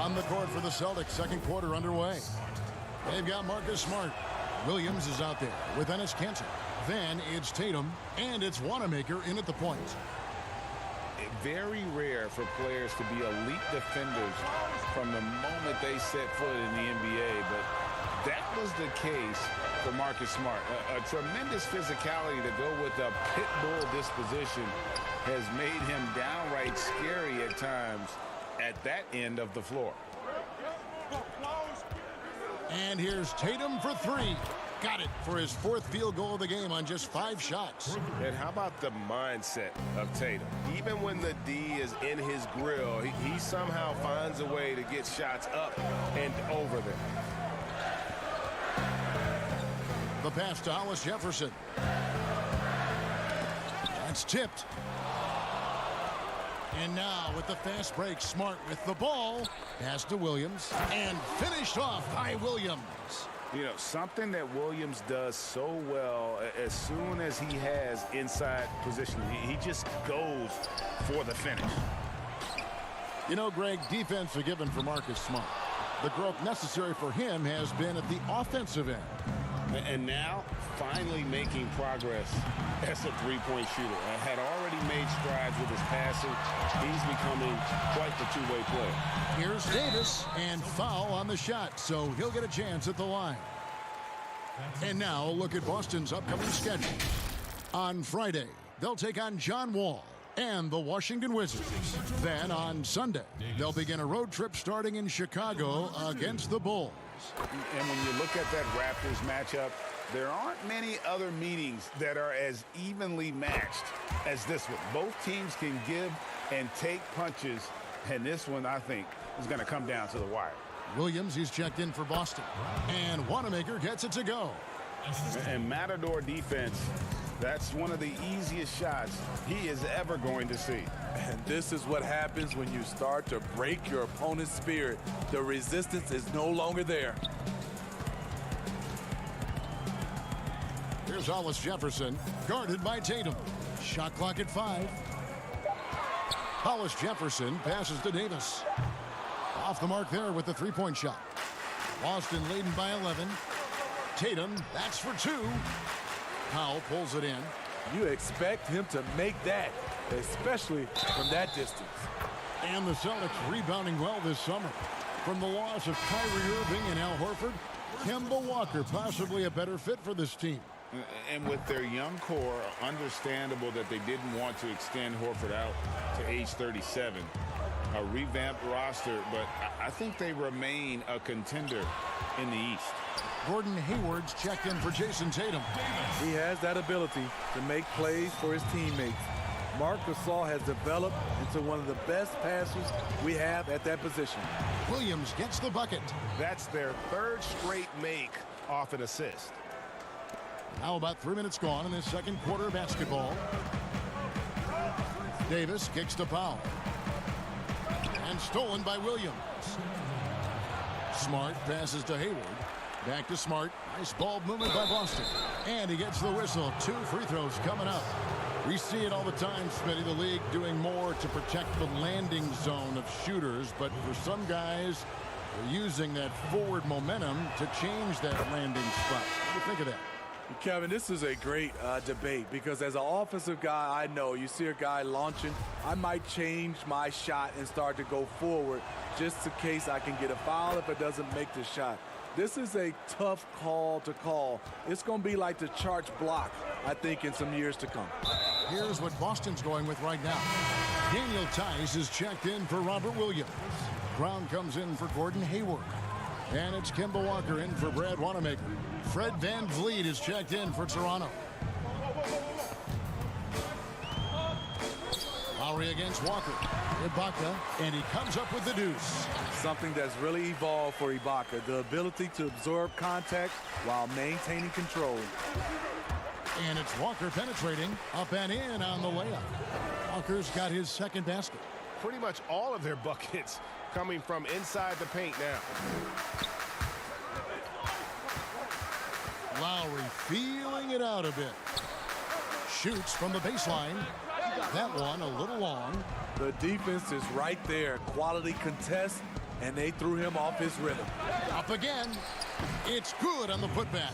On the court for the Celtics, second quarter underway. They've got Marcus Smart. Williams is out there with Enes Kanter. Then it's Tatum, and it's Wanamaker in at the point. Very rare for players to be elite defenders from the moment they set foot in the NBA, but that was the case for Marcus Smart. A tremendous physicality to go with a pit bull disposition has made him downright scary at times at that end of the floor. And here's Tatum for 3. Got it for his 4th field goal of the game on just 5 shots. And how about the mindset of Tatum? Even when the D is in his grill, he somehow finds a way to get shots up and over them. The pass to Hollis Jefferson. That's tipped. And now with the fast break, Smart with the ball. Pass to Williams and finished off by Williams. You know, something that Williams does so well, as soon as he has inside position, he just goes for the finish. You know, Greg, defense a given for Marcus Smart. The growth necessary for him has been at the offensive end. And now, finally making progress as a three-point shooter. Had already made strides with his passing. He's becoming quite the two-way player. Here's Davis, and foul on the shot, so he'll get a chance at the line. And now, look at Boston's upcoming schedule. On Friday, they'll take on John Wall and the Washington Wizards. Then on Sunday, they'll begin a road trip starting in Chicago against the Bulls. And when you look at that Raptors matchup, there aren't many other meetings that are as evenly matched as this one. Both teams can give and take punches, and this one, I think, is going to come down to the wire. Williams, he's checked in for Boston. And Wanamaker gets it to go. And Matador defense, that's one of the easiest shots he is ever going to see. And this is what happens when you start to break your opponent's spirit. The resistance is no longer there. Here's Hollis Jefferson, guarded by Tatum. Shot clock at 5. Hollis Jefferson passes to Davis. Off the mark there with the three-point shot. Boston leading by 11. Tatum, that's for 2. Powell pulls it in. You expect him to make that, especially from that distance. And the Celtics rebounding well this summer. From the loss of Kyrie Irving and Al Horford, Kemba Walker possibly a better fit for this team. And with their young core, understandable that they didn't want to extend Horford out to age 37. A revamped roster, but I think they remain a contender in the East. Gordon Hayward's checked in for Jason Tatum. He has that ability to make plays for his teammates. Marc Gasol has developed into one of the best passers we have at that position. Williams gets the bucket. That's their 3rd straight make off an assist. Now about 3 minutes gone in this second quarter of basketball. Davis kicks to Powell. And stolen by Williams. Smart passes to Hayward. Back to Smart. Nice ball movement by Boston. And he gets the whistle. 2 free throws coming up. We see it all the time, Smitty, the league doing more to protect the landing zone of shooters, but for some guys, they're using that forward momentum to change that landing spot. What do you think of that? Kevin, this is a great debate because as an offensive guy, I know you see a guy launching, I might change my shot and start to go forward just in case I can get a foul if it doesn't make the shot. This is a tough call to call. It's going to be like the charge block, I think, in some years to come. Here's what Boston's going with right now. Daniel Tice is checked in for Robert Williams. Brown comes in for Gordon Hayward. And it's Kemba Walker in for Brad Wanamaker. Fred VanVleet is checked in for Toronto. Lowry against Walker. Ibaka, and he comes up with the deuce. Something that's really evolved for Ibaka, the ability to absorb contact while maintaining control. And it's Walker penetrating up and in on the layup. Walker's got his second basket. Pretty much all of their buckets coming from inside the paint now. Lowry feeling it out a bit. Shoots from the baseline. That one a little long. The defense is right there. Quality contest, and they threw him off his rhythm. Up again. It's good on the putback.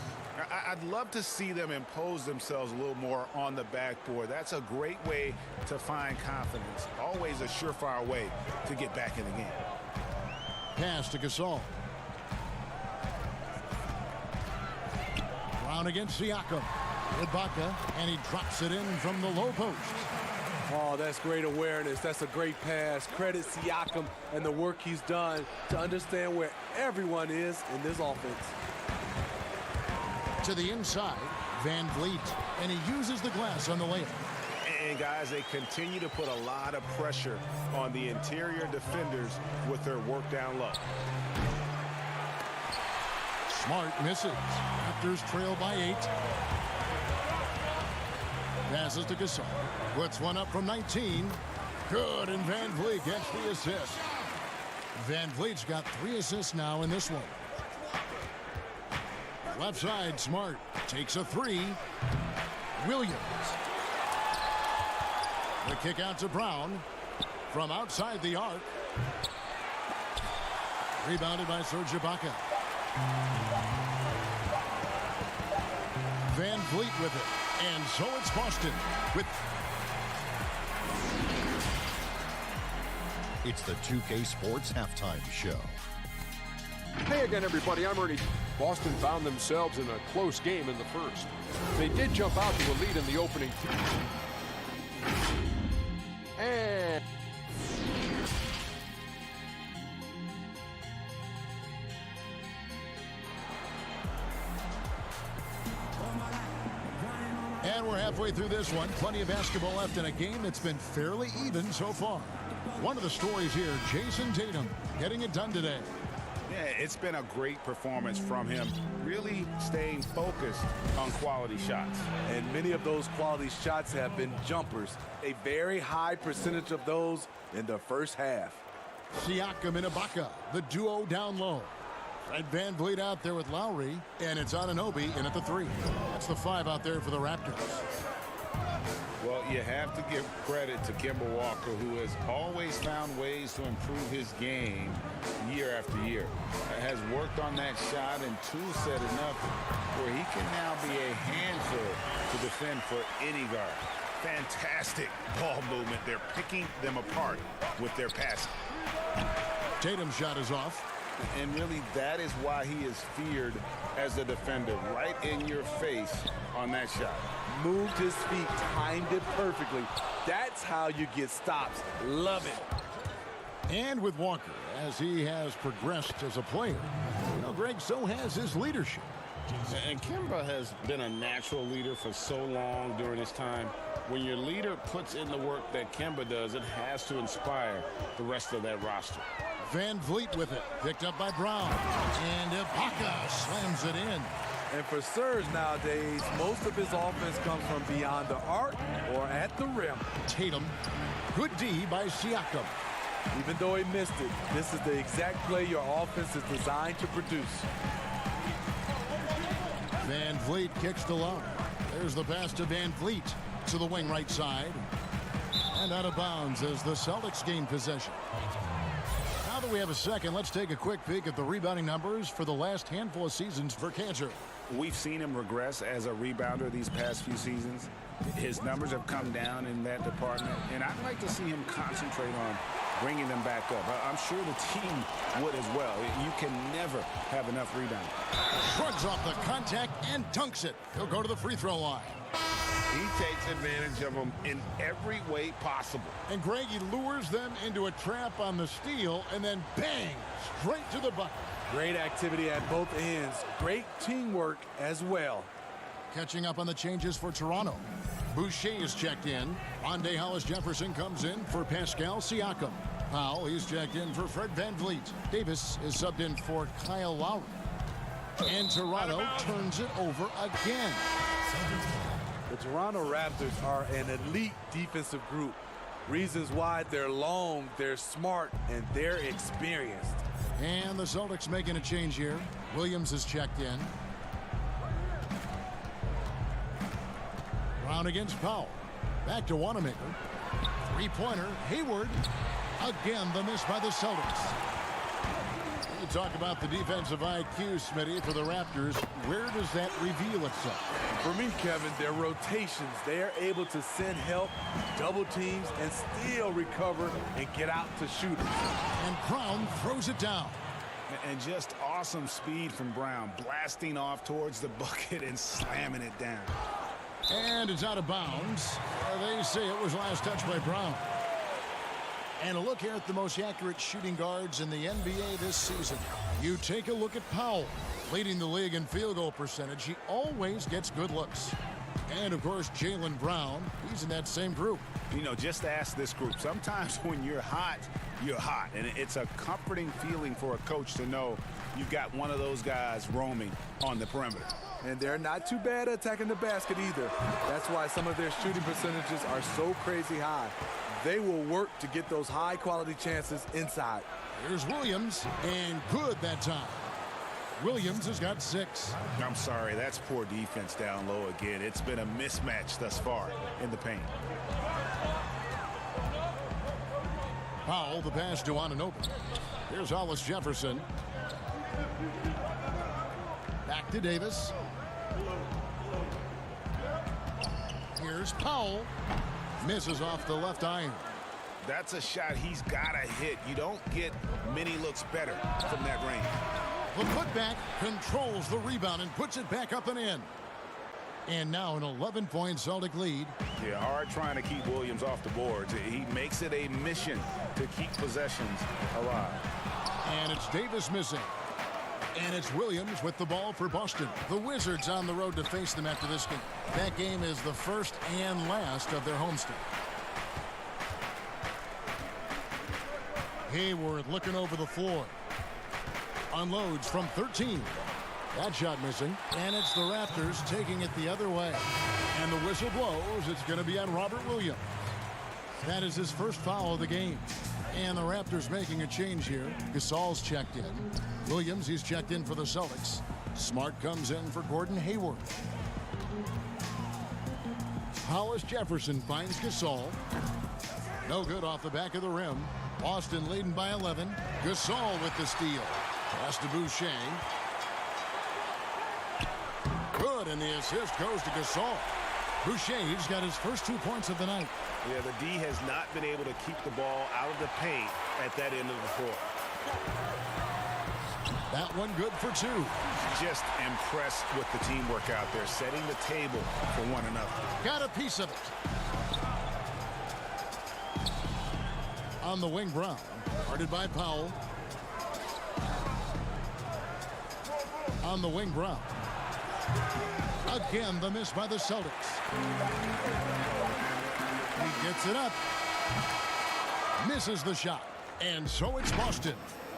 I'd love to see them impose themselves a little more on the backboard. That's a great way to find confidence. Always a surefire way to get back in the game. Pass to Gasol. Brown against Siakam. Ibaka, and he drops it in from the low post. Oh, that's great awareness. That's a great pass. Credit Siakam and the work he's done to understand where everyone is in this offense. To the inside, VanVleet, and he uses the glass on the layup. And guys, they continue to put a lot of pressure on the interior defenders with their work down low. Smart misses. Raptors trail by 8. Passes to Gasol. Puts one up from 19. Good, and VanVleet gets the assist. VanVleet's got 3 assists now in this one. Left side, Smart takes a 3. Williams. The kick out to Brown from outside the arc. Rebounded by Serge Ibaka. VanVleet with it. And so it's Boston with... It's the 2K Sports Halftime Show. Hey again, everybody. I'm Ernie. Boston found themselves in a close game in the first. They did jump out to a lead in the opening. And... And we're halfway through this one. Plenty of basketball left in a game that's been fairly even so far. One of the stories here, Jason Tatum getting it done today. Yeah, it's been a great performance from him, really staying focused on quality shots. And many of those quality shots have been jumpers. A very high percentage of those in the first half. Siakam and Ibaka, the duo down low. Fred VanVleet out there with Lowry, and it's Anunoby in at the 3. That's the 5 out there for the Raptors. Well, you have to give credit to Kemba Walker, who has always found ways to improve his game year after year. Has worked on that shot and tool set enough where he can now be a handful to defend for any guard. Fantastic ball movement. They're picking them apart with their passing. Tatum's shot is off. And really, that is why he is feared as a defender, right in your face on that shot. Moved his feet, timed it perfectly. That's how you get stops. Love it. And with Walker, as he has progressed as a player, you know, Greg, so has his leadership. And Kemba has been a natural leader for so long during his time. When your leader puts in the work that Kemba does, it has to inspire the rest of that roster. VanVleet with it, picked up by Brown, and Ibaka slams it in. And for Serge nowadays, most of his offense comes from beyond the arc or at the rim. Tatum, good D by Siakam. Even though he missed it, this is the exact play your offense is designed to produce. Van Vliet kicks to Love. There's the pass to Van Vliet to the wing right side. And out of bounds as the Celtics gain possession. Now that we have a second, let's take a quick peek at the rebounding numbers for the last handful of seasons for Cantor. We've seen him regress as a rebounder these past few seasons. His numbers have come down in that department, and I'd like to see him concentrate on bringing them back up. I'm sure the team would as well. You can never have enough rebounding. Shrugs off the contact and dunks it. He'll go to the free throw line. He takes advantage of them in every way possible. And Greg, he lures them into a trap on the steal, and then bang, straight to the bucket. Great activity at both ends. Great teamwork as well. Catching up on the changes for Toronto. Boucher is checked in. Rondé Hollis-Jefferson comes in for Pascal Siakam. Powell, he's checked in for Fred Van Vliet. Davis is subbed in for Kyle Lowry. And Toronto turns it over again. The Toronto Raptors are an elite defensive group. Reasons why: they're long, they're smart, and they're experienced. And the Celtics making a change here. Williams is checked in. Brown against Powell. Back to Wanamaker. Three-pointer. Hayward. Again, the miss by the Celtics. You talk about the defensive IQ, Smitty, for the Raptors. Where does that reveal itself? For me, Kevin, their rotations. They are able to send help, double teams, and still recover and get out to shooters. And Brown throws it down. And just awesome speed from Brown, blasting off towards the bucket and slamming it down. And it's out of bounds. They say it was last touched by Brown. And a look here at the most accurate shooting guards in the NBA this season. You take a look at Powell, leading the league in field goal percentage. He always gets good looks. And, of course, Jaylen Brown, he's in that same group. You know, just ask this group. Sometimes when you're hot, you're hot. And it's a comforting feeling for a coach to know you've got one of those guys roaming on the perimeter. And they're not too bad at attacking the basket either. That's why some of their shooting percentages are so crazy high. They will work to get those high-quality chances inside. Here's Williams, and good that time. Williams has got 6. I'm sorry, that's poor defense down low again. It's been a mismatch thus far in the paint. Powell, the pass to Anunoby. Here's Hollis-Jefferson. Back to Davis. Here's Powell. Misses off the left iron. That's a shot he's got to hit. You don't get many looks better from that range. The putback controls the rebound and puts it back up and in. And now an 11-point Celtic lead. Yeah, hard trying to keep Williams off the boards. He makes it a mission to keep possessions alive. And it's Davis missing. And it's Williams with the ball for Boston. The Wizards on the road to face them after this game. That game is the first and last of their homestand. Hayward looking over the floor. Unloads from 13. That shot missing. And it's the Raptors taking it the other way. And the whistle blows. It's going to be on Robert Williams. That is his first foul of the game. And the Raptors making a change here. Gasol's checked in. Williams, he's checked in for the Celtics. Smart comes in for Gordon Hayward. Hollis-Jefferson finds Gasol. No good off the back of the rim. Boston leading by 11. Gasol with the steal. Pass to Boucher. Good, and the assist goes to Gasol. Boucher's got his first 2 points of the night. Yeah, the D has not been able to keep the ball out of the paint at that end of the floor. That one good for 2. Just impressed with the teamwork out there, setting the table for one another. Got a piece of it. On the wing, Brown. Guarded by Powell. On the wing, Brown. Again, the miss by the Celtics. He gets it up. Misses the shot. And so it's Boston,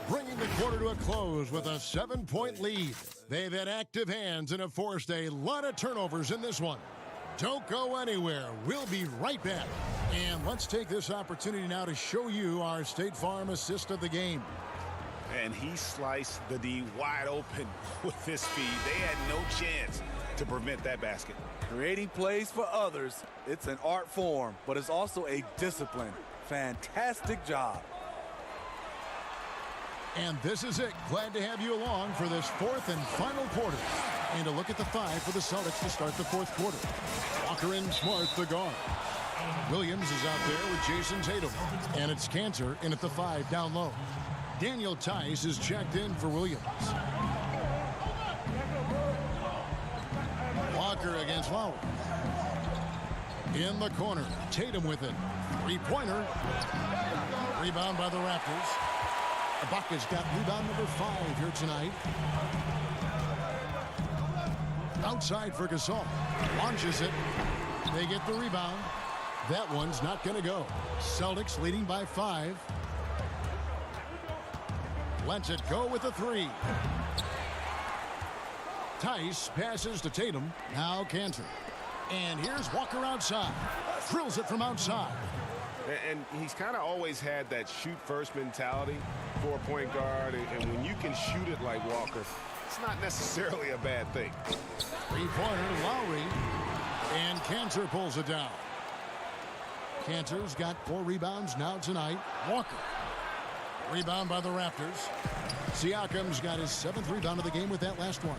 bringing the quarter to a close with a 7-point lead. They've had active hands and have forced a lot of turnovers in this one. Don't go anywhere. We'll be right back. And let's take this opportunity now to show you our State Farm assist of the game. And he sliced the D wide open with his speed. They had no chance to prevent that basket. Creating plays for others, it's an art form, but it's also a discipline. Fantastic job. And this is it. Glad to have you along for this fourth and final quarter. And a look at the 5 for the Celtics to start the fourth quarter. Walker and Smart, the guard. Williams is out there with Jason Tatum. And it's Cantor in at the 5 down low. Daniel Tice is checked in for Williams. Walker against Lowry. In the corner, Tatum with it. Three-pointer. Rebound by the Raptors. Ibaka's got rebound number 5 here tonight. Outside for Gasol. Launches it. They get the rebound. That one's not going to go. Celtics leading by 5. Lets it go with a 3. Tice passes to Tatum. Now Cantor. And here's Walker outside. Drills it from outside. And he's kind of always had that shoot-first mentality for a point guard. And when you can shoot it like Walker, it's not necessarily a bad thing. Three-pointer, Lowry. And Cantor pulls it down. Cantor's got 4 rebounds now tonight. Walker. Rebound by the Raptors. Siakam's got his 7th rebound of the game with that last one.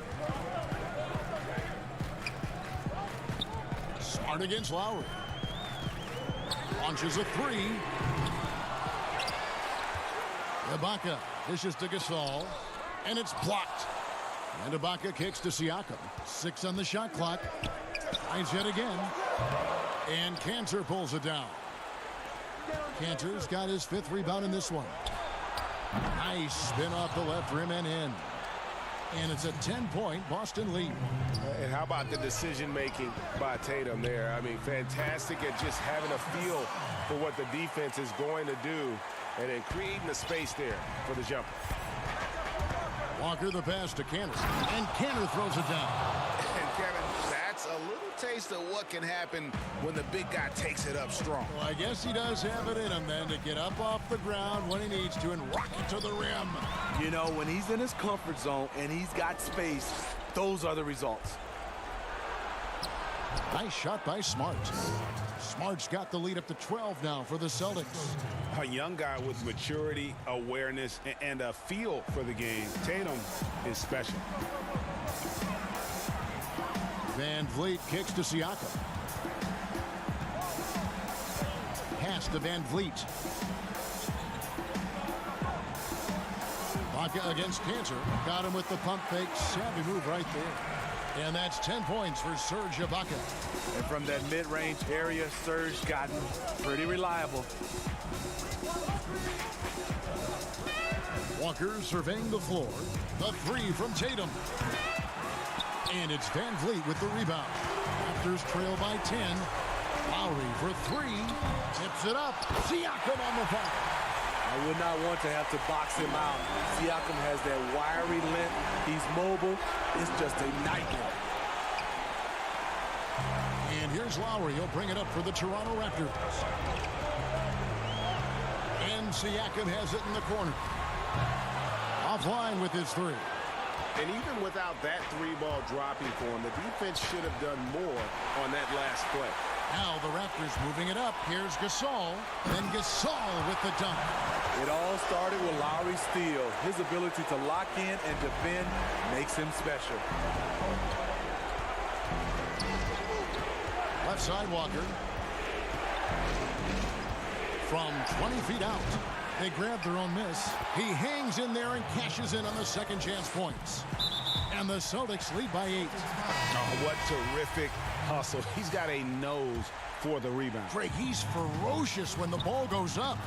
Smart against Lowry. Launches a 3. Ibaka dishes to Gasol. And it's blocked. And Ibaka kicks to Siakam. 6 on the shot clock. Tries yet again. And Cantor pulls it down. Cantor's got his 5th rebound in this one. Nice spin off the left rim and in. And it's a 10-point Boston lead. And how about the decision-making by Tatum there? I mean, fantastic at just having a feel for what the defense is going to do and then creating the space there for the jumper. Walker the pass to Cantor. And Cantor throws it down. And Kevin, that's a little taste of what can happen when the big guy takes it up strong. Well, I guess he does have it in him then to get up off the ground when he needs to and rock it to the rim. You know, when he's in his comfort zone and he's got space, those are the results. Nice shot by Smart. Smart's got the lead up to 12 now for the Celtics. A young guy with maturity, awareness, and a feel for the game. Tatum is special. Van Vliet kicks to Siakam. Pass to Van Vliet. Ibaka against Cantor. Got him with the pump fake. Savvy move right there. And that's 10 points for Serge Ibaka. And from that mid-range area, Serge gotten pretty reliable. Walker surveying the floor. The 3 from Tatum. And it's Van Vliet with the rebound. Raptors trail by 10. Lowry for 3. Tips it up. Siakam on the foul. I would not want to have to box him out. Siakam has that wiry length. He's mobile. It's just a nightmare. And here's Lowry. He'll bring it up for the Toronto Raptors. And Siakam has it in the corner. Offline with his 3. And even without that 3-ball dropping for him, the defense should have done more on that last play. Now the Raptors moving it up. Here's Gasol. Then Gasol with the dunk. It all started with Lowry's steal. His ability to lock in and defend makes him special. Left side Walker. From 20 feet out. They grab their own miss. He hangs in there and cashes in on the second chance points. And the Celtics lead by 8. Oh, what terrific hustle. He's got a nose for the rebound. Craig, he's ferocious when the ball goes up.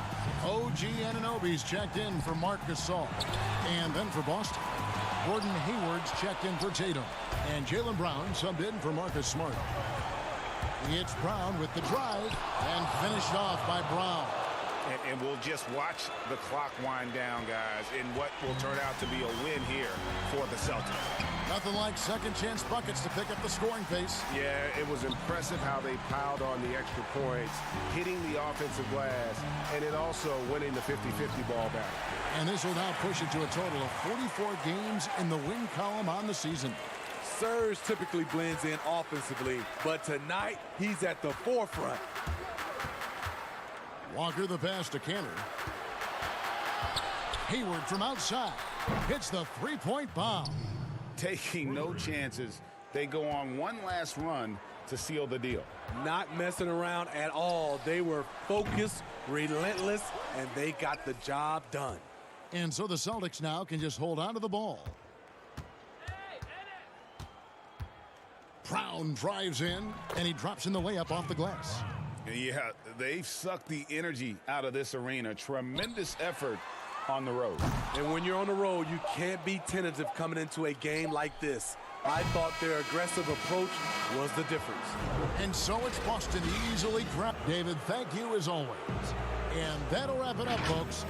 OG Anunoby's checked in for Marc Gasol. And then for Boston, Gordon Hayward's checked in for Tatum. And Jaylen Brown subbed in for Marcus Smart. It's Brown with the drive and finished off by Brown. And we'll just watch the clock wind down, guys, in what will turn out to be a win here for the Celtics. Nothing like second chance buckets to pick up the scoring pace. Yeah, it was impressive how they piled on the extra points, hitting the offensive glass, and then also winning the 50-50 ball battle. And this will now push it to a total of 44 games in the win column on the season. Serge typically blends in offensively, but tonight he's at the forefront. Walker the pass to Canner. Hayward from outside hits the three-point bomb. Taking no chances. They go on one last run to seal the deal. Not messing around at all. They were focused, relentless, and they got the job done. And so the Celtics now can just hold on to the ball. Brown drives in, and he drops in the layup off the glass. Yeah, they've sucked the energy out of this arena. Tremendous effort on the road. And when you're on the road, you can't be tentative coming into a game like this. I thought their aggressive approach was the difference. And so it's Boston easily grabbed. David, thank you as always. And that'll wrap it up, folks.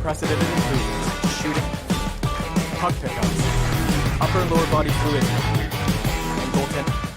unprecedented improvements, shooting, puck pickups, upper and lower body fluidity, and goaltending.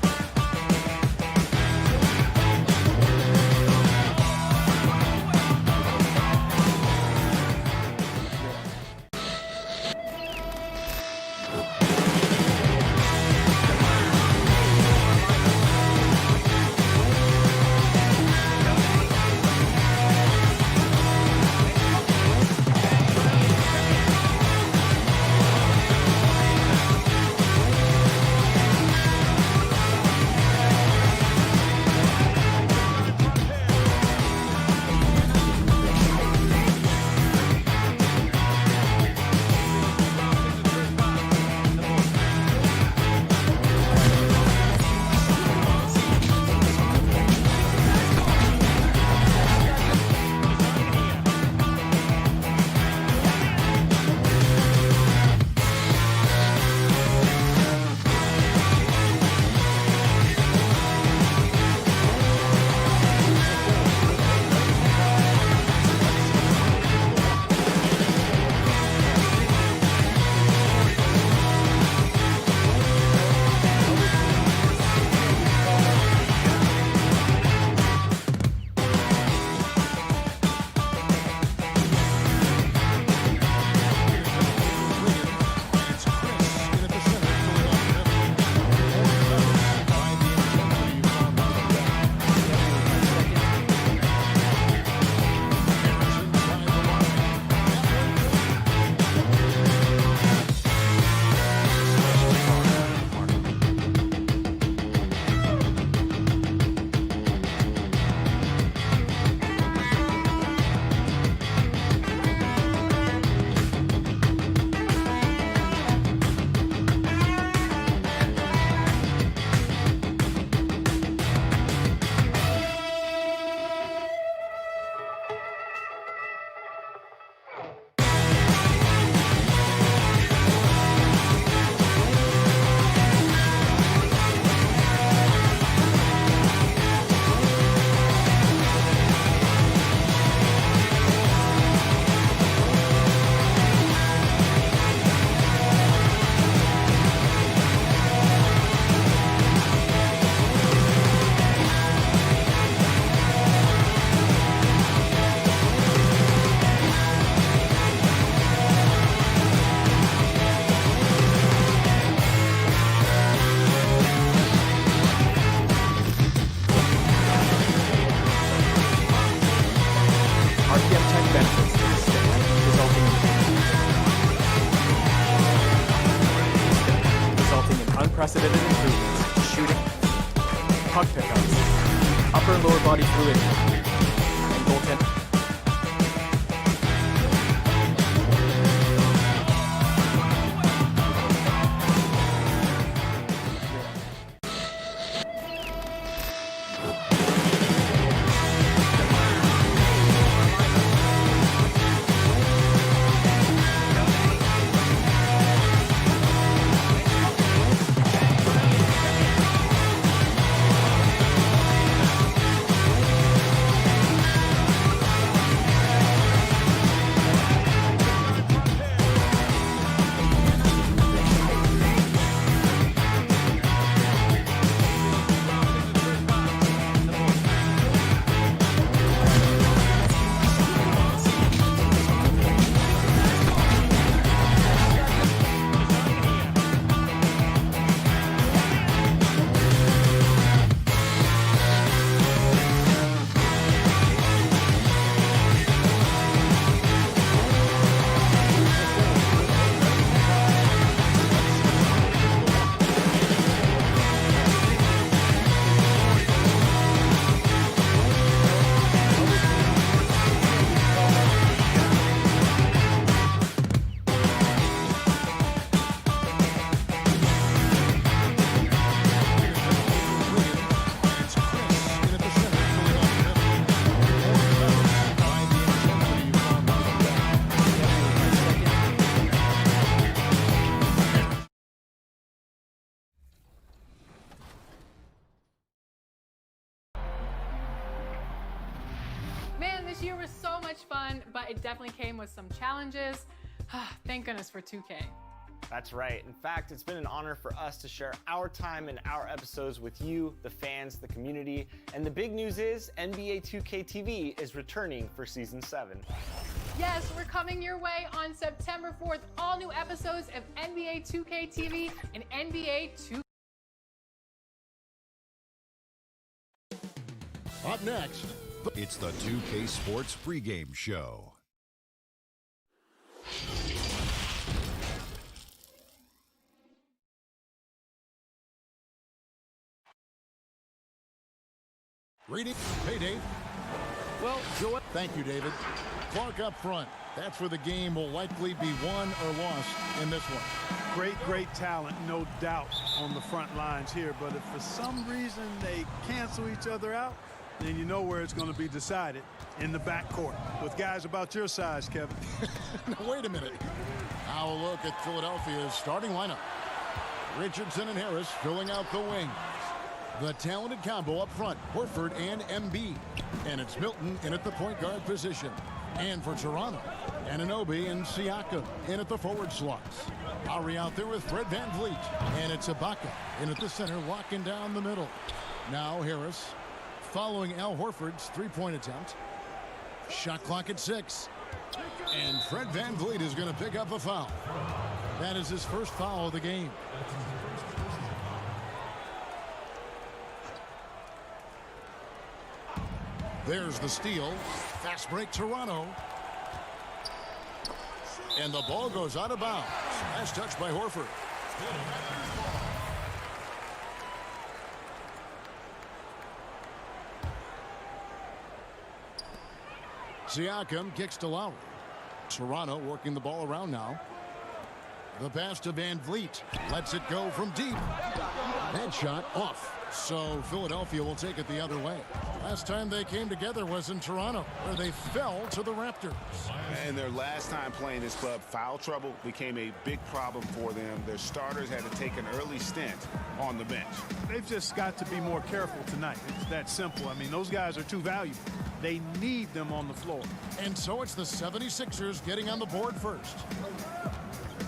benefits to the stick, resulting in unprecedented improvements in shooting, puck pickups, upper and lower body fluidity, and goaltending. Man, this year was so much fun, but it definitely came with some challenges. Thank goodness for 2K. That's right. In fact, it's been an honor for us to share our time and our episodes with you, the fans, the community. And the big news is NBA 2K TV is returning for Season 7. Yes, we're coming your way on September 4th. All new episodes of NBA 2K TV and NBA 2K. Up next, it's the 2K Sports pregame show. Reading. Hey, Dave. Well, Joel, thank you, David. Clark up front. That's where the game will likely be won or lost in this one. Great talent, no doubt, on the front lines here. But if for some reason they cancel each other out, then you know where it's going to be decided, in the backcourt with guys about your size, Kevin. Now, wait a minute. Now a look at Philadelphia's starting lineup. Richardson and Harris filling out the wing. The talented combo up front, Horford and Embiid. And it's Milton in at the point guard position. And for Toronto, Anunoby and Siakam in at the forward slots. Lowry out there with Fred VanVleet. And it's Ibaka in at the center, locking down the middle. Now Harris following Al Horford's three-point attempt. Shot clock at 6. And Fred VanVleet is going to pick up a foul. That is his first foul of the game. There's the steal. Fast break Toronto. And the ball goes out of bounds. Last touch by Horford. Siakam kicks to Lowry. Toronto working the ball around now. The pass to VanVleet. Lets it go from deep. That shot off. So Philadelphia will take it the other way. Last time they came together was in Toronto, where they fell to the Raptors. And their last time playing this club, foul trouble became a big problem for them. Their starters had to take an early stint on the bench. They've just got to be more careful tonight. It's that simple. I mean, those guys are too valuable. They need them on the floor. And so it's the 76ers getting on the board first.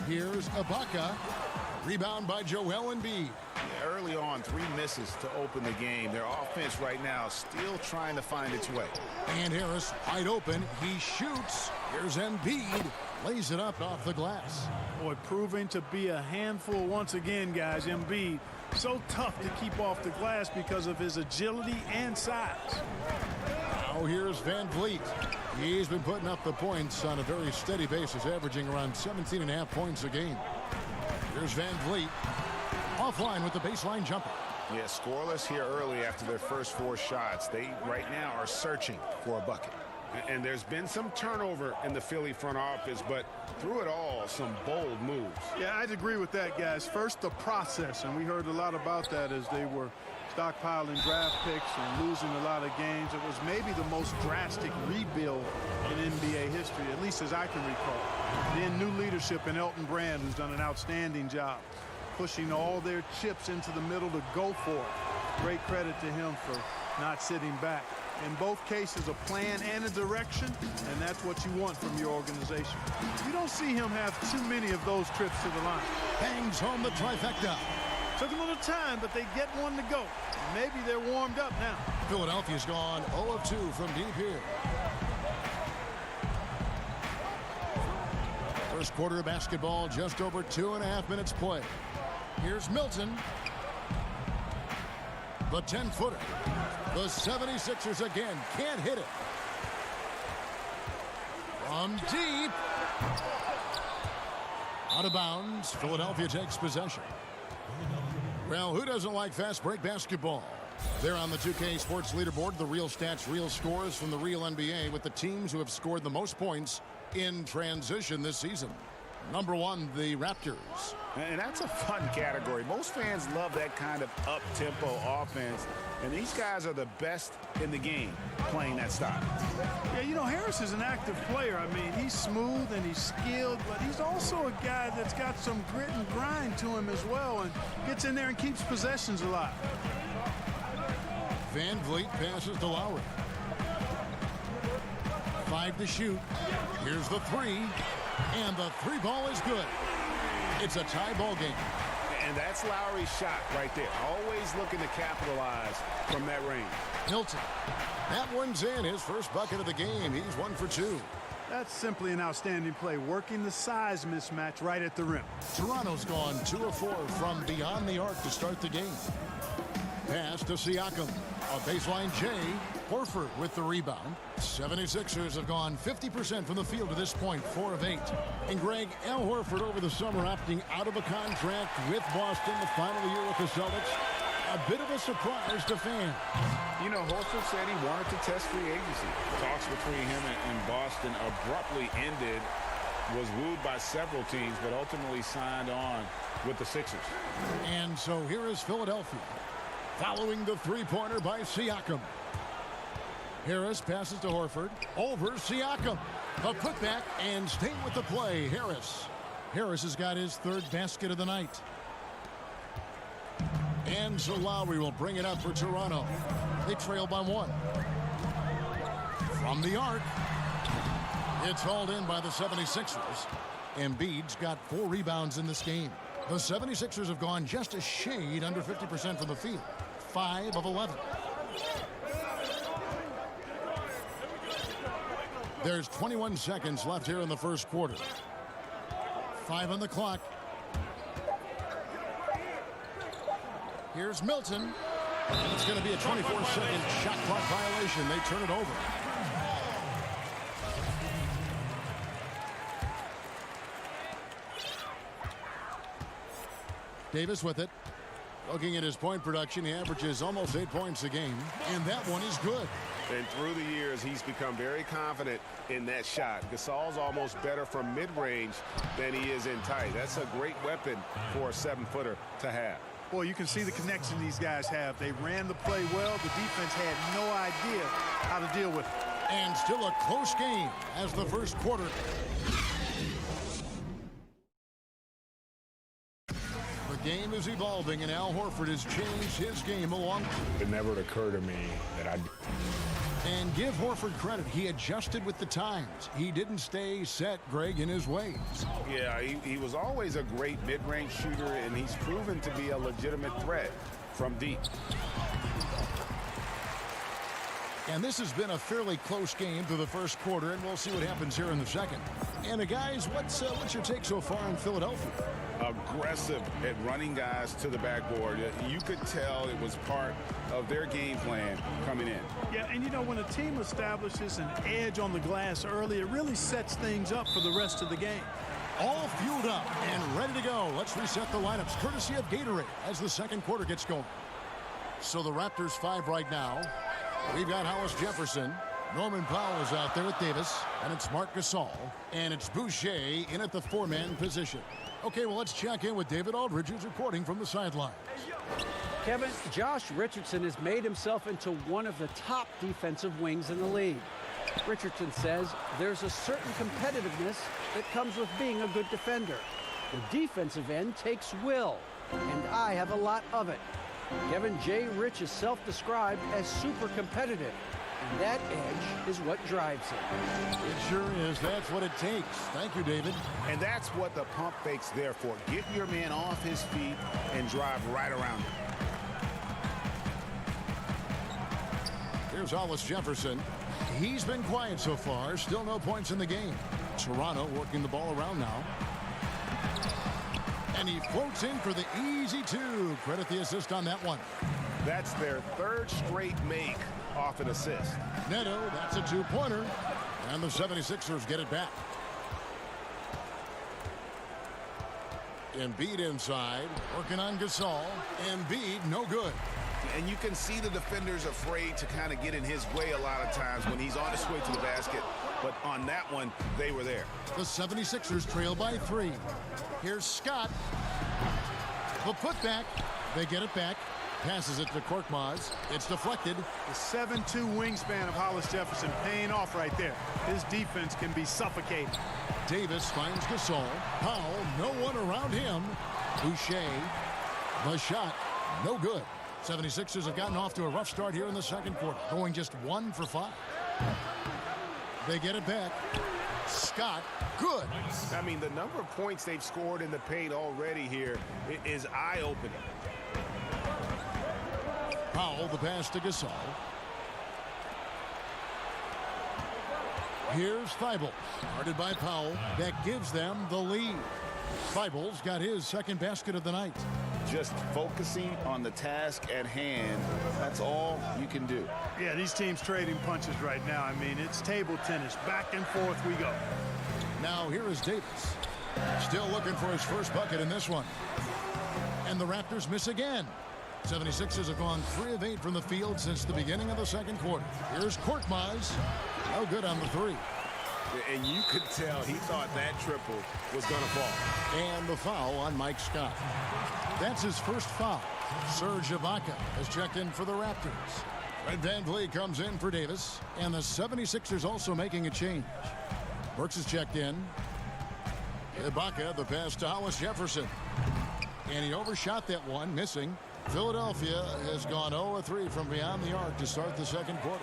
Here's Ibaka. Rebound by Joel Embiid. Early on, 3 misses to open the game. Their offense right now still trying to find its way. And Harris wide open. He shoots. Here's Embiid. Lays it up off the glass. Boy, proving to be a handful once again, guys. Embiid, so tough to keep off the glass because of his agility and size. Now here's Van Vliet. He's been putting up the points on a very steady basis, averaging around 17.5 points a game. Here's Van Vliet. Offline with the baseline jumper. Yeah, scoreless here early after their first 4 shots. They right now are searching for a bucket. And there's been some turnover in the Philly front office, but through it all, some bold moves. Yeah, I'd agree with that, guys. First, the process, and we heard a lot about that as they were stockpiling draft picks and losing a lot of games. It was maybe the most drastic rebuild in NBA history, at least as I can recall. Then new leadership in Elton Brand, who's done an outstanding job pushing all their chips into the middle to go for it. Great credit to him for not sitting back. In both cases, a plan and a direction, and that's what you want from your organization. You don't see him have too many of those trips to the line. Bangs home the trifecta. Took a little time, but they get one to go. Maybe they're warmed up now. Philadelphia's gone 0 of 2 from deep here. First quarter of basketball, just over 2.5 minutes play. Here's Milton. The 10-footer. The 76ers again can't hit it. From deep. Out of bounds. Philadelphia takes possession. Well, who doesn't like fast break basketball? They're on the 2K Sports leaderboard, the real stats, real scores from the real NBA with the teams who have scored the most points in transition this season. Number 1, the Raptors. And that's a fun category. Most fans love that kind of up-tempo offense, and these guys are the best in the game playing that style. Yeah, you know, Harris is an active player. I mean, he's smooth and he's skilled, but he's also a guy that's got some grit and grind to him as well and gets in there and keeps possessions alive. Van Vliet passes to Lowry. 5 to shoot. Here's the 3. And the 3 ball is good. It's a tie ball game. And that's Lowry's shot right there. Always looking to capitalize from that range. Hilton. That one's in. His first bucket of the game. He's 1 for 2. That's simply an outstanding play, working the size mismatch right at the rim. Toronto's gone 2 of 4 from beyond the arc to start the game. Pass to Siakam. A baseline J. Horford with the rebound. 76ers have gone 50% from the field to this point, 4 of 8. And Greg, Al Horford over the summer opting out of a contract with Boston, the final year with the Celtics. A bit of a surprise to fans. You know, Horford said he wanted to test free agency. Talks between him and Boston abruptly ended, was wooed by several teams, but ultimately signed on with the Sixers. And so here is Philadelphia, following the three-pointer by Siakam. Harris passes to Horford. Over Siakam. A putback and staying with the play. Harris has got his 3rd basket of the night. And so Lowry will bring it up for Toronto. They trail by 1. From the arc. It's hauled in by the 76ers. Embiid's got 4 rebounds in this game. The 76ers have gone just a shade under 50% from the field. 5 of 11. There's 21 seconds left here in the first quarter. 5 on the clock. Here's Milton. And it's going to be a 24-second shot clock violation. They turn it over. Davis with it. Looking at his point production, he averages almost 8 points a game. And that one is good. And through the years, he's become very confident in that shot. Gasol's almost better from mid-range than he is in tight. That's a great weapon for a 7-footer to have. Boy, you can see the connection these guys have. They ran the play well. The defense had no idea how to deal with it. And still a close game as the first quarter. The game is evolving, and Al Horford has changed his game along. It never occurred to me that I'd... And give Horford credit. He adjusted with the times. He didn't stay set, Greg, in his ways. Yeah, he was always a great mid-range shooter, and he's proven to be a legitimate threat from deep. And this has been a fairly close game through the first quarter, and we'll see what happens here in the second. And guys, what's your take so far in Philadelphia? Aggressive at running guys to the backboard. You could tell it was part of their game plan coming in. Yeah, and when a team establishes an edge on the glass early, it really sets things up for the rest of the game. All fueled up and ready to go. Let's reset the lineups courtesy of Gatorade as the second quarter gets going. So the Raptors 5 right now. We've got Hollis Jefferson. Norman Powell is out there at Davis, and it's Marc Gasol, and it's Boucher in at the 4-man position. Okay, well, let's check in with David Aldridge, who's reporting from the sidelines. Kevin, Josh Richardson has made himself into one of the top defensive wings in the league. Richardson says there's a certain competitiveness that comes with being a good defender. The defensive end takes will, and I have a lot of it. Kevin J. Rich is self-described as super competitive, and that edge is what drives him. It sure is. That's what it takes. Thank you, David. And that's what the pump fake's there for. Get your man off his feet and drive right around him. Here's Hollis Jefferson. He's been quiet so far. Still no points in the game. Toronto working the ball around now. And he floats in for the easy two. Credit the assist on that one. That's their third straight make off an assist. Neto, that's a two-pointer. And the 76ers get it back. Embiid inside, working on Gasol. Embiid, no good. And you can see the defenders afraid to kind of get in his way a lot of times when he's on his way to the basket. But on that one, they were there. The 76ers trail by 3. Here's Scott. The putback. They get it back. Passes it to Korkmaz. It's deflected. The 7'2" wingspan of Hollis Jefferson paying off right there. His defense can be suffocating. Davis finds Gasol. Powell, no one around him. Boucher. The shot, no good. 76ers have gotten off to a rough start here in the second quarter, going just 1 for 5. They get it back. Scott, good. I mean, the number of points they've scored in the paint already here is eye-opening. Powell, the pass to Gasol. Here's Thibault, guarded by Powell. That gives them the lead. Thibault's got his second basket of the night. Just focusing on the task at hand, that's all you can do. Yeah, these teams trading punches right now. I mean, it's table tennis. Back and forth we go. Now here is Davis. Still looking for his first bucket in this one. And the Raptors miss again. 76ers have gone 3 of 8 from the field since the beginning of the second quarter. Here's Korkmaz. No good on the 3. And you could tell he thought that triple was going to fall. And the foul on Mike Scott. That's his first foul. Serge Ibaka has checked in for the Raptors. Fred VanVleet comes in for Davis. And the 76ers also making a change. Burks has checked in. Ibaka, the pass to Hollis Jefferson. And he overshot that one, missing. Philadelphia has gone 0-3 from beyond the arc to start the second quarter.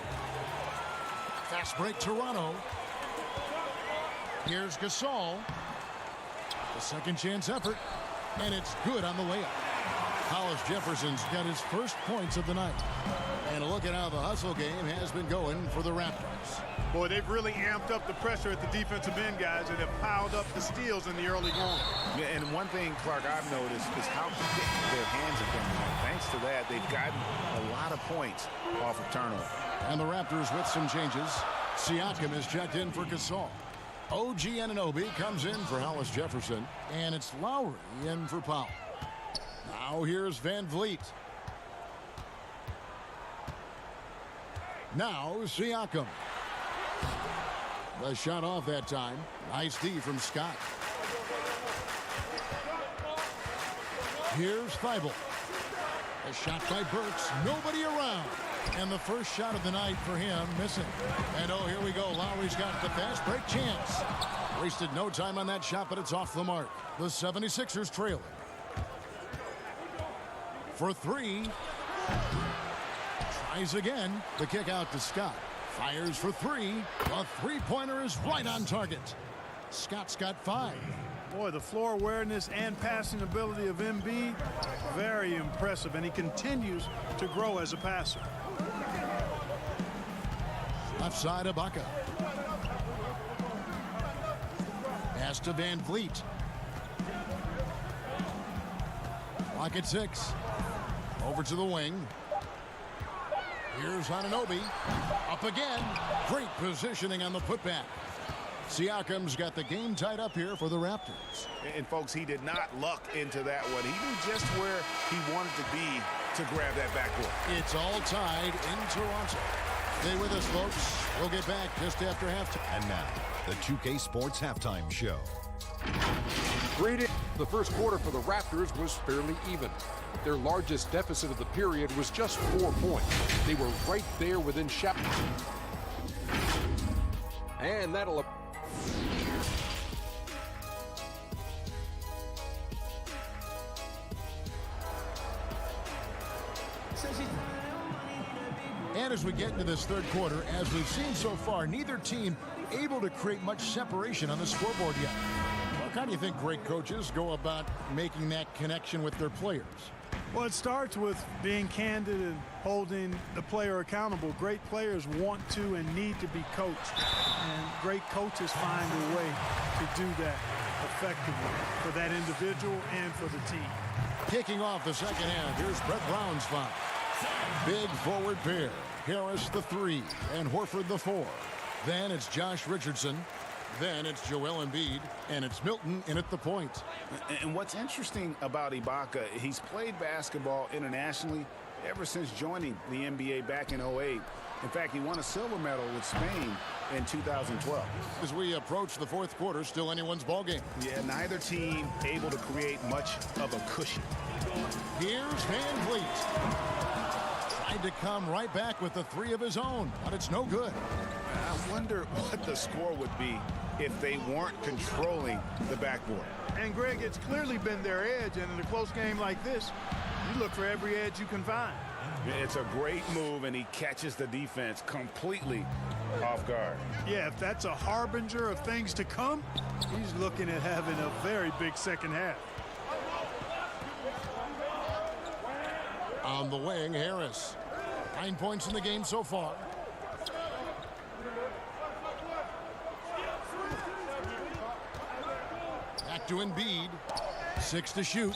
Fast break, Toronto. Here's Gasol. The second chance effort. And it's good on the layup. Hollis Jefferson's got his first points of the night. And a look at how the hustle game has been going for the Raptors. Boy, they've really amped up the pressure at the defensive end, guys, and have piled up the steals in the early going. Yeah, and one thing, Clark, I've noticed is how quick their hands have been. Thanks to that, they've gotten a lot of points off of turnover. And the Raptors with some changes. Siakam is checked in for Gasol. OG Anunoby comes in for Hollis Jefferson. And it's Lowry in for Powell. Now here's VanVleet. Now Siakam. The shot off that time. Nice D from Scott. Here's Thibault. A shot by Burks. Nobody around. And the first shot of the night for him missing. And oh, here we go. Lowry's got the fast break chance. Wasted no time on that shot, but it's off the mark. The 76ers trailing. For 3. Tries again. The kick out to Scott. Fires for 3. The three-pointer is right on target. Scott's got 5. Boy, the floor awareness and passing ability of Embiid, very impressive, and he continues to grow as a passer. Left side, Ibaka. Pass to Van Vliet. Lock at 6. Over to the wing. Here's Anunoby. Up again. Great positioning on the putback. Siakam's got the game tied up here for the Raptors. And folks, he did not luck into that one. He knew just where he wanted to be to grab that backboard. It's all tied in Toronto. Stay with us, folks. We'll get back just after halftime. And now, the 2K Sports Halftime Show. The first quarter for the Raptors was fairly even. Their largest deficit of the period was just 4 points. They were right there within shot. And that'll... And as we get into this third quarter, as we've seen so far, neither team able to create much separation on the scoreboard yet. How do you think great coaches go about making that connection with their players? Well, it starts with being candid and holding the player accountable. Great players want to and need to be coached. And great coaches find a way to do that effectively for that individual and for the team. Kicking off the second half, here's Brett Brown's foul. Big forward pair. Harris the 3 and Horford the 4. Then it's Josh Richardson. Then it's Joel Embiid, and it's Milton in at the point. And what's interesting about Ibaka, he's played basketball internationally ever since joining the NBA back in 2008. In fact, he won a silver medal with Spain in 2012. As we approach the fourth quarter, still anyone's ballgame. Yeah, neither team able to create much of a cushion. Here's Van Vliet. Tried to come right back with the 3 of his own, but it's no good. I wonder what the score would be if they weren't controlling the backboard. And Greg, it's clearly been their edge, and in a close game like this, you look for every edge you can find. It's a great move, and he catches the defense completely off guard. Yeah, if that's a harbinger of things to come, he's looking at having a very big second half. On the wing, Harris. 9 points in the game so far. Back to Embiid. 6 to shoot.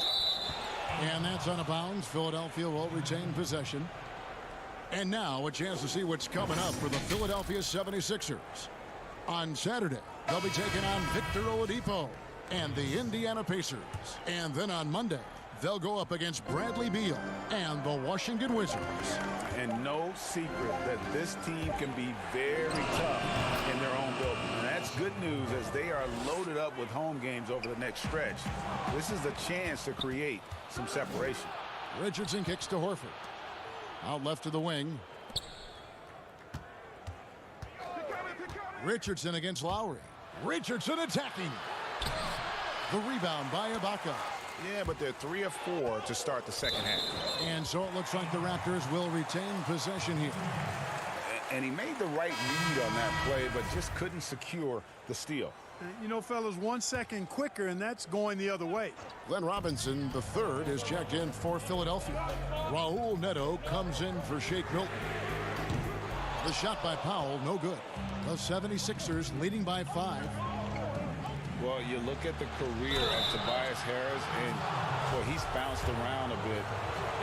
And that's out of bounds. Philadelphia will retain possession. And now a chance to see what's coming up for the Philadelphia 76ers. On Saturday, they'll be taking on Victor Oladipo and the Indiana Pacers. And then on Monday, they'll go up against Bradley Beal and the Washington Wizards. And no secret that this team can be very tough in their own building. And that's good news as they are loaded up with home games over the next stretch. This is the chance to create some separation. Richardson kicks to Horford. Out left to the wing. Richardson against Lowry. Richardson attacking. The rebound by Ibaka. Yeah, but they're 3 of 4 to start the second half. And so it looks like the Raptors will retain possession here. And he made the right read on that play, but just couldn't secure the steal. You know, fellas, 1 second quicker, and that's going the other way. Glenn Robinson, the third, is checked in for Philadelphia. Raul Neto comes in for Shake Milton. The shot by Powell, no good. The 76ers leading by 5. Well, you look at the career of Tobias Harris, and boy, he's bounced around a bit.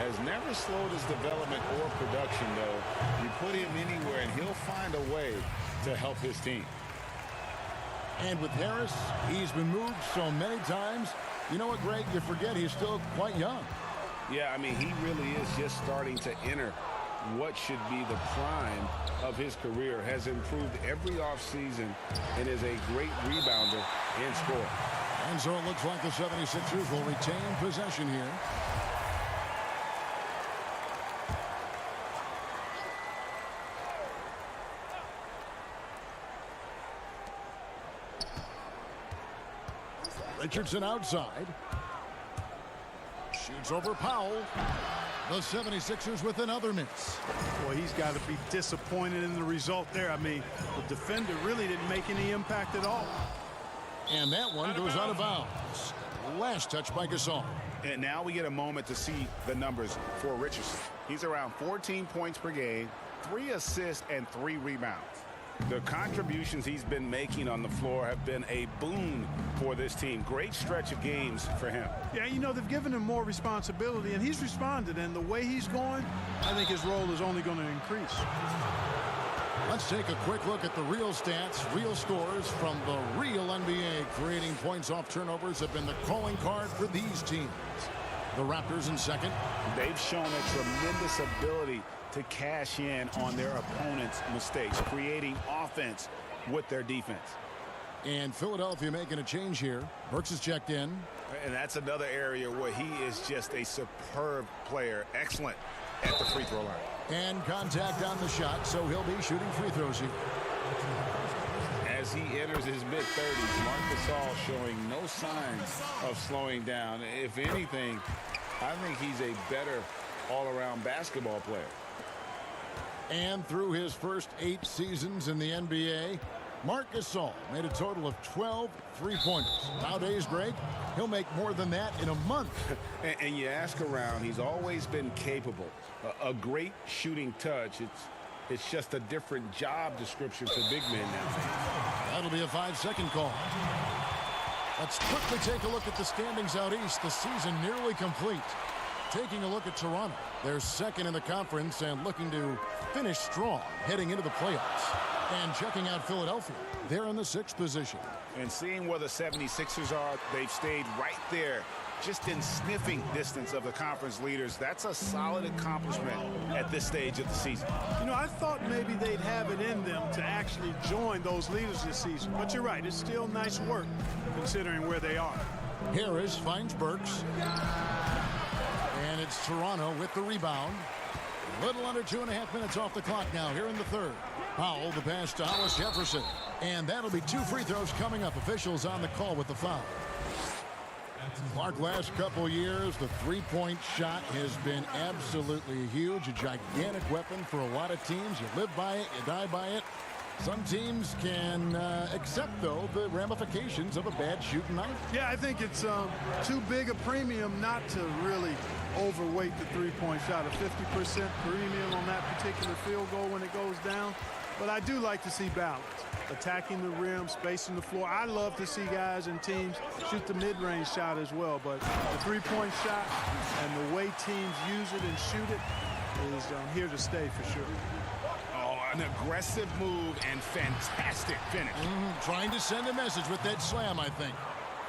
Has never slowed his development or production, though. You put him anywhere, and he'll find a way to help his team. And with Harris, he's been moved so many times. You know what, Greg? You forget he's still quite young. Yeah, I mean, he really is just starting to enter what should be the prime of his career. Has improved every offseason and is a great rebounder and scorer. And so it looks like the 76ers will retain possession here. Richardson outside. Shoots over Powell. The 76ers with another miss. Boy, he's got to be disappointed in the result there. I mean, the defender really didn't make any impact at all. And that one goes out of bounds. Last touch by Gasol. And now we get a moment to see the numbers for Richardson. He's around 14 points per game, 3 assists, and 3 rebounds. The contributions he's been making on the floor have been a boon for this team. Great stretch of games for him. Yeah, you know, they've given him more responsibility, and he's responded. And the way he's going, I think his role is only going to increase. Let's take a quick look at the real stats, real scores from the real NBA. Creating points off turnovers have been the calling card for these teams. The Raptors in second. They've shown a tremendous ability to cash in on their opponent's mistakes, creating offense with their defense. And Philadelphia making a change here. Burks is checked in. And that's another area where he is just a superb player. Excellent at the free throw line. And contact on the shot, so he'll be shooting free throws here. As he enters his mid-30s, Marc Gasol showing no signs of slowing down. If anything, I think he's a better all-around basketball player. And through his first 8 seasons in the NBA, Marc Gasol made a total of 12 three-pointers. Nowadays break, he'll make more than that in a month. And you ask around, he's always been capable. A great shooting touch. It's just a different job description for big men now. That'll be a 5-second call. Let's quickly take a look at the standings out east. The season nearly complete. Taking a look at Toronto. They're second in the conference and looking to finish strong heading into the playoffs. And checking out Philadelphia. They're in the 6th position. And seeing where the 76ers are, they've stayed right there, just in sniffing distance of the conference leaders. That's a solid accomplishment at this stage of the season. You know, I thought maybe they'd have it in them to actually join those leaders this season. But you're right, it's still nice work considering where they are. Harris finds Burks. And it's Toronto with the rebound. A little under 2.5 minutes off the clock now here in the third. Powell, the pass to Hollis Jefferson. And that'll be 2 free throws coming up. Officials on the call with the foul. Clark, last couple years, the three-point shot has been absolutely huge. A gigantic weapon for a lot of teams. You live by it, you die by it. Some teams can accept, though, the ramifications of a bad shooting night. Yeah, I think it's too big a premium not to really overweight the three-point shot. A 50% premium on that particular field goal when it goes down. But I do like to see balance. Attacking the rim, spacing the floor. I love to see guys and teams shoot the mid-range shot as well. But the three-point shot and the way teams use it and shoot it is here to stay for sure. Oh, an aggressive move and fantastic finish. Trying to send a message with that slam, I think.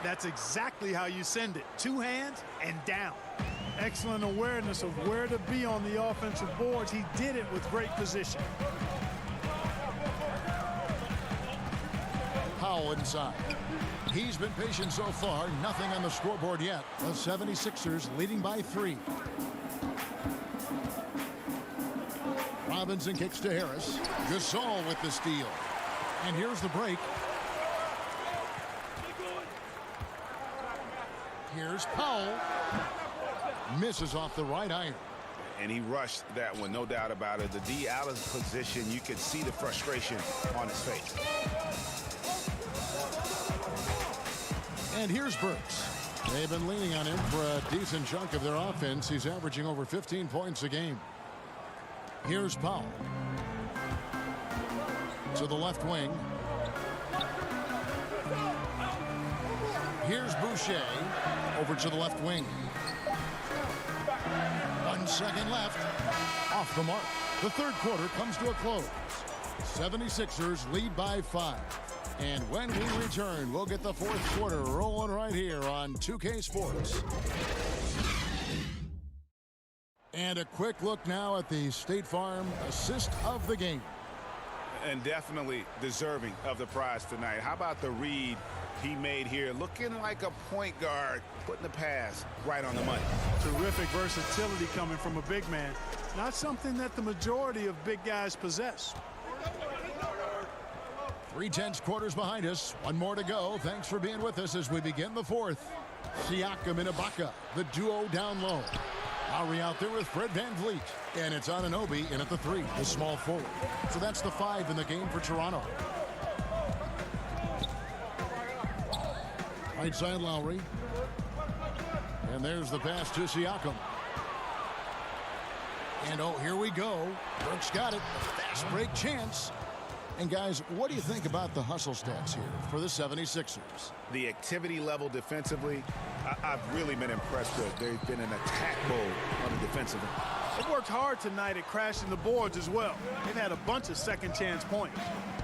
That's exactly how you send it. 2 hands and down. Excellent awareness of where to be on the offensive boards. He did it with great position. Powell inside. He's been patient so far. Nothing on the scoreboard yet. The 76ers leading by 3. Robinson kicks to Harris. Gasol with the steal. And here's the break. Here's Powell. Misses off the right iron. And he rushed that one, no doubt about it. The D out of position, you could see the frustration on his face. And here's Burks. They've been leaning on him for a decent chunk of their offense. He's averaging over 15 points a game. Here's Powell. To the left wing. Here's Boucher. Over to the left wing. 1 second left. Off the mark. The third quarter comes to a close. 76ers lead by 5. And when we return, we'll get the fourth quarter rolling right here on 2K Sports. And a quick look now at the State Farm assist of the game. And definitely deserving of the prize tonight. How about the read he made here? Looking like a point guard, putting the pass right on the money. Terrific versatility coming from a big man. Not something that the majority of big guys possess. 3/10 quarters behind us. 1 more to go. Thanks for being with us as we begin the fourth. Siakam and Ibaka, the duo down low. Lowry out there with Fred VanVleet. And it's Anunoby in at the 3, the small forward. So that's the 5 in the game for Toronto. Right side Lowry. And there's the pass to Siakam. And oh, here we go. Burks got it. Fast break chance. And guys, what do you think about the hustle stats here for the 76ers? The activity level defensively, I've really been impressed with. They've been in attack mode on the defensive end. They worked hard tonight at crashing the boards as well. They've had a bunch of second chance points.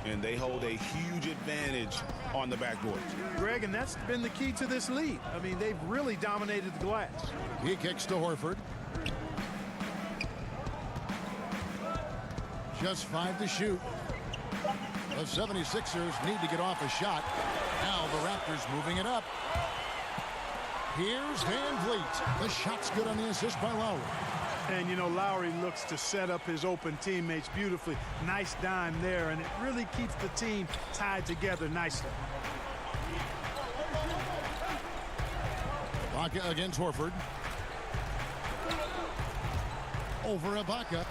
And they hold a huge advantage on the backboard. Greg, and that's been the key to this lead. I mean, they've really dominated the glass. He kicks to Horford. Just 5 to shoot. The 76ers need to get off a shot. Now the Raptors moving it up. Here's Van Vliet. The shot's good on the assist by Lowry. And, you know, Lowry looks to set up his open teammates beautifully. Nice dime there, and it really keeps the team tied together nicely. Ibaka against Horford. Over Ibaka.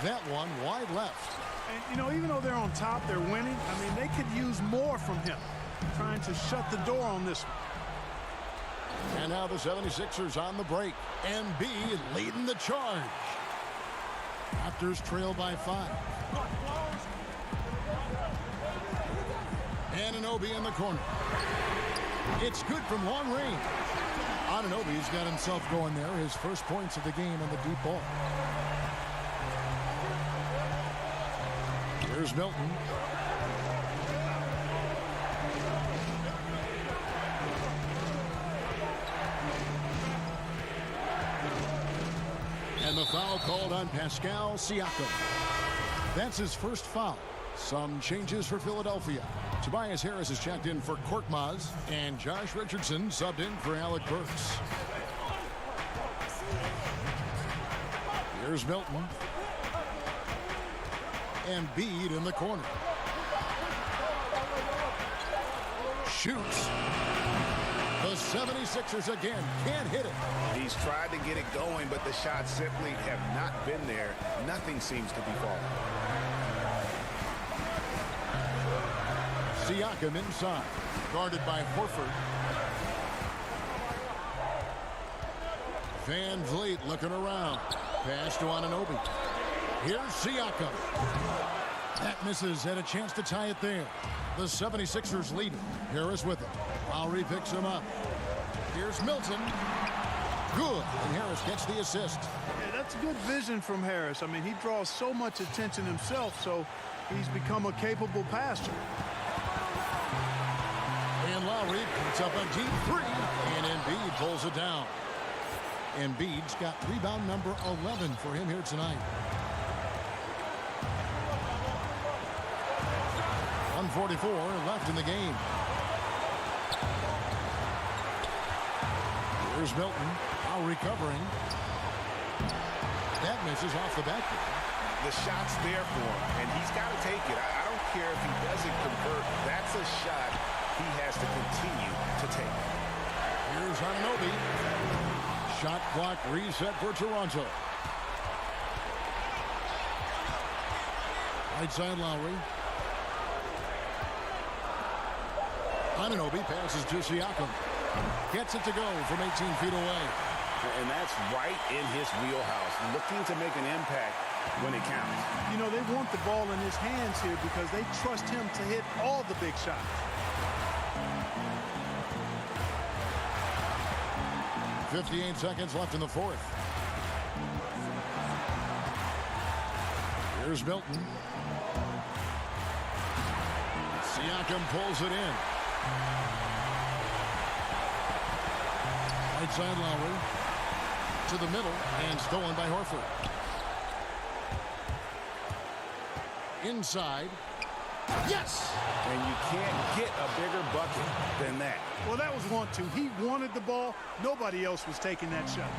That one wide left. And, you know, even though they're on top, they're winning. I mean, they could use more from him. Trying to shut the door on this one. And now the 76ers on the break. Embiid leading the charge. Raptors trail by 5. Anunoby in the corner. It's good from long range. Anunoby's got himself going there. His first points of the game on the deep ball. Here's Milton. And the foul called on Pascal Siakam. That's his first foul. Some changes for Philadelphia. Tobias Harris is checked in for Korkmaz, and Josh Richardson subbed in for Alec Burks. Here's Milton. Embiid in the corner. Shoots. The 76ers again can't hit it. He's tried to get it going, but the shots simply have not been there. Nothing seems to be falling. Siakam inside, guarded by Horford. Van Vliet looking around. Pass to Anunoby. Here's Siakam. That misses, had a chance to tie it there. The 76ers leading. Harris with it. Lowry picks him up. Here's Milton. Good. And Harris gets the assist. Yeah, that's good vision from Harris. I mean, he draws so much attention himself, so he's become a capable passer. And Lowry puts up a deep 3, and Embiid pulls it down. Embiid's got rebound number 11 for him here tonight. 1:44 left in the game. Here's Milton, now recovering. That misses off the backboard. The shot's there for him, and he's got to take it. I don't care if he doesn't convert. That's a shot he has to continue to take. Here's Anunoby. Shot clock reset for Toronto. Right side Lowry. Anunoby passes to Siakam. Gets it to go from 18 feet away. And that's right in his wheelhouse. Looking to make an impact when it counts. You know, they want the ball in his hands here because they trust him to hit all the big shots. 58 seconds left in the fourth. Here's Milton. Siakam pulls it in. Right side Lowry. To the middle and stolen by Horford. Inside. Yes! And you can't get a bigger bucket than that. Well, that was 1-2. He wanted the ball. Nobody else was taking that shot.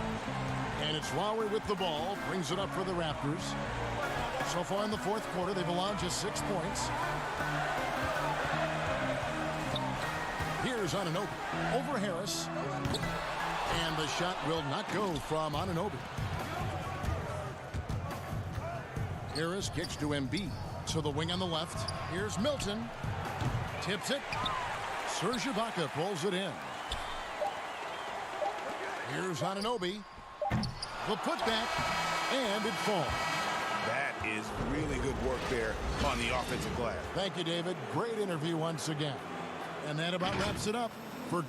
And it's Lowry with the ball. Brings it up for the Raptors. So far in the fourth quarter, they've allowed just 6 points. Here's Anunoby. Over Harris. And the shot will not go from Anunoby. Harris kicks to Embiid. To the wing on the left. Here's Milton. Tips it. Serge Ibaka pulls it in. Here's Anunoby. The putback. And it falls. That is really good work there on the offensive glass. Thank you, David. Great interview once again. And that about wraps it up for